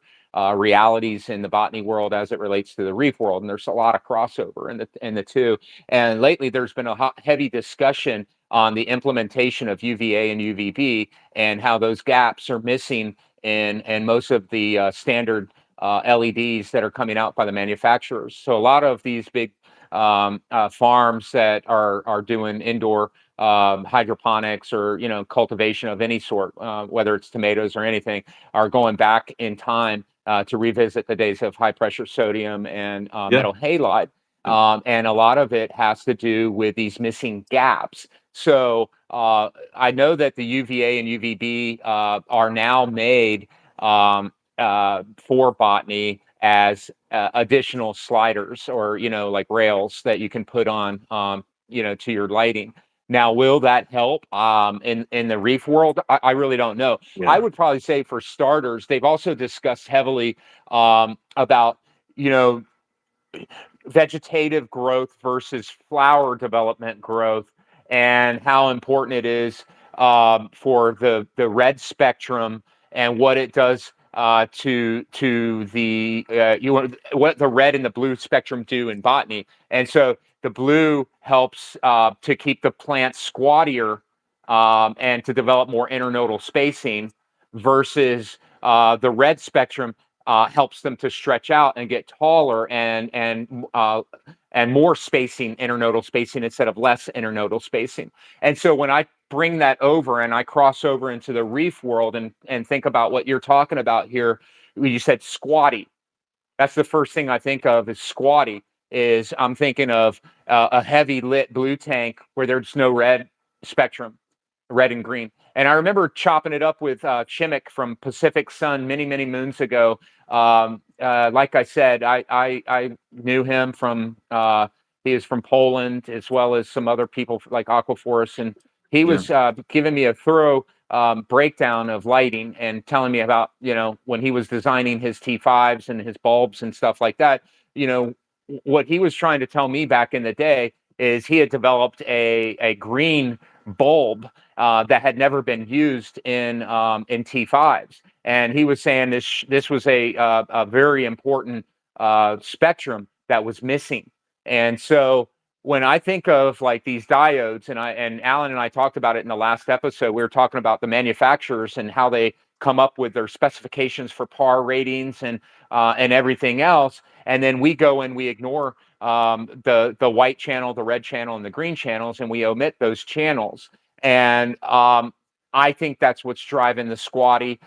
realities in the botany world as it relates to the reef world, and there's a lot of crossover in the two. And lately, there's been a heavy discussion on the implementation of UVA and UVB and how those gaps are missing in most of the standard LEDs that are coming out by the manufacturers. So a lot of these big farms that are doing indoor hydroponics or cultivation of any sort, whether it's tomatoes or anything, are going back in time to revisit the days of high pressure sodium and yeah, metal halide. yeah, And a lot of it has to do with these missing gaps. So I know that the UVA and UVB are now made for botany as additional sliders, or like rails that you can put on to your lighting. Now, will that help in the reef world? I really don't know. I yeah, would probably say, for starters, they've also discussed heavily about you know vegetative growth versus flower development growth, and how important it is for the red spectrum and what it does to the what the red and the blue spectrum do in botany. And so the blue helps to keep the plant squattier and to develop more internodal spacing, versus the red spectrum helps them to stretch out and get taller and more spacing, internodal spacing, instead of less internodal spacing. And so when I bring that over and I cross over into the reef world and think about what you're talking about here, you said squatty. That's the first thing I think of is squatty. Is I'm thinking of a heavy lit blue tank where there's no red spectrum, red and green. And I remember chopping it up with Chimmick from Pacific Sun many, many moons ago. Like I said, I knew him from, he is from Poland, as well as some other people like Aquaforest. And he yeah, was giving me a thorough breakdown of lighting and telling me about, when he was designing his T5s and his bulbs and stuff like that. You know, what he was trying to tell me back in the day is he had developed a green bulb that had never been used in T5s, and he was saying this was a very important spectrum that was missing. And so when I think of like these diodes, and Alan and I talked about it in the last episode, we were talking about the manufacturers and how they come up with their specifications for par ratings and everything else, and then we go and we ignore the white channel, the red channel, and the green channels, and we omit those channels. And I think that's what's driving the squatty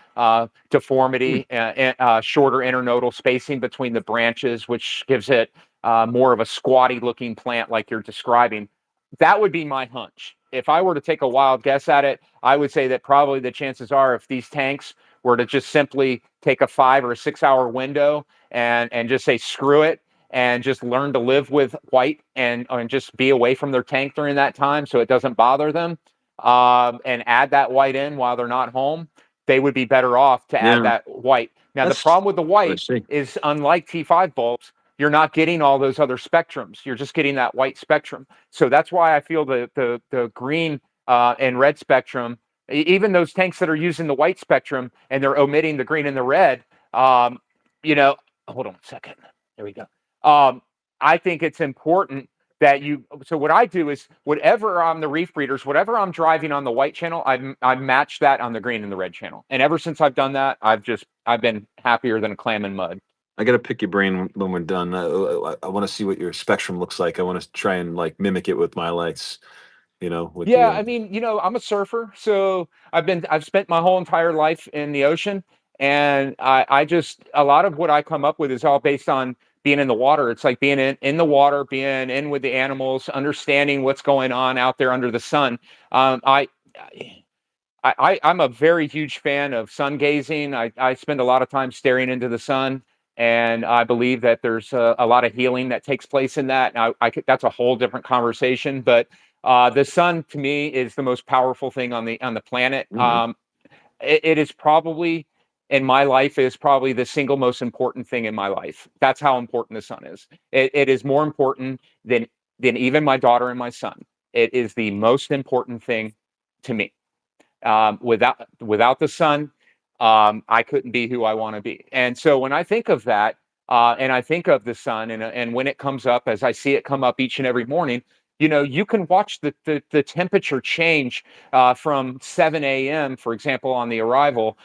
deformity, shorter internodal spacing between the branches, which gives it more of a squatty looking plant like you're describing. That would be my hunch. If I were to take a wild guess at it, I would say that probably the chances are, if these tanks were to just simply take a 5 or 6 hour window and just say screw it and just learn to live with white and just be away from their tank during that time so it doesn't bother them, and add that white in while they're not home, they would be better off to add Yeah, that white. Now, the that's problem with the what I white see. is, unlike T5 bulbs, you're not getting all those other spectrums. You're just getting that white spectrum. So that's why I feel the green and red spectrum, even those tanks that are using the white spectrum and they're omitting the green and the red, um, you know, hold on a second. There we go. I think it's important that you. So what I do is, whatever I'm the reef breeders, whatever I'm driving on the white channel, I match that on the green and the red channel. And ever since I've done that, I've been happier than a clam in mud. I got to pick your brain when we're done. I want to see what your spectrum looks like. I want to try and like mimic it with my lights. With Yeah, the I mean, I'm a surfer, so I've spent my whole entire life in the ocean, and I just, a lot of what I come up with is all based on being in the water. It's like being in the water, being in with the animals, understanding what's going on out there under the sun. Um, I. I'm a very huge fan of sun gazing. I spend a lot of time staring into the sun, and I believe that there's a lot of healing that takes place in that. Now, that's a whole different conversation, but the sun to me is the most powerful thing on the planet. Mhm. It is probably, in my life, is probably the single most important thing in my life. That's how important the sun is. It is more important than even my daughter and my son. It is the most important thing to me. Without the sun, I couldn't be who I want to be. And so when I think of that, and I think of the sun, and when it comes up, as I see it come up each and every morning, you can watch the temperature change from 7 a.m., for example, on the arrival.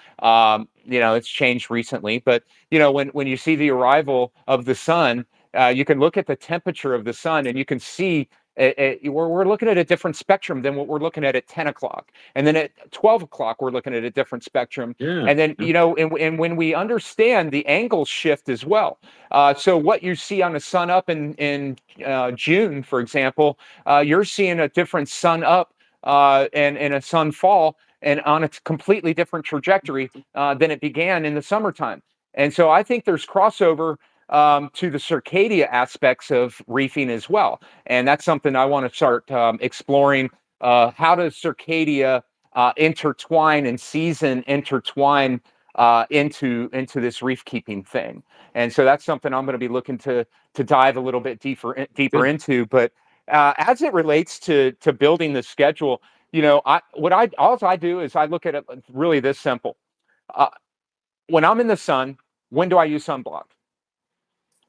It's changed recently, but when you see the arrival of the sun, you can look at the temperature of the sun, and you can see we're looking at a different spectrum than what we're looking at 10 o'clock. And then at 12 o'clock, we're looking at a different spectrum. Yeah. And then, Yeah. and when we understand the angles shift as well. So what you see on the sun up in June, for example, you're seeing a different sun up and a sun fall, and on a completely different trajectory than it began in the summertime. And so I think there's crossover to the circadia aspects of reefing as well. And that's something I want to start exploring. How does circadia intertwine and season intertwine into this reef keeping thing? And so that's something I'm going to be looking to dive a little bit deeper Good. into. But as it relates to building the schedule, all I do is I look at it really this simple. Uh, when I'm in the sun, when do I use sunblock?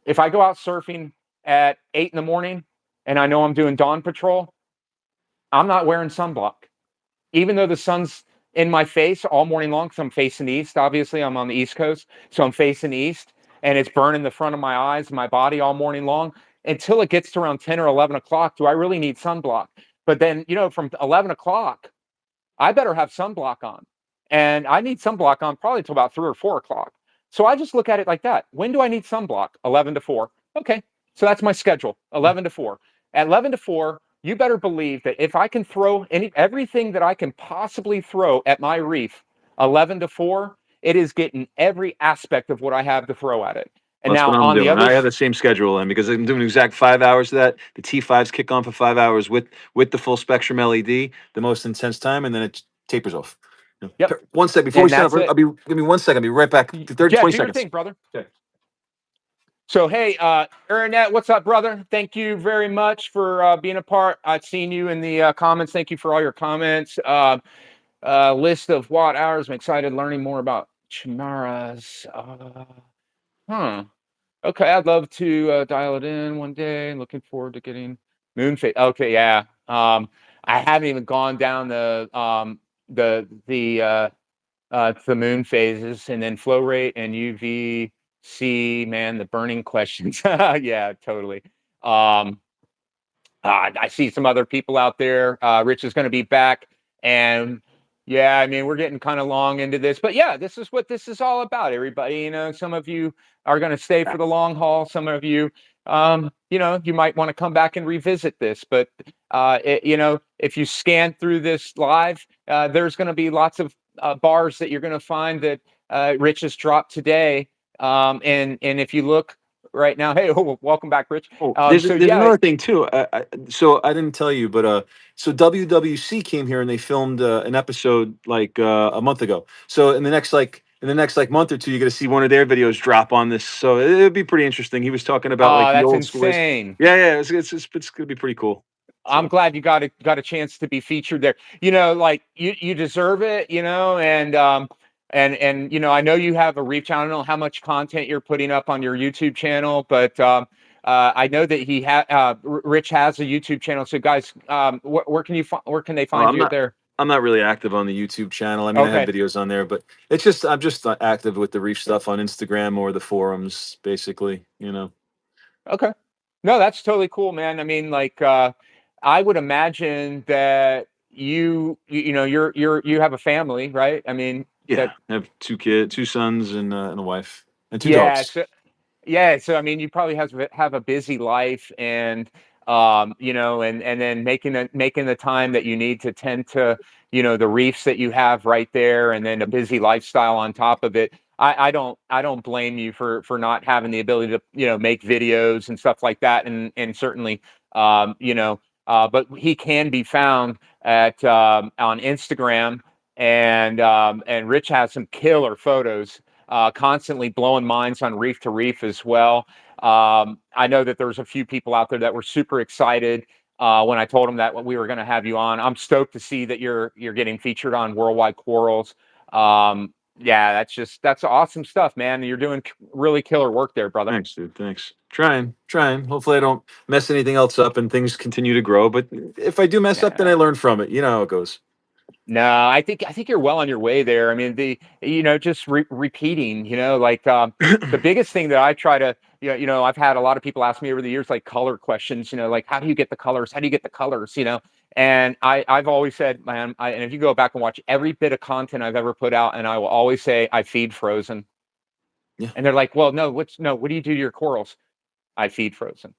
If I go out surfing at 8 in the morning and I know I'm doing dawn patrol, I'm not wearing sunblock. Even though the sun's in my face all morning long, because I'm facing east. Obviously, I'm on the East Coast, so I'm facing east, and it's burning the front of my eyes and my body all morning long. Until it gets to around 10 or 11 o'clock, do I really need sunblock? But then, from 11 o'clock, I better have sunblock on. And I need sunblock on probably till about 3 or 4 o'clock. So I just look at it like that. When do I need sunblock? 11 to 4. Okay. So that's my schedule, 11 to 4. At 11 to 4, you better believe that if I can throw everything that I can possibly throw at my reef, 11 to 4, it is getting every aspect of what I have to throw at it. And Well, that's now what I'm on the doing. other I have the same schedule, and because I'm doing exact 5 hours of that, the T5s kick on for 5 hours with the full spectrum LED, the most intense time, and then it tapers off. Yep. One sec before we And sign that's off. it. Give me 1 second. I'll be right back. 30, Yeah, 20 do your seconds. thing, brother. Okay. So, hey, Aaronette, what's up, brother? Thank you very much for being a part. I've seen you in the comments. Thank you for all your comments. List of watt hours. I'm excited learning more about chimeras. Huh. Okay, I'd love to dial it in one day. Looking forward to getting moon phase. Okay, yeah. I haven't even gone down the It's the moon phases, and then flow rate and UVC, man, the burning questions. Yeah, totally. Um, I see some other people out there. Rich is going to be back, and yeah, I mean we're getting kind of long into this, but yeah, this is what this is all about, everybody. Some of you are going to stay for the long haul. Some of you, you might want to come back and revisit this. But if you scan through this live, there's going to be lots of bars that you're going to find that Rich has dropped today. And if you look right now, hey, oh, welcome back, Rich. Oh, So there's yeah. another thing too. So I didn't tell you, but so WWC came here and they filmed an episode like a month ago. So in the next like month or two, you're gonna see one of their videos drop on this. So it'd be pretty interesting. He was talking about like Oh, the that's old school ways. insane. Yeah, yeah, it's gonna be pretty cool. I'm So glad you got a chance to be featured there. Like you deserve it, and I know you have a Reef channel. I don't know how much content you're putting up on your YouTube channel, but I know that Rich has a YouTube channel. So guys, where can they find I'm you not there? I'm not really active on the YouTube channel. I mean, I have Okay. videos on there, but I'm just active with the Reef stuff on Instagram or the forums, basically. Okay. No, that's totally cool, man. I mean, like, I would imagine that you have a family, right? I mean, Yeah, that I have two sons and a wife and two yeah. dogs. So I mean, you probably have a busy life, and and then making the time that you need to tend to the reefs that you have right there, and then a busy lifestyle on top of it. I don't blame you for not having the ability to make videos and stuff like that, and certainly but he can be found at on Instagram, and Rich has some killer photos, constantly blowing minds on Reef to Reef as well. I know that there's a few people out there that were super excited when I told them that we were going to have you on. I'm stoked to see that you're getting featured on Worldwide Corals. Yeah, that's awesome stuff, man. You're doing really killer work there, brother. Thanks, dude. Thanks. Trying. Hopefully, I don't mess anything else up and things continue to grow. But if I do mess up, then I Yeah. learn from it. You know how it goes. No, I think you're well on your way there. I mean, just repeating, like the biggest thing that I try to, I've had a lot of people ask me over the years, like color questions, like how do you get the colors? How do you get the colors? And I've always said, man, and if you go back and watch every bit of content I've ever put out, and I will always say I feed frozen. Yeah, And they're like, well, no, what do you do to your corals? I feed frozen.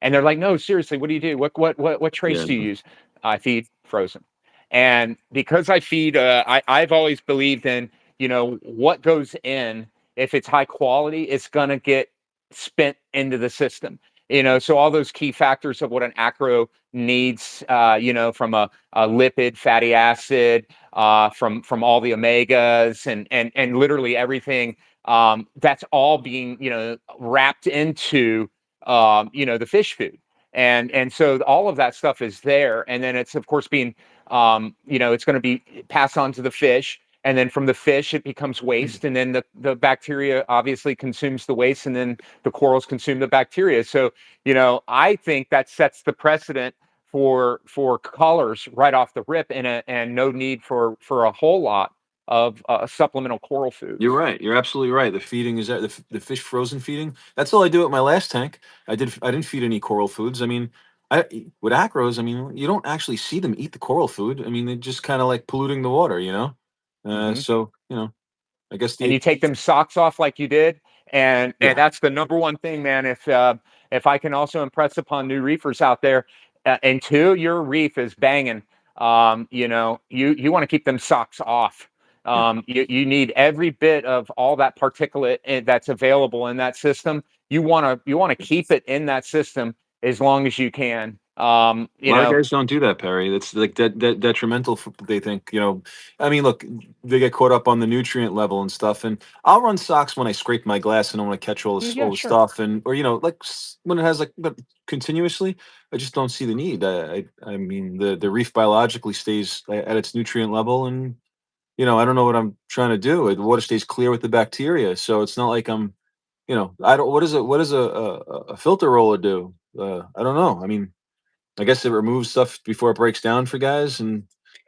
And they're like, no, seriously, what do you do? What trace yeah. do you use? I feed frozen. And because I feed, I've always believed in, what goes in, if it's high quality, it's going to get spent into the system. So all those key factors of what an acro needs, from a lipid, fatty acid, from all the omegas and literally everything, that's all being, wrapped into the fish food. And so all of that stuff is there. And then it's of course being it's going to be passed on to the fish. And then from the fish, it becomes waste. And then the bacteria obviously consumes the waste, and then the corals consume the bacteria. So, I think that sets the precedent for colors right off the rip, and no need for a whole lot of supplemental coral You're foods. right. You're absolutely right. The feeding is the fish frozen feeding. That's all I do at my last tank. I didn't feed any coral foods. I mean, with acros, I mean, you don't actually see them eat the coral food. I mean, they're just kind of like polluting the water, you know. Hmm. So I guess And the you take them socks off like you did, and yeah, that's the number one thing, man. If I can also impress upon new reefers out there, until your reef is banging, you want to keep them socks off. yeah. You need every bit of all that particulate that's available in that system. You want to keep it in that system as long as you can. A lot of guys don't do that, Perry. That's like detrimental. They think, I mean, look, they get caught up on the nutrient level and stuff. And I'll run socks when I scrape my glass and I want to catch Yeah, all the sure. stuff. And or like when it has like but continuously, I just don't see the need. I mean, the reef biologically stays at its nutrient level, and I don't know what I'm trying to do. The water stays clear with the bacteria, so it's not like I'm, I don't. What does a filter roller do? I don't know. I mean. I guess it removes stuff before it breaks down for guys, and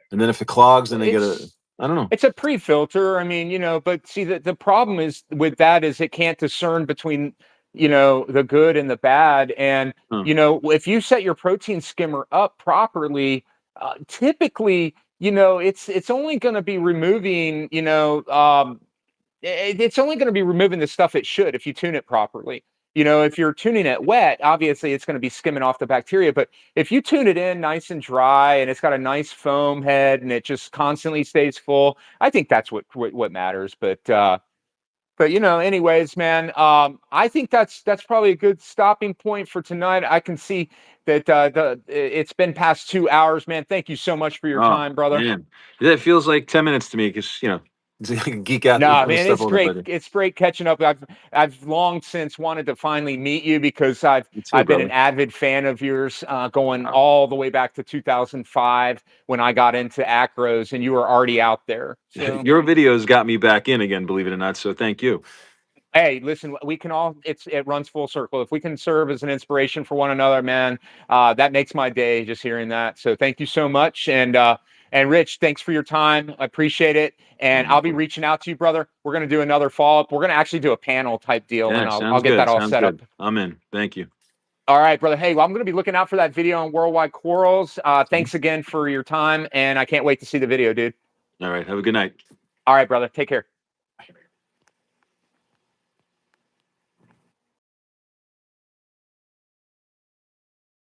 then if it clogs, then they get a It's I don't know. It's a pre-filter. I mean, but see, the problem is with that is it can't discern between, the good and the bad. And, Huh. if you set your protein skimmer up properly, typically, it's only going to be removing, it's only going to be removing the stuff it should if you tune it properly. If you're tuning it wet, obviously it's going to be skimming off the bacteria. But if you tune it in nice and dry and it's got a nice foam head and it just constantly stays full, I think that's what matters. But anyways, man, I think that's probably a good stopping point for tonight. I can see that it's been past 2 hours, man. Thank you so much for your Oh time, brother. man, that feels like 10 minutes to me because I can geek out with No, other man, stuff it's all night great. later. It's great catching up. I've long since wanted to finally meet you because I've Me too, I've been brother. an avid fan of yours, going all the way back to 2005 when I got into acros, and you were already out there. So, Your videos got me back in again, believe it or not. So thank you. hey, listen, we can all. It runs full circle. If we can serve as an inspiration for one another, man, that makes my day just hearing that. So, thank you so much, and Rich, thanks for your time. I appreciate it. Oh, And my I'll be pleasure. reaching out to you, brother. We're gonna do another follow up. We're gonna actually do a panel type deal, Yeah, and I'll sounds get that good. all Sounds set up. good. I'm in. Thank you. All right, brother. Hey, well, I'm gonna be looking out for that video on worldwide corals. Mhm. Thanks again for your time, and I can't wait to see the video, dude. All right. Have a good night. All right, brother. Take care.